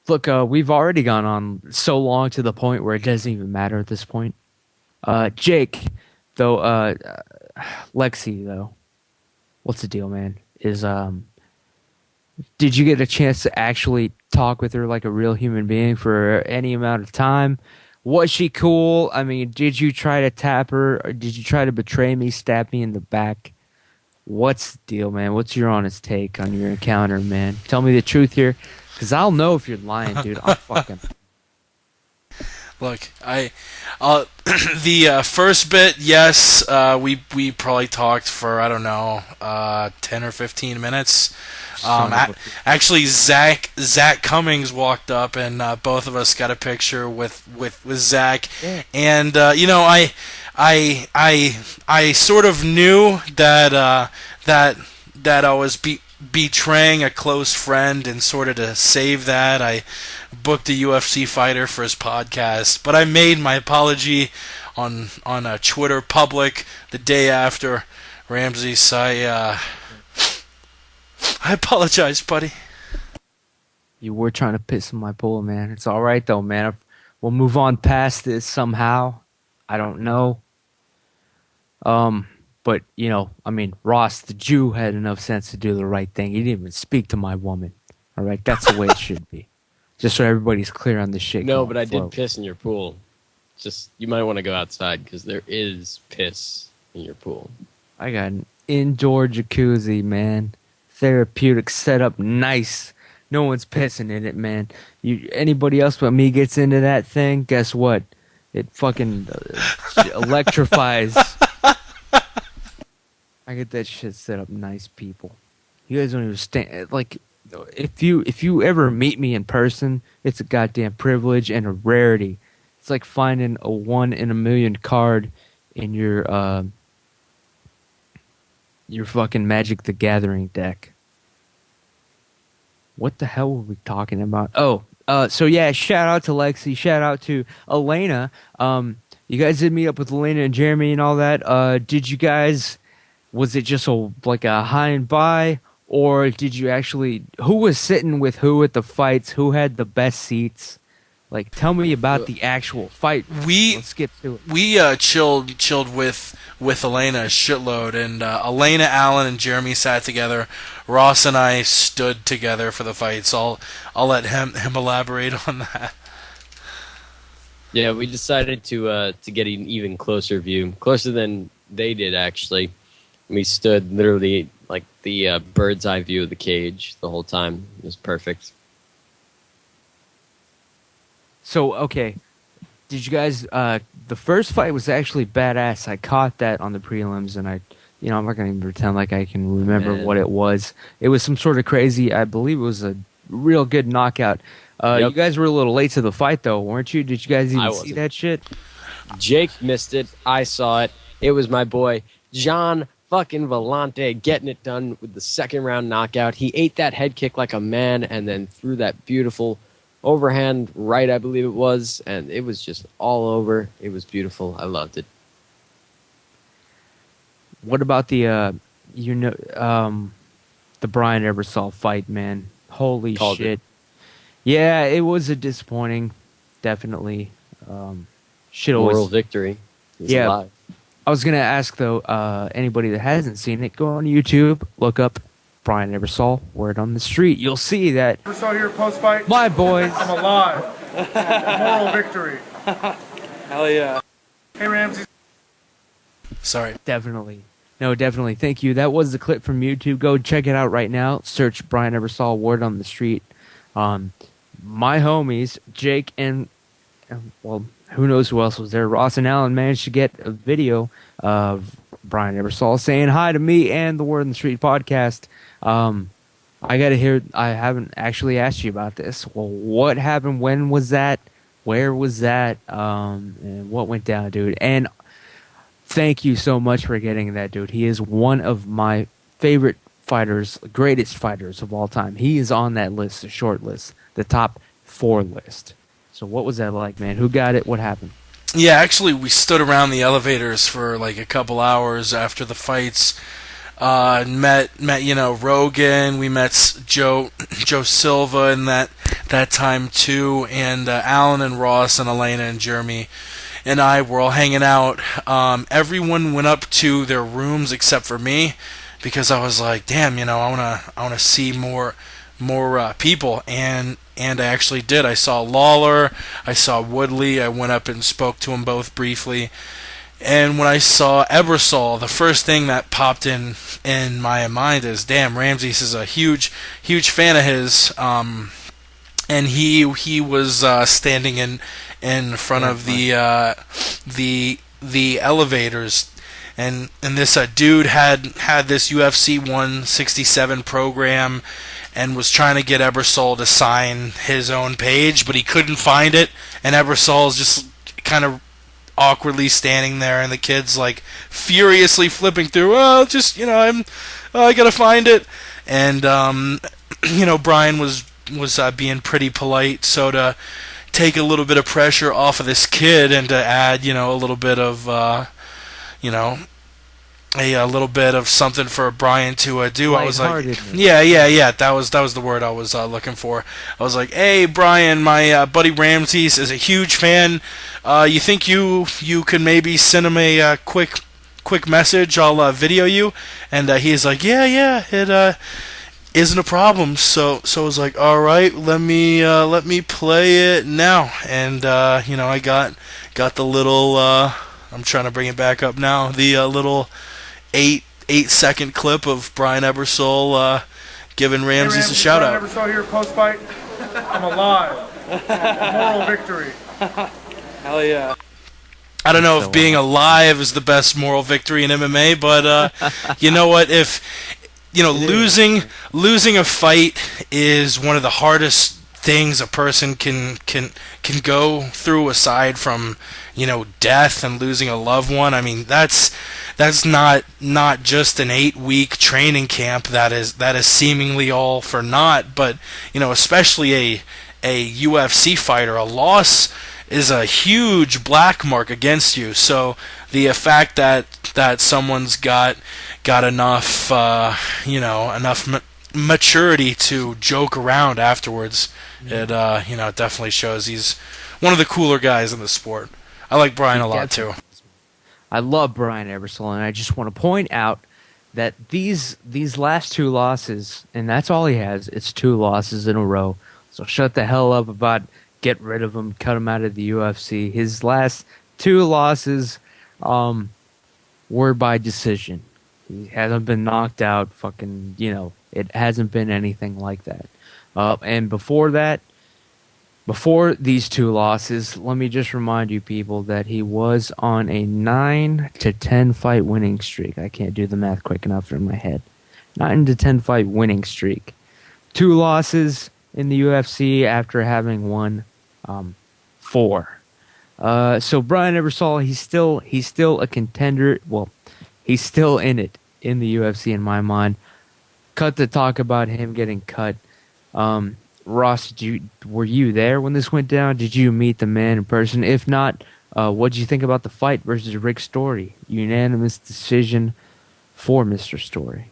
Speaker 1: Look, we've already gone on so long to the point where it doesn't even matter at this point. Jake, though, Lexi, though, what's the deal, man? Did you get a chance to actually talk with her like a real human being for any amount of time? Was she cool? I mean, did you try to tap her? Or did you try to betray me, stab me in the back? What's the deal, man? What's your honest take on your encounter, man? Tell me the truth here, because I'll know if you're lying, dude. I'll fucking...
Speaker 2: Look, the first bit, yes, we probably talked for, I don't know, 10 or 15 minutes. Actually, Zach Cummings walked up, and both of us got a picture with Zach. Yeah. And I sort of knew that I was betraying a close friend, and sort of to save that, I booked a UFC fighter for his podcast. But I made my apology on a Twitter public the day after. Ramsey, I apologize, buddy.
Speaker 1: You were trying to piss in my pool, man. It's all right, though, man. We'll move on past this somehow. I don't know. But, Ross, the Jew, had enough sense to do the right thing. He didn't even speak to my woman. All right? That's the way it should be. Just so everybody's clear on this shit.
Speaker 3: No, but I did piss in your pool. Just, you might want to go outside because there is piss in your pool.
Speaker 1: I got an indoor jacuzzi, man. Therapeutic setup, nice. No one's pissing in it, man. Anybody else but me gets into that thing, guess what? It fucking electrifies. I get that shit set up nice, people. You guys don't even stand. Like, if you ever meet me in person, it's a goddamn privilege and a rarity. It's like finding a 1 in a million card in your fucking Magic the Gathering deck. What the hell were we talking about? Oh, so yeah, shout out to Lexi, shout out to Elena. You guys did meet up with Elena and Jeremy and all that. Did you guys? Was it just like a high and by, or did you actually? Who was sitting with who at the fights? Who had the best seats? Like, tell me about the actual fight. Let's get to it.
Speaker 2: We chilled with Elena a shitload, and Elena, Allen, and Jeremy sat together. Ross and I stood together for the fights. I'll let him elaborate on that.
Speaker 3: Yeah, we decided to get an even closer view, closer than they did actually. We stood literally like the bird's eye view of the cage the whole time. It was perfect.
Speaker 1: So, okay, did you guys, the first fight was actually badass. I caught that on the prelims, and I'm not going to even pretend like I can remember what it was. It was some sort of crazy, I believe it was a real good knockout. You guys were a little late to the fight, though, weren't you? Did you guys even see that shit?
Speaker 3: Jake missed it. I saw it. It was my boy, John fucking Vellante, getting it done with the second round knockout. He ate that head kick like a man and then threw that beautiful overhand right, I believe it was, and it was just all over. It was beautiful. I loved it.
Speaker 1: What about the Brian Ebersol fight, man? Holy
Speaker 3: Called
Speaker 1: shit!
Speaker 3: it.
Speaker 1: Yeah, it was a disappointing, definitely.
Speaker 3: Moral victory. He's alive.
Speaker 1: I was gonna ask though, anybody that hasn't seen it, go on YouTube, look up Brian Ebersol, word on the street. You'll see that.
Speaker 8: Ebersol here post-fight.
Speaker 1: My boys.
Speaker 8: I'm alive. Moral victory.
Speaker 2: Hell yeah.
Speaker 8: Hey, Ramsey.
Speaker 2: Sorry.
Speaker 1: Definitely. No, definitely. Thank you. That was the clip from YouTube. Go check it out right now. Search Brian Ebersol, word on the street. My homies, Jake and, well, who knows who else was there. Ross and Allen managed to get a video of Brian Ebersol saying hi to me and the Word on the Street podcast. I got to hear, I haven't actually asked you about this. Well, what happened? When was that? Where was that? And what went down, dude? And thank you so much for getting that, dude. He is one of my favorite fighters, greatest fighters of all time. He is on that list, the short list, the top 4 list. So what was that like, man? Who got it? What happened?
Speaker 2: Yeah, actually, we stood around the elevators for like a couple hours after the fights. Met Rogan. We met Joe Silva in that time too, and Alan and Ross and Elena and Jeremy and I were all hanging out. Everyone went up to their rooms except for me, because I was like, damn, I wanna see more people, and I actually did. I saw Lawler, I saw Woodley. I went up and spoke to them both briefly. And when I saw Ebersol, the first thing that popped in my mind is, damn, Ramses is a huge fan of his. And he was standing in front of the elevators, and this dude had this UFC 167 program, and was trying to get Ebersol to sign his own page, but he couldn't find it, and Ebersol's just kind of awkwardly standing there, and the kid's like furiously flipping through. I gotta find it, and Brian was being pretty polite, so to take a little bit of pressure off of this kid and to add a little bit of a little bit of something for Brian to do. I was like, yeah, that was the word I was looking for. I was like, hey, Brian, my buddy Ramses is a huge fan. You think you could maybe send him a quick message? I'll video you. And he's like, yeah, it isn't a problem. So I was like, all right, let me play it now. And I got the little I'm trying to bring it back up now. The little 8-second clip of Brian Ebersol giving Ramses a shout out.
Speaker 8: Brian Ebersol here post-fight. I'm alive. Moral victory.
Speaker 2: Hell yeah. I don't know if being alive is the best moral victory in MMA, but you know what? If losing a fight is one of the hardest things a person can go through, aside from death and losing a loved one. I mean, that's not just an 8-week training camp that is seemingly all for naught, but especially a UFC fighter, a loss is a huge black mark against you. So the fact that someone's got enough enough maturity to joke around afterwards, it definitely shows he's one of the cooler guys in the sport. I like Brian a lot too.
Speaker 1: I love Brian Ebersol, and I just want to point out that these last 2 losses, and that's all he has, it's 2 losses in a row. So shut the hell up about get rid of him, cut him out of the UFC. His last 2 losses were by decision. He hasn't been knocked out. It hasn't been anything like that. And before that, before these 2 losses, let me just remind you people that he was on a 9-10 fight winning streak. I can't do the math quick enough in my head. 9-10 fight winning streak. 2 losses in the UFC after having won 4. So Brian Ebersol, he's still a contender. Well, he's still in it in the UFC in my mind. Cut the talk about him getting cut. Ross, were you there when this went down? Did you meet the man in person? If not, what did you think about the fight versus Rick Story? Unanimous decision for Mr. Story.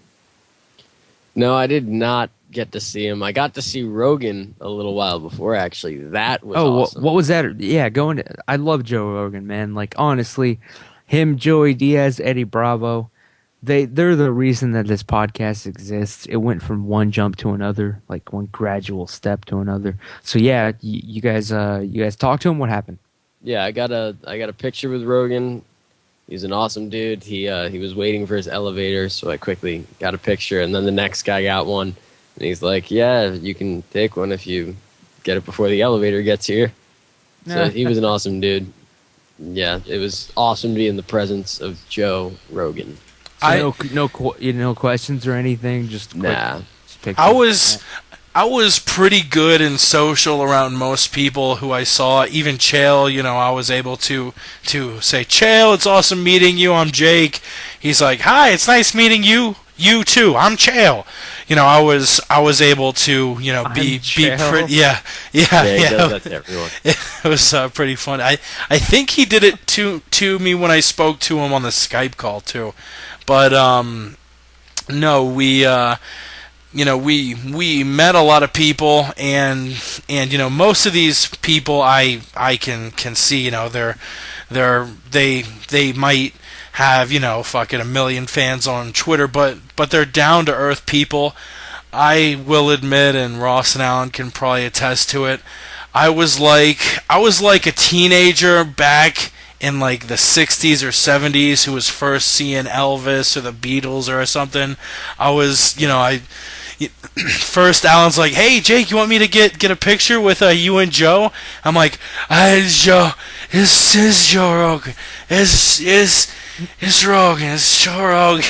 Speaker 3: No, I did not get to see him. I got to see Rogan a little while before, actually. That was awesome.
Speaker 1: What was that? Yeah, I love Joe Rogan, man. Like, honestly, him, Joey Diaz, Eddie Bravo, they're the reason that this podcast exists. It went from one jump to another, like one gradual step to another. So yeah, you guys talked to him. What happened?
Speaker 3: Yeah, I got a picture with Rogan. He's an awesome dude. He was waiting for his elevator, so I quickly got a picture, and then the next guy got one, and he's like, "Yeah, you can take one if you get it before the elevator gets here." So he was an awesome dude. Yeah, it was awesome to be in the presence of Joe Rogan.
Speaker 1: So no questions or anything. Just quick,
Speaker 3: nah.
Speaker 1: Just
Speaker 2: I was pretty good and social around most people who I saw. Even Chael, I was able to say, "Chael, it's awesome meeting you. I'm Jake." He's like, "Hi, it's nice meeting you. You too. I'm Chael." I was able to be pretty. Yeah.
Speaker 3: He does that to everyone.
Speaker 2: It was pretty fun. I think he did it to me when I spoke to him on the Skype call too. But no, we met a lot of people, and most of these people I can see, they might have fucking 1 million fans on Twitter, but they're down to earth people. I will admit, and Ross and Alan can probably attest to it, I was like a teenager back in like the 60s or 70s who was first seeing Elvis or the Beatles or something. I was, first Alan's like, "Hey Jake, you want me to get a picture with you and Joe?" I'm like, "It's Joe Rogan. It's Rogan. It's Joe Rogan."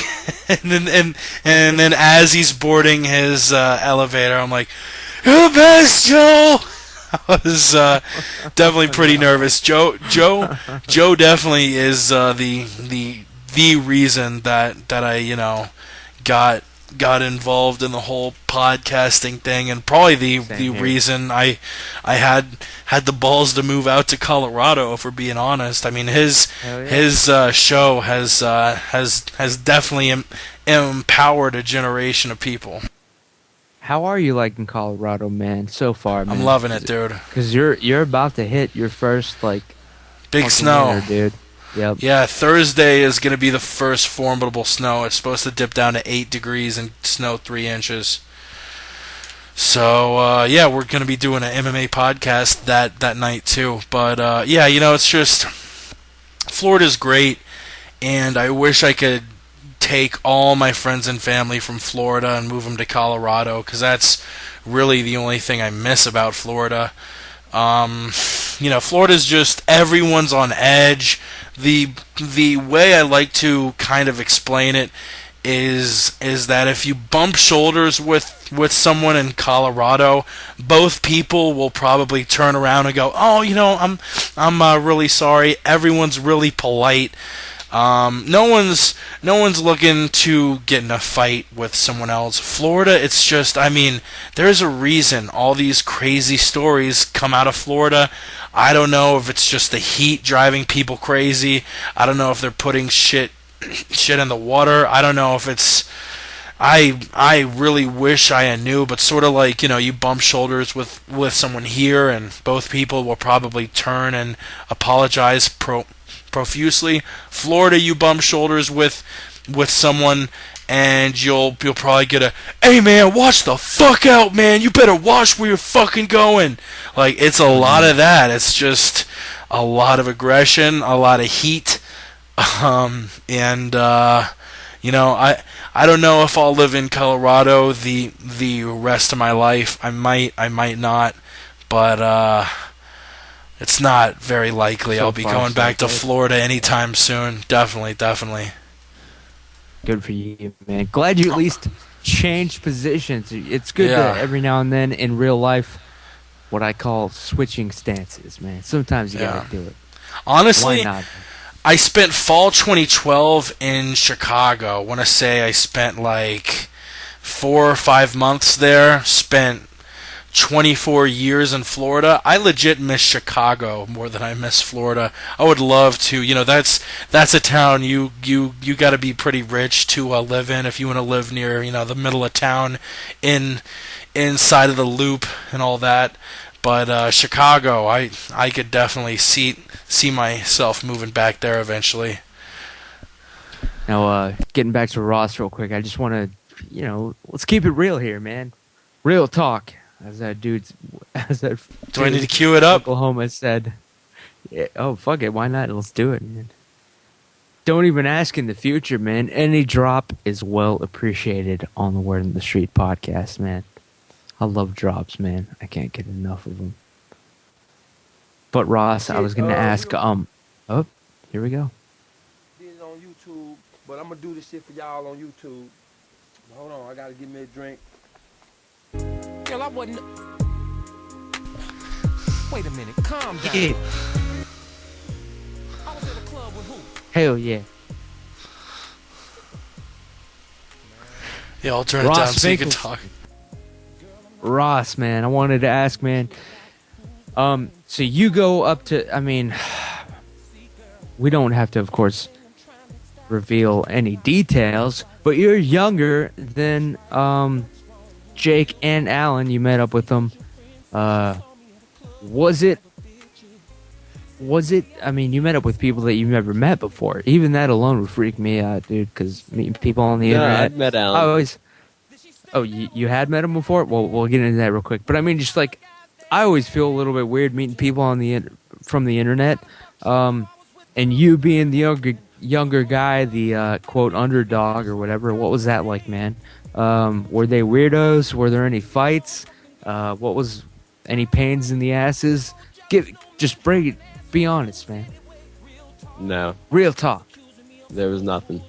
Speaker 2: and then as he's boarding his elevator, I'm like, "You're the best, Joe." I was definitely pretty nervous. Joe definitely is the reason that I got involved in the whole podcasting thing, and probably the reason I had the balls to move out to Colorado, if we're being honest. I mean, his show has definitely empowered a generation of people.
Speaker 1: How are you liking Colorado, man? So far, man.
Speaker 2: I'm loving it, dude.
Speaker 1: Because you're about to hit your first
Speaker 2: big snow,
Speaker 1: winter, dude. Yep.
Speaker 2: Yeah, Thursday is going to be the first formidable snow. It's supposed to dip down to 8 degrees and snow 3 inches. So, yeah, we're going to be doing an MMA podcast that night, too. But, yeah, it's just Florida's great, and I wish I could take all my friends and family from Florida and move them to Colorado, because that's really the only thing I miss about Florida. Florida's just, everyone's on edge. The way I like to kind of explain it is that if you bump shoulders with someone in Colorado, both people will probably turn around and go, "Oh, I'm really sorry." Everyone's really polite. No one's looking to get in a fight with someone else. Florida, it's just, I mean, there's a reason all these crazy stories come out of Florida. I don't know if it's just the heat driving people crazy. I don't know if they're putting shit in the water. I don't know if it's, I really wish I knew, but sort of like, you bump shoulders with someone here and both people will probably turn and apologize profusely. Florida, you bump shoulders with someone and you'll probably get a, "Hey man, watch the fuck out, man. You better watch where you're fucking going." Like, it's a lot of that. It's just a lot of aggression, a lot of heat. I don't know if I'll live in Colorado the rest of my life. I might not, but it's not very likely I'll be going back to Florida anytime soon. Definitely.
Speaker 1: Good for you, man. Glad you at least changed positions. It's good to every now and then in real life, what I call switching stances, man. Sometimes you gotta do it.
Speaker 2: Honestly,
Speaker 1: why not?
Speaker 2: I spent fall 2012 in Chicago. I want to say I spent like 4 or 5 months there. Spent 24 years in Florida. I legit miss Chicago more than I miss Florida. I would love to. That's a town you got to be pretty rich to live in if you want to live near the middle of town, inside of the loop and all that. But Chicago, I could definitely see myself moving back there eventually.
Speaker 1: Now, getting back to Ross real quick, I just want to, let's keep it real here, man. Real talk, as that dude. Do
Speaker 2: I need to cue it up?
Speaker 1: Oklahoma said, yeah, "Oh fuck it, why not? Let's do it, man." Don't even ask in the future, man. Any drop is well appreciated on the Word in the Street podcast, man. I love drops, man. I can't get enough of them. But Ross, I was gonna ask. Oh, here we go.
Speaker 9: Did it on YouTube, but I'm gonna do this shit for y'all on YouTube. Hold on, I gotta give me a drink. Girl, I wasn't. Wait a minute, calm down.
Speaker 1: Yeah.
Speaker 9: I was at a club with who?
Speaker 1: Hell yeah.
Speaker 2: Yeah, I'll turn it down so you can talk.
Speaker 1: Ross, man, I wanted to ask, man. So you go up to, I mean, we don't have to, of course, reveal any details, but you're younger than Jake and Alan. You met up with them. Was it? I mean, you met up with people that you've never met before. Even that alone would freak me out, dude. Because meeting people on the internet.
Speaker 3: I'd met Alan.
Speaker 1: I always. Oh, you had met him before? Well, we'll get into that real quick. But I mean, just like, I always feel a little bit weird meeting people on from the internet, and you being the younger guy, the quote underdog or whatever. What was that like, man? Were they weirdos? Were there any fights? What was any pains in the asses? Just break it. Be honest, man.
Speaker 3: No.
Speaker 1: Real talk.
Speaker 3: There was nothing.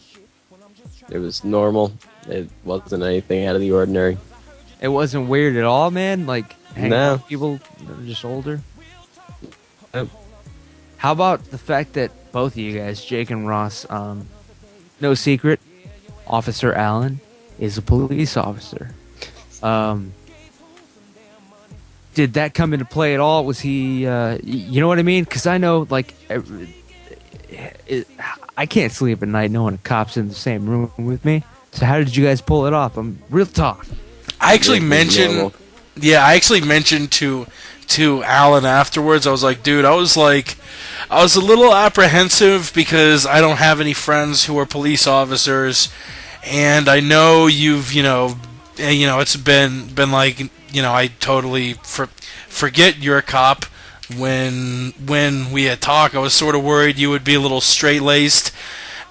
Speaker 3: It was normal. It wasn't anything out of the ordinary.
Speaker 1: It wasn't weird at all, man? Like, hanging out
Speaker 3: No.
Speaker 1: with people that are just older? How about the fact that both of you guys, Jake and Ross, no secret, Officer Allen is a police officer. Did that come into play at all? Was he, you know what I mean? Because I know, like, I can't sleep at night knowing a cop's in the same room with me. So how did you guys pull it off? Real talk.
Speaker 2: I actually mentioned to Alan afterwards. I was like, dude, I was a little apprehensive because I don't have any friends who are police officers, and I know you've, it's been like, I totally forget you're a cop. When we had talked, I was sort of worried you would be a little straight-laced.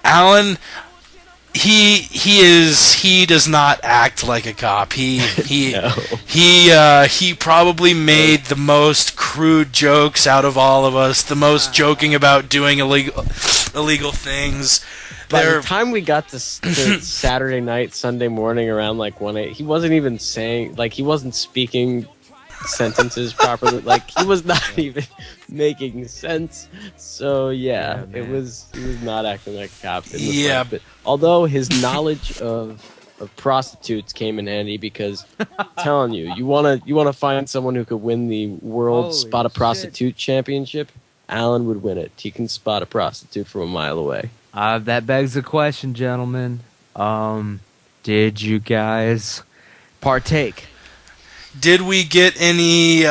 Speaker 2: Alan, he does not act like a cop. He probably made the most crude jokes out of all of us, the most joking about doing illegal things,
Speaker 3: By the time we got to Saturday night, Sunday morning around like 1 he wasn't even saying, like, he wasn't speaking sentences properly. Like, he was not even making sense. So yeah, he was not acting like a cop.
Speaker 2: Yeah.
Speaker 3: But although his knowledge of prostitutes came in handy, because I'm telling you, you wanna find someone who could win the world spot a prostitute championship, Alan would win it. He can spot a prostitute from a mile away.
Speaker 1: That begs the question, gentlemen. Did you guys partake?
Speaker 2: Did we get any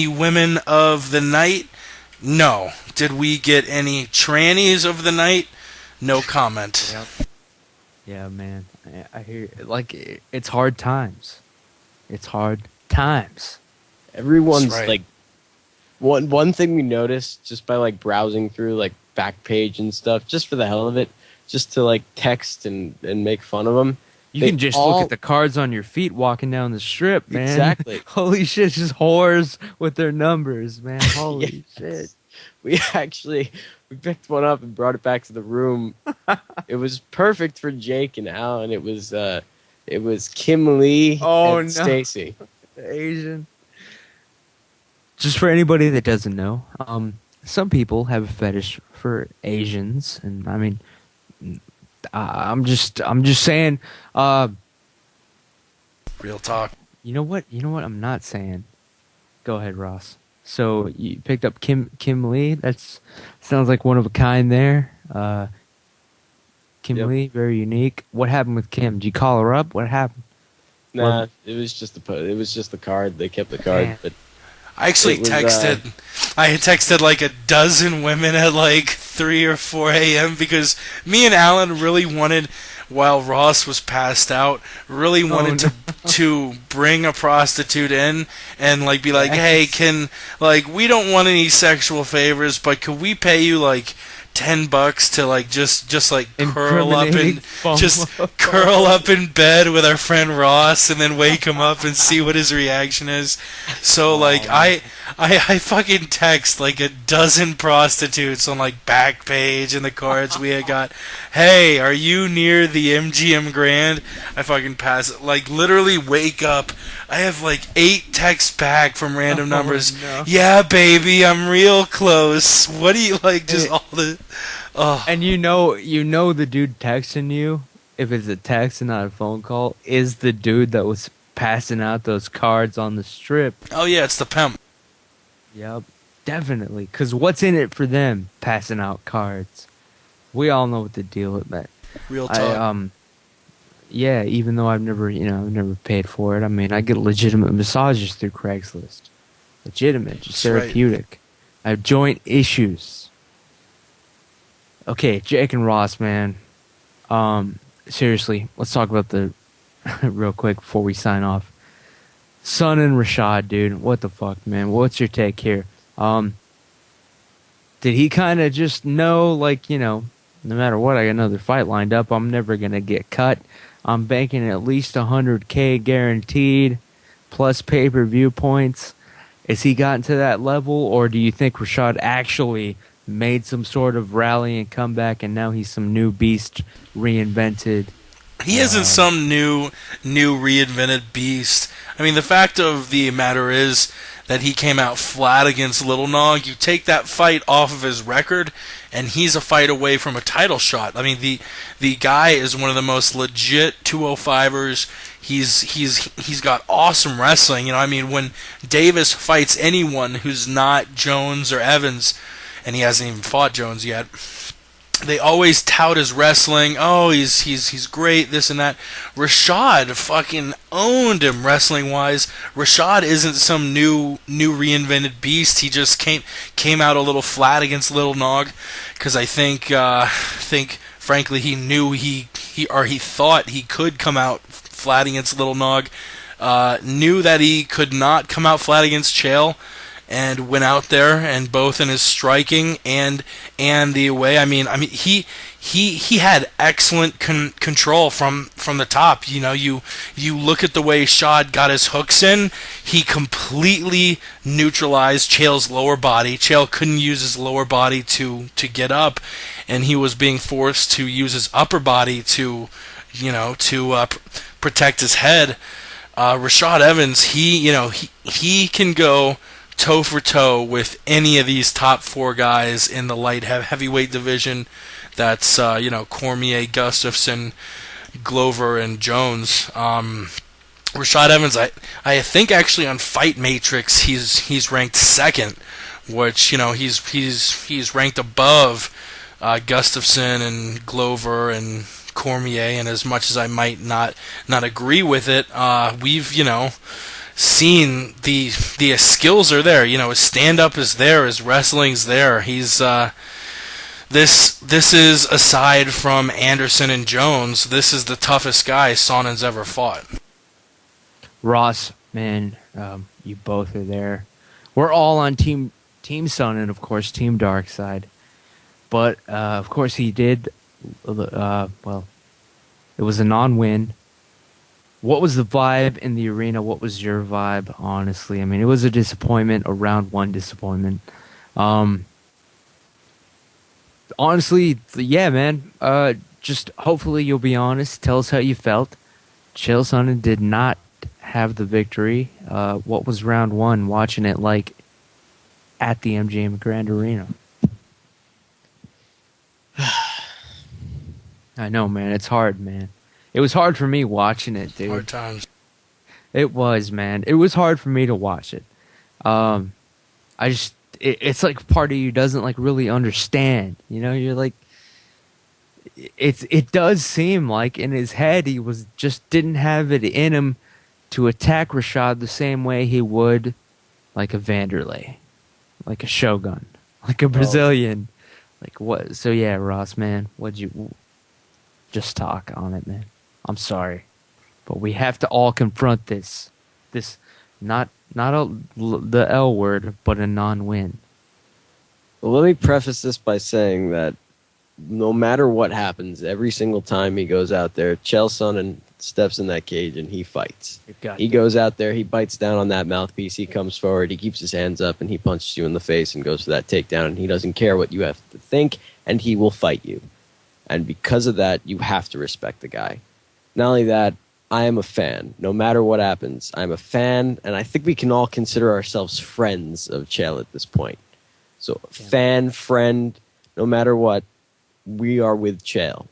Speaker 2: women of the night? No. Did we get any trannies of the night? No comment.
Speaker 1: Yep. Yeah, man. I hear, like, it's hard times. It's hard times.
Speaker 3: Everyone's
Speaker 2: right.
Speaker 3: like, one thing we noticed just by like browsing through like Backpage and stuff, just for the hell of it, just to like text and make fun of them.
Speaker 1: You can just look at the cards on your feet walking down the strip, man.
Speaker 3: Exactly.
Speaker 1: Holy shit, just whores with their numbers, man. Holy
Speaker 3: shit. We picked one up and brought it back to the room. It was perfect for Jake and Alan. It was Kim Lee and Stacy.
Speaker 1: Asian. Just for anybody that doesn't know, some people have a fetish for Asians, and I mean, I'm just saying.
Speaker 2: Real talk.
Speaker 1: You know what? I'm not saying. Go ahead, Ross. So you picked up Kim Lee. That's sounds like one of a kind there. Kim Lee, very unique. What happened with Kim? Did you call her up? What happened?
Speaker 3: Nah, it was just the card. They kept the card,
Speaker 1: Man.
Speaker 3: but
Speaker 2: I actually texted. I had texted like a dozen women at like 3 or 4 a.m. because me and Alan really wanted, while Ross was passed out, really wanted to bring a prostitute in and like be like, hey, we don't want any sexual favors, but could we pay you like $10 to like just like curl up in bed with our friend Ross and then wake him up and see what his reaction is. So like I fucking text like a dozen prostitutes on like Backpage and the cards we had got. Hey, are you near the MGM Grand? I fucking pass it. Like literally wake up. I have like 8 texts back from random numbers.
Speaker 1: No.
Speaker 2: Yeah, baby, I'm real close. What do you like? Just all the. Oh.
Speaker 1: And you know the dude texting you, if it's a text and not a phone call, is the dude that was passing out those cards on the strip.
Speaker 2: Oh yeah, it's the pimp.
Speaker 1: Yep, definitely. Because what's in it for them passing out cards? We all know what the deal with that.
Speaker 2: Real talk.
Speaker 1: Yeah, even though I've never paid for it. I mean, I get legitimate massages through Craigslist. Legitimate, just therapeutic. I have joint issues. Okay, Jake and Ross, man. Seriously, let's talk about the real quick before we sign off. Sonnen Rashad, dude, what the fuck, man? What's your take here? Did he kind of just know, like, no matter what, I got another fight lined up, I'm never gonna get cut. I'm banking at least $100K guaranteed, plus pay-per-view points. Is he gotten to that level, or do you think Rashad actually made some sort of rally and comeback, and now he's some new beast reinvented?
Speaker 2: He isn't some new reinvented beast. I mean, the fact of the matter is that he came out flat against Little Nog. You take that fight off of his record, and he's a fight away from a title shot. I mean, the guy is one of the most legit 205ers. He's got awesome wrestling. I mean, when Davis fights anyone who's not Jones or Evans, and he hasn't even fought Jones yet, they always tout his wrestling. Oh, he's great, this and that. Rashad fucking owned him wrestling wise. Rashad isn't some new reinvented beast. He just came out a little flat against Little Nog, because I think frankly he knew he thought he could come out flat against Little Nog. Knew that he could not come out flat against Chael. and went out there and both in his striking and the away. I mean, he had excellent control from the top. You know, you look at the way Shad got his hooks in. He completely neutralized Chael's lower body. Chael couldn't use his lower body to get up, and he was being forced to use his upper body to protect his head. Rashad Evans, he can go toe for toe with any of these top 4 guys in the light heavyweight division. That's Cormier, Gustafsson, Glover, and Jones. Rashad Evans, I think actually on Fight Matrix he's ranked second, which he's ranked above Gustafsson and Glover and Cormier. And as much as I might not agree with it, we've seen the skills are there. His stand up is there, his wrestling's there. He's this is, aside from Anderson and Jones, this is the toughest guy Sonnen's ever fought.
Speaker 1: Ross, man, you both are there. We're all on Team Sonnen, of course, Team Darkside. But, of course, he did, well, it was a non-win. What was the vibe in the arena? What was your vibe, honestly? I mean, it was a disappointment, a round 1 disappointment. Honestly, yeah, man. Just hopefully you'll be honest. Tell us how you felt. Chael Sonnen did not have the victory. What was round 1? Watching it like at the MGM Grand Arena. I know, man. It's hard, man. It was hard for me watching it, dude.
Speaker 2: Hard times.
Speaker 1: It was, man. It was hard for me to watch it. It's like part of you doesn't like really understand. You're like, it does seem like in his head he didn't have it in him to attack Rashad the same way he would like a Vanderlei, like a Shogun, like a Brazilian. Like what? So yeah, Ross, man, what'd you just talk on it, man? I'm sorry, but we have to all confront this not the L word, but a non-win.
Speaker 3: Well, let me preface this by saying that no matter what happens, every single time he goes out there, Chael Sonnen steps in that cage and he fights. He goes out there, he bites down on that mouthpiece, he comes forward, he keeps his hands up, and he punches you in the face and goes for that takedown, and he doesn't care what you have to think, and he will fight you. And because of that, you have to respect the guy. Not only that, I am a fan. No matter what happens, I'm a fan, and I think we can all consider ourselves friends of Chael at this point. So, fan, friend, no matter what, we are with Chael.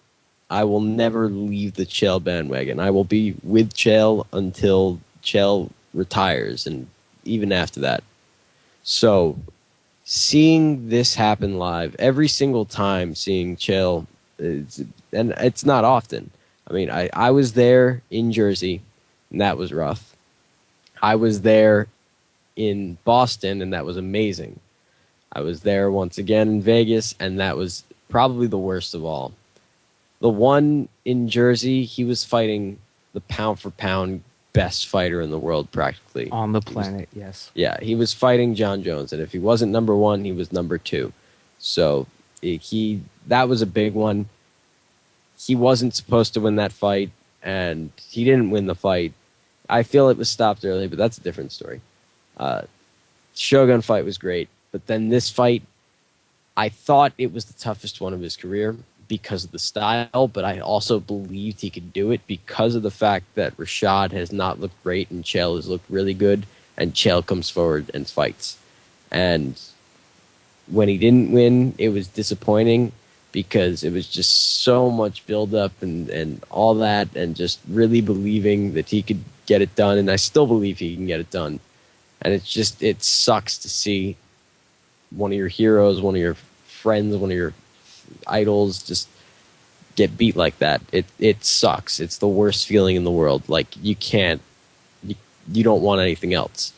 Speaker 3: I will never leave the Chael bandwagon. I will be with Chael until Chael retires, and even after that. So, seeing this happen live, every single time seeing Chael, and it's not often. I mean, I was there in Jersey, and that was rough. I was there in Boston, and that was amazing. I was there once again in Vegas, and that was probably the worst of all. The one in Jersey, he was fighting the pound-for-pound best fighter in the world, practically.
Speaker 1: On the planet, yes.
Speaker 3: Yeah, he was fighting John Jones, and if he wasn't number 1, he was number 2. So that was a big one. He wasn't supposed to win that fight, and he didn't win the fight. I feel it was stopped early, but that's a different story. Shogun fight was great, but then this fight, I thought it was the toughest one of his career because of the style, but I also believed he could do it because of the fact that Rashad has not looked great and Chael has looked really good, and Chael comes forward and fights. And when he didn't win, it was disappointing because it was just so much build-up and all that, and just really believing that he could get it done, and I still believe he can get it done. And it sucks to see one of your heroes, one of your friends, one of your idols just get beat like that. It sucks. It's the worst feeling in the world. Like, you don't want anything else.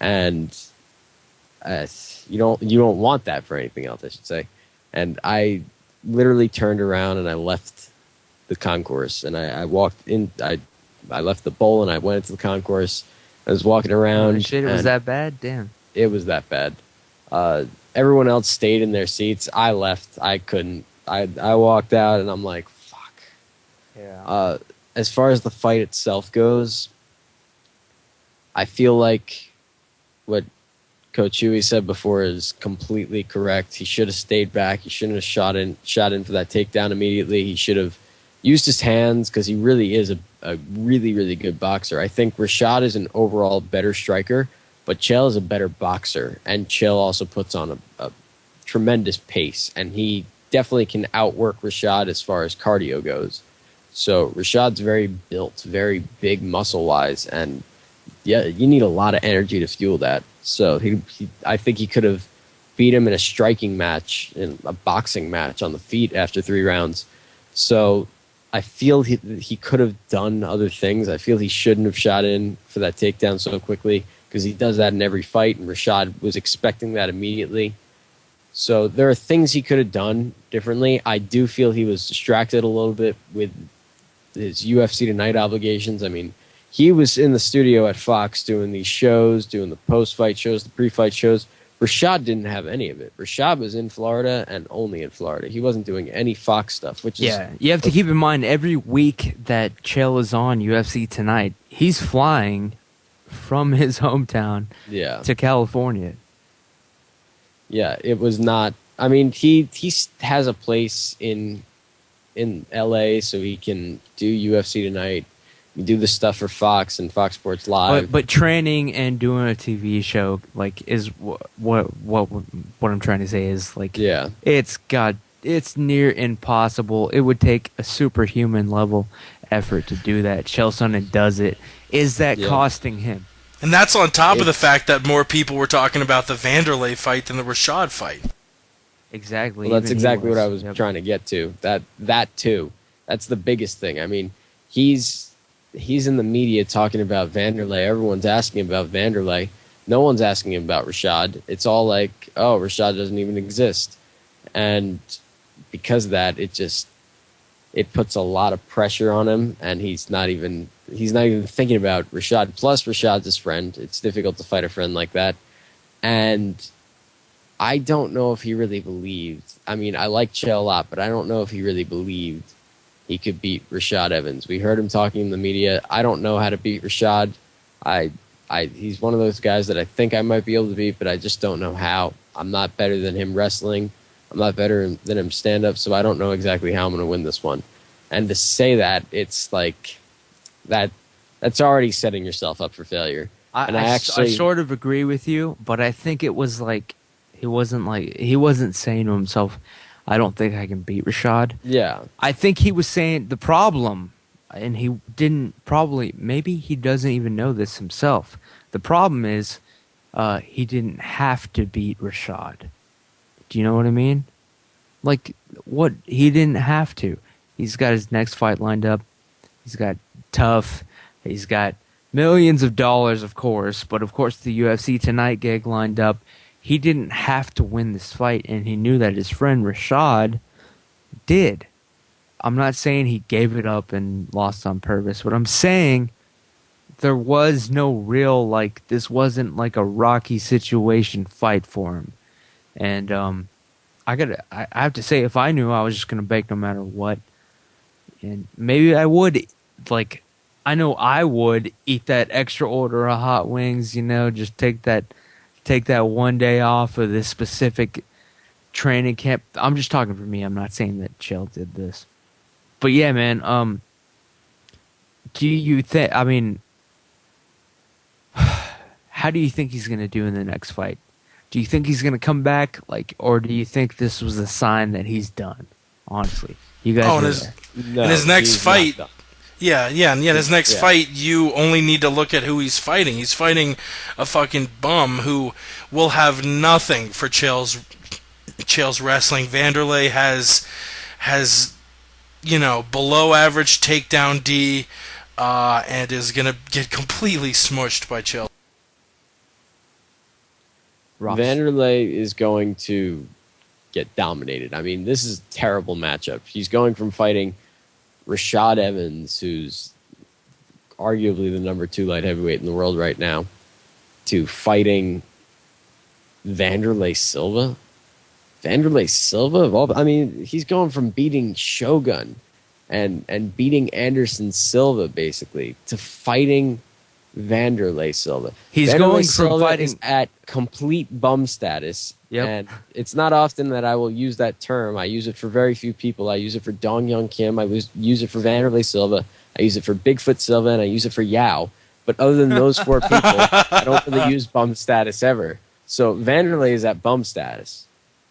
Speaker 3: And you don't want that for anything else, I should say. And I literally turned around and I left the concourse, and I walked in. I left the bowl and I went into the concourse. I was walking around.
Speaker 1: Shit, it was that bad? Damn.
Speaker 3: it was that bad. Everyone else stayed in their seats. I left. I couldn't. I walked out, and I'm like, fuck.
Speaker 1: Yeah.
Speaker 3: As far as the fight itself goes, I feel like what Coach Huey said before is completely correct. He should have stayed back. He shouldn't have shot in for that takedown immediately. He should have used his hands because he really is a really, really good boxer. I think Rashad is an overall better striker, but Chael is a better boxer, and Chael also puts on a tremendous pace, and he definitely can outwork Rashad as far as cardio goes. So Rashad's very built, very big muscle-wise, and yeah, you need a lot of energy to fuel that. So I think he could have beat him in a striking match, in a boxing match on the feet after 3 rounds. So I feel he could have done other things. I feel he shouldn't have shot in for that takedown so quickly because he does that in every fight, and Rashad was expecting that immediately. So there are things he could have done differently. I do feel he was distracted a little bit with his UFC Tonight obligations. I mean, he was in the studio at Fox doing these shows, doing the post-fight shows, the pre-fight shows. Rashad didn't have any of it. Rashad was in Florida and only in Florida. He wasn't doing any Fox stuff, which is...
Speaker 1: Yeah, you have to keep in mind, every week that Chael is on UFC Tonight, he's flying from his hometown to California.
Speaker 3: Yeah, it was not... I mean, he has a place in LA so he can do UFC Tonight, do the stuff for Fox and Fox Sports Live.
Speaker 1: But training and doing a TV show is what I'm trying to say is it's near impossible. It would take a superhuman level effort to do that. Chael Sonnen does it. Is that costing him?
Speaker 2: And that's on top of the fact that more people were talking about the Vanderlei fight than the Rashad fight.
Speaker 1: Exactly.
Speaker 3: Well, that's exactly what I was trying to get to. That too. That's the biggest thing. I mean, he's in the media talking about Vanderlei. Everyone's asking about Vanderlei. No one's asking him about Rashad. It's all like, oh, Rashad doesn't even exist. And because of that, it puts a lot of pressure on him, and he's not even thinking about Rashad. Plus, Rashad's his friend. It's difficult to fight a friend like that. And I don't know if he really believed. I mean, I like Chael a lot, but I don't know if he really believed he could beat Rashad Evans. We heard him talking in the media. I don't know how to beat Rashad. He's one of those guys that I think I might be able to beat, but I just don't know how. I'm not better than him wrestling. I'm not better than him stand-up, so I don't know exactly how I'm going to win this one. And to say that, it's like that's already setting yourself up for failure.
Speaker 1: I sort of agree with you, but I think it was like he wasn't saying to himself, I don't think I can beat Rashad.
Speaker 3: Yeah.
Speaker 1: I think he was saying the problem, and he didn't maybe he doesn't even know this himself. The problem is he didn't have to beat Rashad. Do you know what I mean? Like, what? He didn't have to. He's got his next fight lined up. He's got TUF. He's got millions of dollars, of course, but of course the UFC Tonight gig lined up. He didn't have to win this fight, and he knew that his friend Rashad did. I'm not saying he gave it up and lost on purpose, but I'm saying there was no real, this wasn't like a Rocky situation fight for him. And I have to say, if I knew, I was just going to bake no matter what. And maybe I would, I know I would eat that extra order of hot wings, just take that one day off of this specific training camp. I'm just talking for me. I'm not saying that Chael did this. But yeah, man, do you think, how do you think he's going to do in the next fight? Do you think he's going to come back, or do you think this was a sign that he's done? Honestly, you guys.
Speaker 2: In his next fight, his next fight, you only need to look at who he's fighting. He's fighting a fucking bum who will have nothing for Chael's wrestling. Vanderlei has below average takedown D, and is gonna get completely smushed by Chael.
Speaker 3: Vanderlei is going to get dominated. I mean, this is a terrible matchup. He's going from fighting Rashad Evans, who's arguably the number 2 light heavyweight in the world right now, to fighting Vanderlei Silva? Vanderlei Silva of all, I mean, he's going from beating Shogun and beating Anderson Silva basically to fighting Vanderlei Silva.
Speaker 1: He's
Speaker 3: Vanderlei
Speaker 1: going from
Speaker 3: Silva
Speaker 1: fighting
Speaker 3: is at complete bum status.
Speaker 1: Yep.
Speaker 3: And it's not often that I will use that term. I use it for very few people. I use it for Dong Young Kim. I use it for Vanderlei Silva. I use it for Bigfoot Silva, and I use it for Yao. But other than those four people, I don't really use bum status ever. So Vanderlei is at bum status.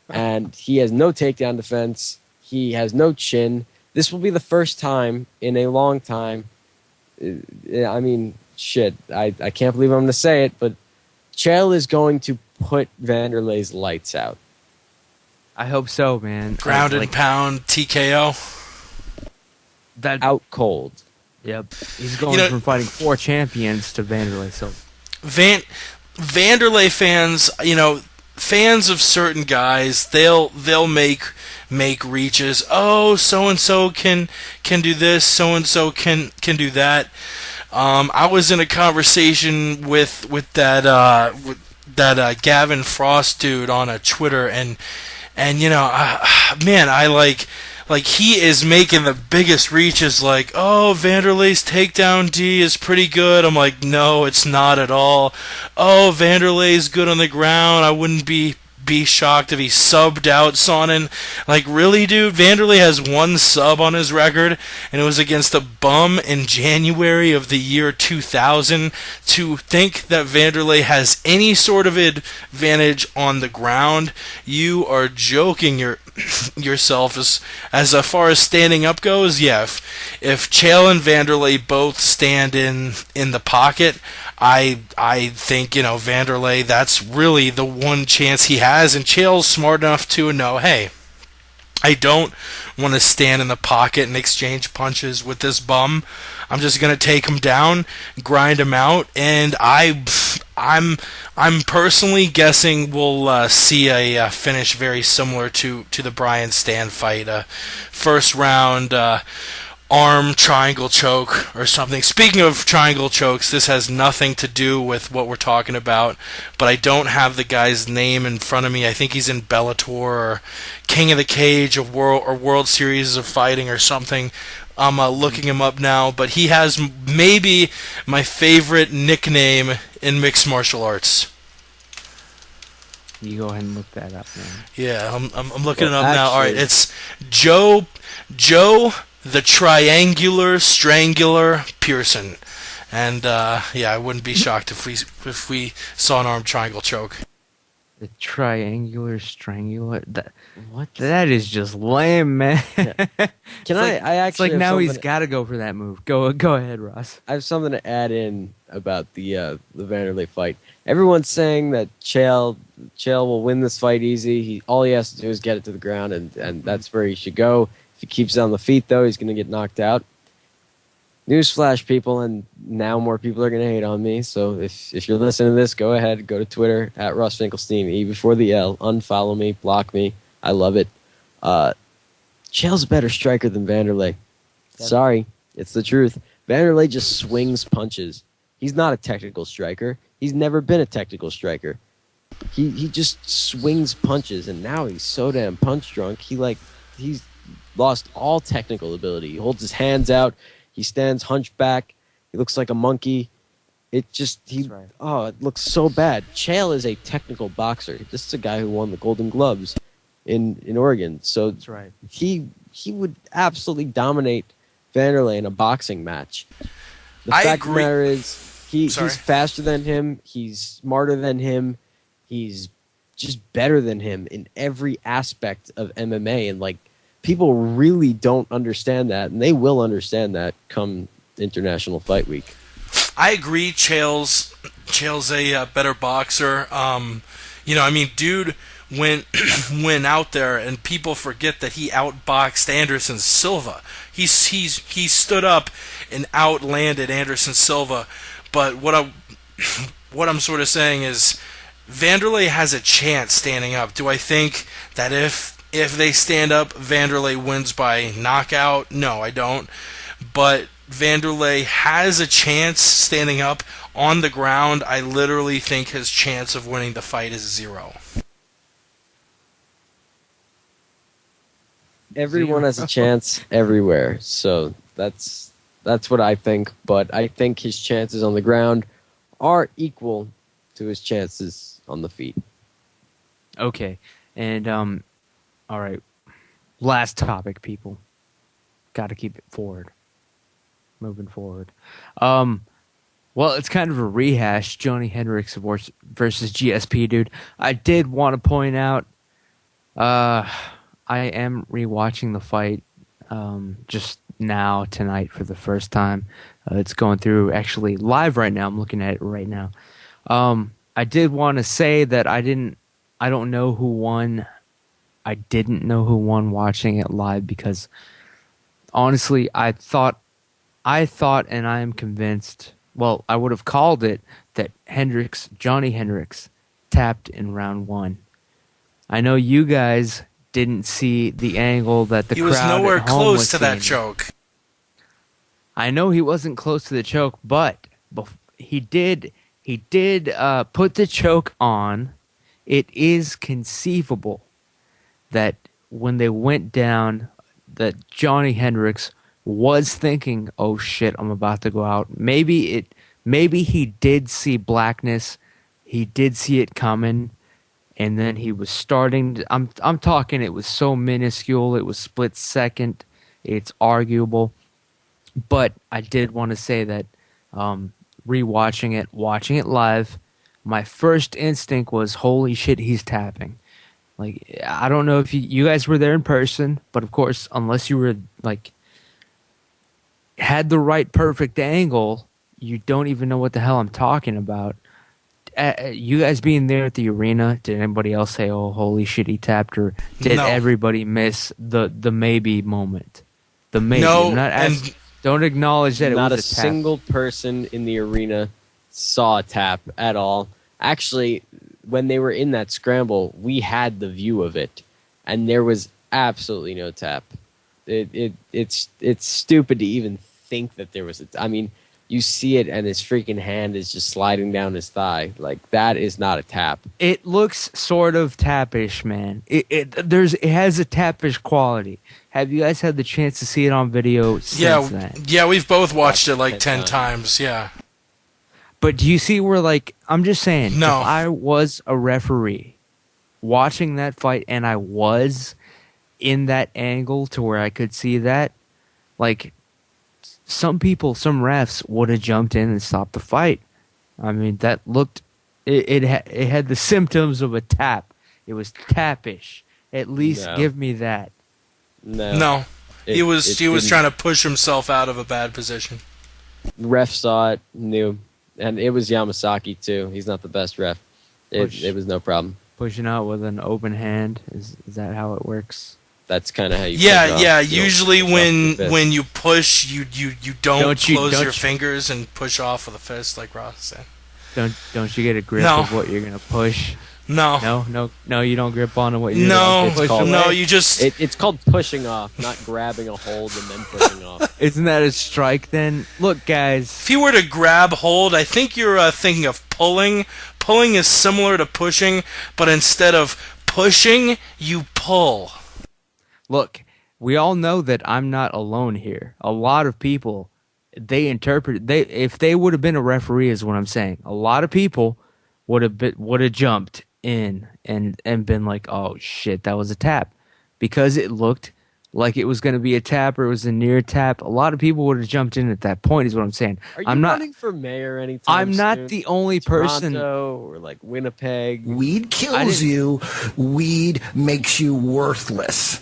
Speaker 3: And he has no takedown defense. He has no chin. This will be the first time in a long time. I mean, shit, I can't believe I'm going to say it, but Chael is going to put Vanderlei's lights out.
Speaker 1: I hope so, man.
Speaker 2: Ground and pound TKO.
Speaker 1: That
Speaker 3: out cold.
Speaker 1: Yep. He's going from fighting 4 champions to Vanderlei Silva.
Speaker 2: Vanderlei fans, fans of certain guys, they'll make reaches. Oh, so and so can do this. So and so can do that. I was in a conversation with that Gavin Frost dude on a Twitter, and man, I like he is making the biggest reaches. Like, oh, Vanderlei's takedown D is pretty good. I'm like, no, it's not at all. Oh, Vanderlei's good on the ground. I wouldn't be shocked if he subbed out Sonnen. Like, really, dude? Vanderlei has 1 sub on his record, and it was against a bum in January of the year 2000. To think that Vanderlei has any sort of advantage on the ground, you are joking yourself. As far as standing up goes, yeah. If Chael and Vanderlei both stand in the pocket, I think, Vanderlei, that's really the one chance he has, and Chael's smart enough to know, hey, I don't want to stand in the pocket and exchange punches with this bum. I'm just going to take him down, grind him out, and I'm personally guessing we'll see a finish very similar to the Brian Stan fight. First round arm triangle choke or something. Speaking of triangle chokes, this has nothing to do with what we're talking about, but I don't have the guy's name in front of me. I think he's in Bellator or King of the Cage or World Series of Fighting or something. I'm looking him up now, but he has maybe my favorite nickname in mixed martial arts.
Speaker 1: You go ahead and look that up, man.
Speaker 2: Yeah, I'm looking it up now. All right, it's Joe the Triangular Strangler Pearson, and I wouldn't be shocked if we saw an arm triangle choke.
Speaker 1: The Triangular Strangler. That is just lame, man.
Speaker 3: Yeah. I actually?
Speaker 1: It's like now he's got to go for that move. Go ahead, Ross.
Speaker 3: I have something to add in about the Vanderlei fight. Everyone's saying that Chael will win this fight easy. All he has to do is get it to the ground, and that's where he should go. If he keeps it on the feet, though, he's going to get knocked out. Newsflash, people, and now more people are going to hate on me. So if you're listening to this, go ahead, go to Twitter at Russ Finkelstein, E before the L, unfollow me, block me. I love it. Chael's a better striker than Vanderlei. Sorry, it's the truth. Vanderlei just swings punches. He's not a technical striker. He's never been a technical striker. He just swings punches, and now he's so damn punch drunk. He's lost all technical ability. He holds his hands out. He stands hunchback. He looks like a monkey. It looks so bad. Chael is a technical boxer. This is a guy who won the Golden Gloves in Oregon. So
Speaker 1: that's right.
Speaker 3: He would absolutely dominate Vanderlei in a boxing match. The fact of the matter is, he's faster than him. He's smarter than him. He's just better than him in every aspect of MMA. And people really don't understand that, and they will understand that come International Fight Week.
Speaker 2: I agree. Chael's a better boxer. Dude went out there, and people forget that he outboxed Anderson Silva. He stood up and outlanded Anderson Silva. But what I'm sort of saying is, Vanderlei has a chance standing up. Do I think that if they stand up, Vanderlei wins by knockout? No, I don't. But Vanderlei has a chance standing up On the ground, I literally think his chance of winning the fight is 0.
Speaker 3: Everyone has a chance everywhere, so that's what I think. But I think his chances on the ground are equal to his chances on the feet.
Speaker 1: Okay, and all right, last topic, people. Got to keep it forward, moving forward. Well, it's kind of a rehash. Johnny Hendricks versus GSP, dude. I did want to point out. I am rewatching the fight just now tonight for the first time. It's going through actually live right now. I'm looking at it right now. I did want to say that I don't know who won. I didn't know who won watching it live because honestly, I thought and I am convinced, well, I would have called it that Johnny Hendricks tapped in round 1. I know you guys didn't see the angle that the crowd
Speaker 2: was nowhere
Speaker 1: at home
Speaker 2: close
Speaker 1: was
Speaker 2: to that
Speaker 1: seeing.
Speaker 2: choke.
Speaker 1: I know he wasn't close to the choke, but he did put the choke on. It is conceivable that when they went down, that Johnny Hendricks was thinking, "Oh shit, I'm about to go out." Maybe he did see blackness. He did see it coming. And then he was starting to, I'm talking, it was so minuscule, it was split second, it's arguable. But I did want to say that rewatching it, watching it live, my first instinct was, holy shit, he's tapping. Like, I don't know if you guys were there in person, but of course, unless you were like had the right perfect angle, you don't even know what the hell I'm talking about. You guys being there at the arena, did anybody else say, "Oh, holy shit, he tapped"? Or did everybody miss the maybe moment? The maybe.
Speaker 2: No,
Speaker 3: Don't
Speaker 1: acknowledge that it was
Speaker 3: not
Speaker 1: a
Speaker 3: a single person in the arena saw a tap at all. Actually, when they were in that scramble, we had the view of it, and there was absolutely no tap. It's stupid to even think that there was a. I mean, you see it, and his freaking hand is just sliding down his thigh. Like, that is not a tap.
Speaker 1: It looks sort of tappish, man. It has a tappish quality. Have you guys had the chance to see it on video since then?
Speaker 2: Yeah, we've both watched it like 10 times, yeah.
Speaker 1: But do you see where, like, I'm just saying,
Speaker 2: no.
Speaker 1: If I was a referee watching that fight and I was in that angle to where I could see that, like, some refs would have jumped in and stopped the fight. I mean, that looked, it had the symptoms of a tap. It was tappish. At least give me that.
Speaker 2: No. He was trying to push himself out of a bad position.
Speaker 3: The ref saw it, knew. And it was Yamasaki, too. He's not the best ref. It was no problem.
Speaker 1: Pushing out with an open hand, is that how it works?
Speaker 3: That's kind of how you.
Speaker 2: Yeah. Usually, when you push, you don't close your fingers and push off with a fist, like Ross said.
Speaker 1: Don't you get a grip of what you're gonna push?
Speaker 2: No.
Speaker 1: You don't grip on what you're gonna push.
Speaker 3: It's called pushing off, not grabbing a hold and then pushing off.
Speaker 1: Isn't that a strike then? Look, guys.
Speaker 2: If you were to grab hold, I think you're thinking of pulling. Pulling is similar to pushing, but instead of pushing, you pull.
Speaker 1: Look, we all know that I'm not alone here. A lot of people, if they would have been a referee, is what I'm saying. A lot of people would have jumped in and been like, "Oh shit, that was a tap," because it looked like it was going to be a tap or it was a near tap. A lot of people would have jumped in at that point, is what I'm saying.
Speaker 3: Are you running for mayor anytime
Speaker 1: I'm not
Speaker 3: soon?
Speaker 1: the only person.
Speaker 3: Toronto or like Winnipeg.
Speaker 10: Weed kills you. Weed makes you worthless.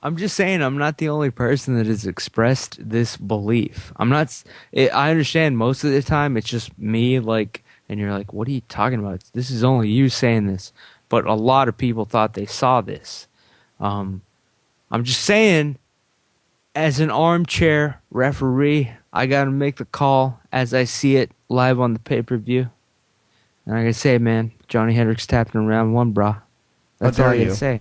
Speaker 1: I'm just saying I'm not the only person that has expressed this belief. I understand most of the time it's just me, like, and you're like, what are you talking about? This is only you saying this. But a lot of people thought they saw this. I'm just saying, as an armchair referee, I got to make the call as I see it live on the pay-per-view. And I got to say, man, Johnny Hendricks tapped in round 1, brah. That's all I got to say.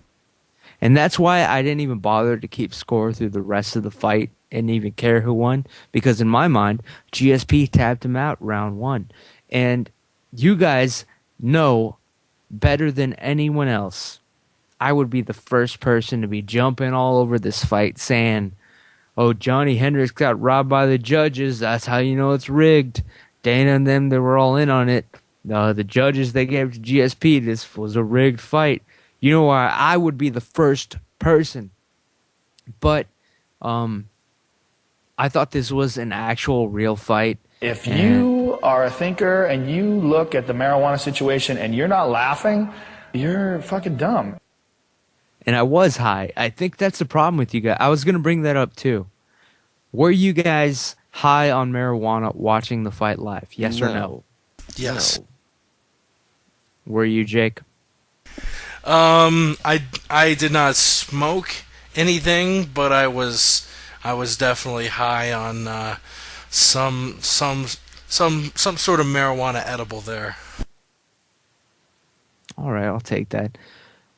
Speaker 1: And that's why I didn't even bother to keep score through the rest of the fight and even care who won, because in my mind, GSP tapped him out round 1. And you guys know better than anyone else, I would be the first person to be jumping all over this fight saying, oh, Johnny Hendricks got robbed by the judges. That's how you know it's rigged. Dana and them, they were all in on it. The judges they gave to GSP, this was a rigged fight. You know why? I would be the first person. But I thought this was an actual real fight.
Speaker 11: If you are a thinker and you look at the marijuana situation and you're not laughing, you're fucking dumb.
Speaker 1: And I was high. I think that's the problem with you guys. I was going to bring that up too. Were you guys high on marijuana watching the fight live? Yes or no?
Speaker 2: Yes.
Speaker 3: No.
Speaker 1: Were you, Jake?
Speaker 2: I did not smoke anything, but I was definitely high on some sort of marijuana edible there.
Speaker 1: All right, I'll take that.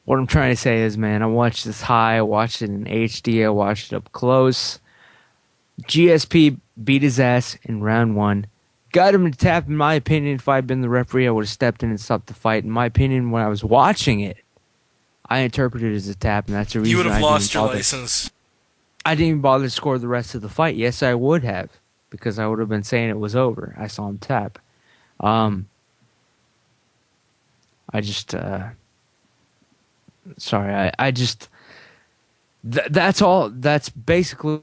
Speaker 1: What I'm trying to say is, man, I watched this high, I watched it in HD, I watched it up close. GSP beat his ass in round 1. Got him to tap, in my opinion. If I'd been the referee, I would have stepped in and stopped the fight. In my opinion, when I was watching it, I interpreted it as a tap, and that's the reason
Speaker 2: you would have
Speaker 1: I
Speaker 2: lost
Speaker 1: didn't
Speaker 2: your
Speaker 1: bother.
Speaker 2: license.
Speaker 1: I didn't even bother to score the rest of the fight. Yes, I would have, because I would have been saying it was over. I saw him tap. I just... Sorry, I just... that's all. That's basically...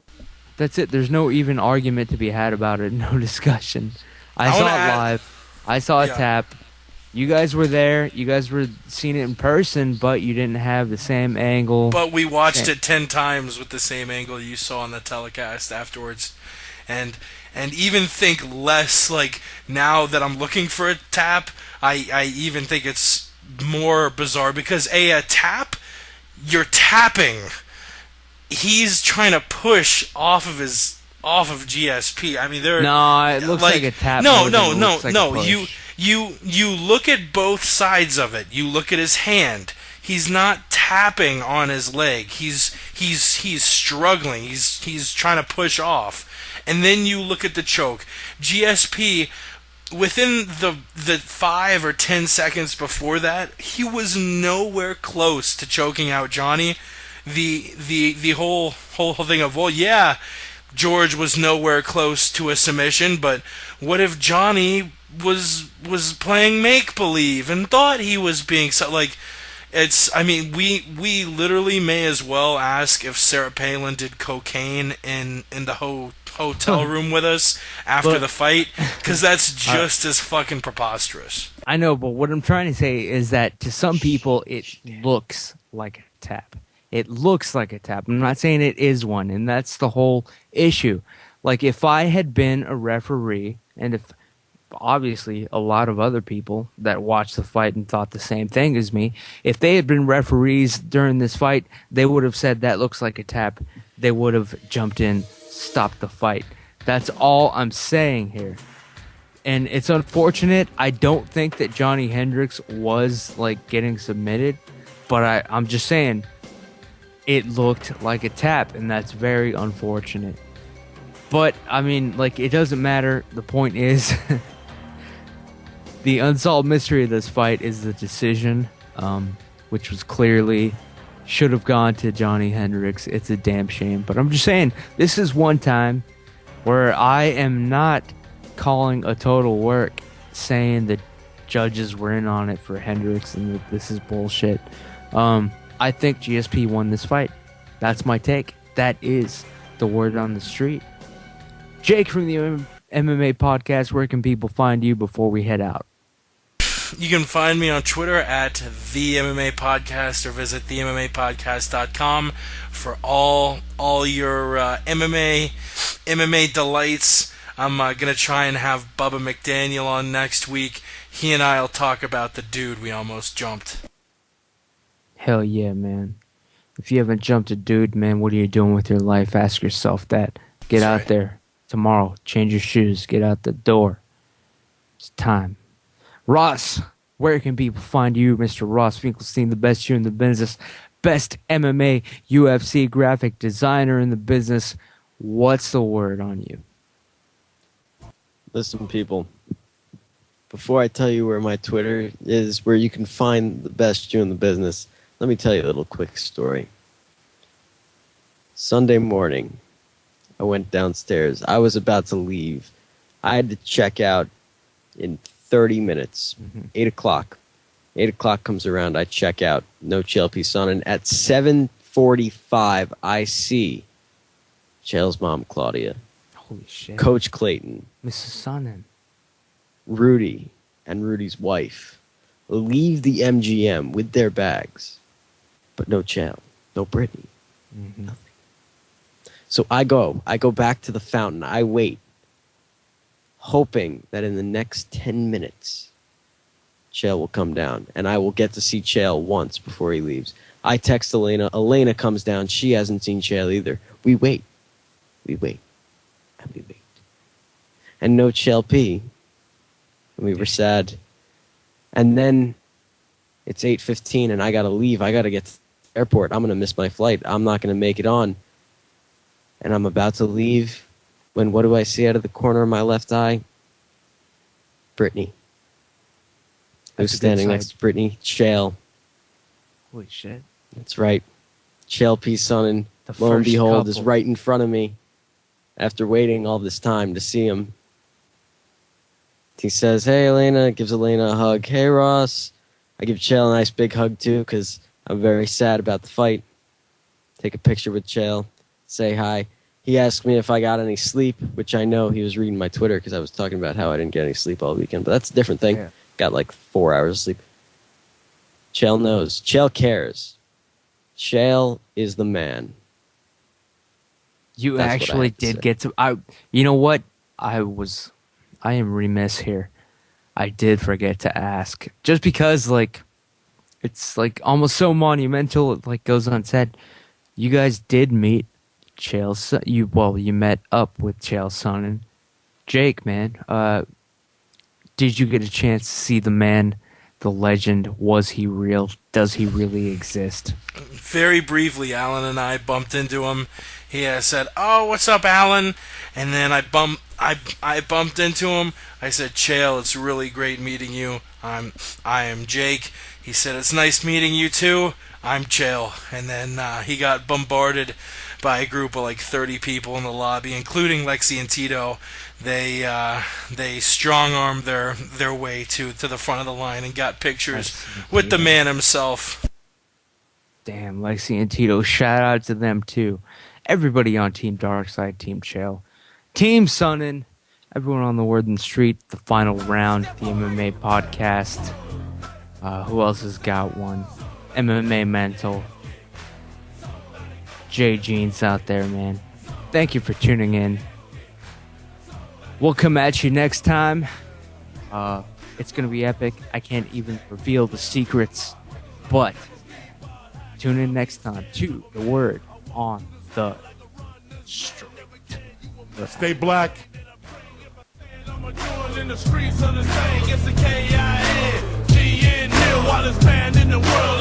Speaker 1: That's it. There's no even argument to be had about it. No discussion. I saw it live. I saw a tap. You guys were there. You guys were seeing it in person, but you didn't have the same angle.
Speaker 2: But we watched it 10 times with the same angle you saw on the telecast afterwards. And even think less, like, now that I'm looking for a tap, I even think it's more bizarre because a tap, you're tapping. He's trying to push off of GSP. I mean,
Speaker 1: it looks like a tap.
Speaker 2: No. You look at both sides of it. You look at his hand. He's not tapping on his leg. He's struggling. He's trying to push off. And then you look at the choke. GSP, within the 5 or 10 seconds before that, he was nowhere close to choking out Johnny. The whole thing of, well, yeah, George was nowhere close to a submission, but what if Johnny was playing make believe and thought he was being like? It's, I mean, we literally may as well ask if Sarah Palin did cocaine in the hotel room with us after the fight, because that's just as fucking preposterous.
Speaker 1: I know, but what I'm trying to say is that to some people it looks like a tap. It looks like a tap. I'm not saying it is one, and that's the whole issue. Like, if I had been a referee, and if obviously a lot of other people that watched the fight and thought the same thing as me, if they had been referees during this fight, they would have said that looks like a tap. They would have jumped in, stopped the fight. That's all I'm saying here. And it's unfortunate. I don't think that Johnny Hendricks was, like, getting submitted, but I'm just saying it looked like a tap, and that's very unfortunate. But, I mean, like, it doesn't matter. The point is, the unsolved mystery of this fight is the decision, which was clearly should have gone to Johnny Hendricks. It's a damn shame. But I'm just saying, this is one time where I am not calling a total work saying that judges were in on it for Hendricks and that this is bullshit. I think GSP won this fight. That's my take. That is the word on the street. Jake from the MMA podcast, where can people find you before we head out?
Speaker 2: You can find me on Twitter at the MMA Podcast, or visit themmapodcast.com for all your MMA delights. I'm gonna try and have Bubba McDaniel on next week. He and I'll talk about the dude we almost jumped.
Speaker 1: Hell yeah, man. If you haven't jumped a dude, man, what are you doing with your life? Ask yourself that. Get
Speaker 2: That's
Speaker 1: out
Speaker 2: right.
Speaker 1: there tomorrow. Change your shoes. Get out the door. It's time. Ross, where can people find you, Mr. Ross Finkelstein, the best you in the business, best MMA, UFC graphic designer in the business? What's the word on you?
Speaker 3: Listen, people. Before I tell you where my Twitter is, where you can find the best Jew in the business, let me tell you a little quick story. Sunday morning, I went downstairs. I was about to leave. I had to check out in 30 minutes. 8 o'clock. 8 o'clock comes around. I check out. No Chael Sonnen. At 7:45, I see Chael's mom, Claudia.
Speaker 1: Holy shit.
Speaker 3: Coach Clayton.
Speaker 1: Mrs. Sonnen.
Speaker 3: Rudy and Rudy's wife leave the MGM with their bags. But no Chael. No Brittany. Nothing. So I go back to the fountain. I wait, hoping that in the next 10 minutes, Chael will come down, and I will get to see Chael once before he leaves. I text Elena. Elena comes down. She hasn't seen Chael either. We wait. We wait. And we wait. And no Chael P. And we were sad. And then it's 8:15, and I got to leave. I got to get to the airport. I'm going to miss my flight. I'm not going to make it on. And I'm about to leave when what do I see out of the corner of my left eye? Brittany. Who's standing next to Brittany? Chael.
Speaker 1: Holy shit.
Speaker 3: That's right. Chael Sonnen, lo and behold, is right in front of me after waiting all this time to see him. He says, hey, Elena, gives Elena a hug. Hey, Ross. I give Chael a nice big hug, too, because I'm very sad about the fight. Take a picture with Chael. Say hi. He asked me if I got any sleep, which I know he was reading my Twitter because I was talking about how I didn't get any sleep all weekend. But that's a different thing. Yeah. Got like 4 hours of sleep. Chael knows. Chael cares. Chael is the man.
Speaker 1: You actually did get to... you know what? I am remiss here. I did forget to ask. Just because, like, it's like almost so monumental, it like goes unsaid. You guys did meet Chael. You met up with Chael Sonnen. Jake, man, did you get a chance to see the man, the legend? Was he real? Does he really exist?
Speaker 2: Very briefly, Alan and I bumped into him. He said, "Oh, what's up, Alan?" And then I bumped into him. I said, "Chael, it's really great meeting you. I am Jake." He said, "It's nice meeting you too. I'm Chael." And then he got bombarded by a group of like 30 people in the lobby, including Lexi and Tito. They strong-armed their way to the front of the line and got pictures with the man himself.
Speaker 1: Damn, Lexi and Tito, shout out to them too. Everybody on Team Darkside, Team Chael, Team Sonnen, everyone on the Word and Street, the final round, the MMA podcast. Who else has got one? MMA Mental. Jay Jeans out there, man. Thank you for tuning in. We'll come at you next time. It's going to be epic. I can't even reveal the secrets, but tune in next time to The Word on the Street.
Speaker 12: Stay black.
Speaker 13: In the streets of the state, it's the K.I.N. G.N. While it's banned in the world.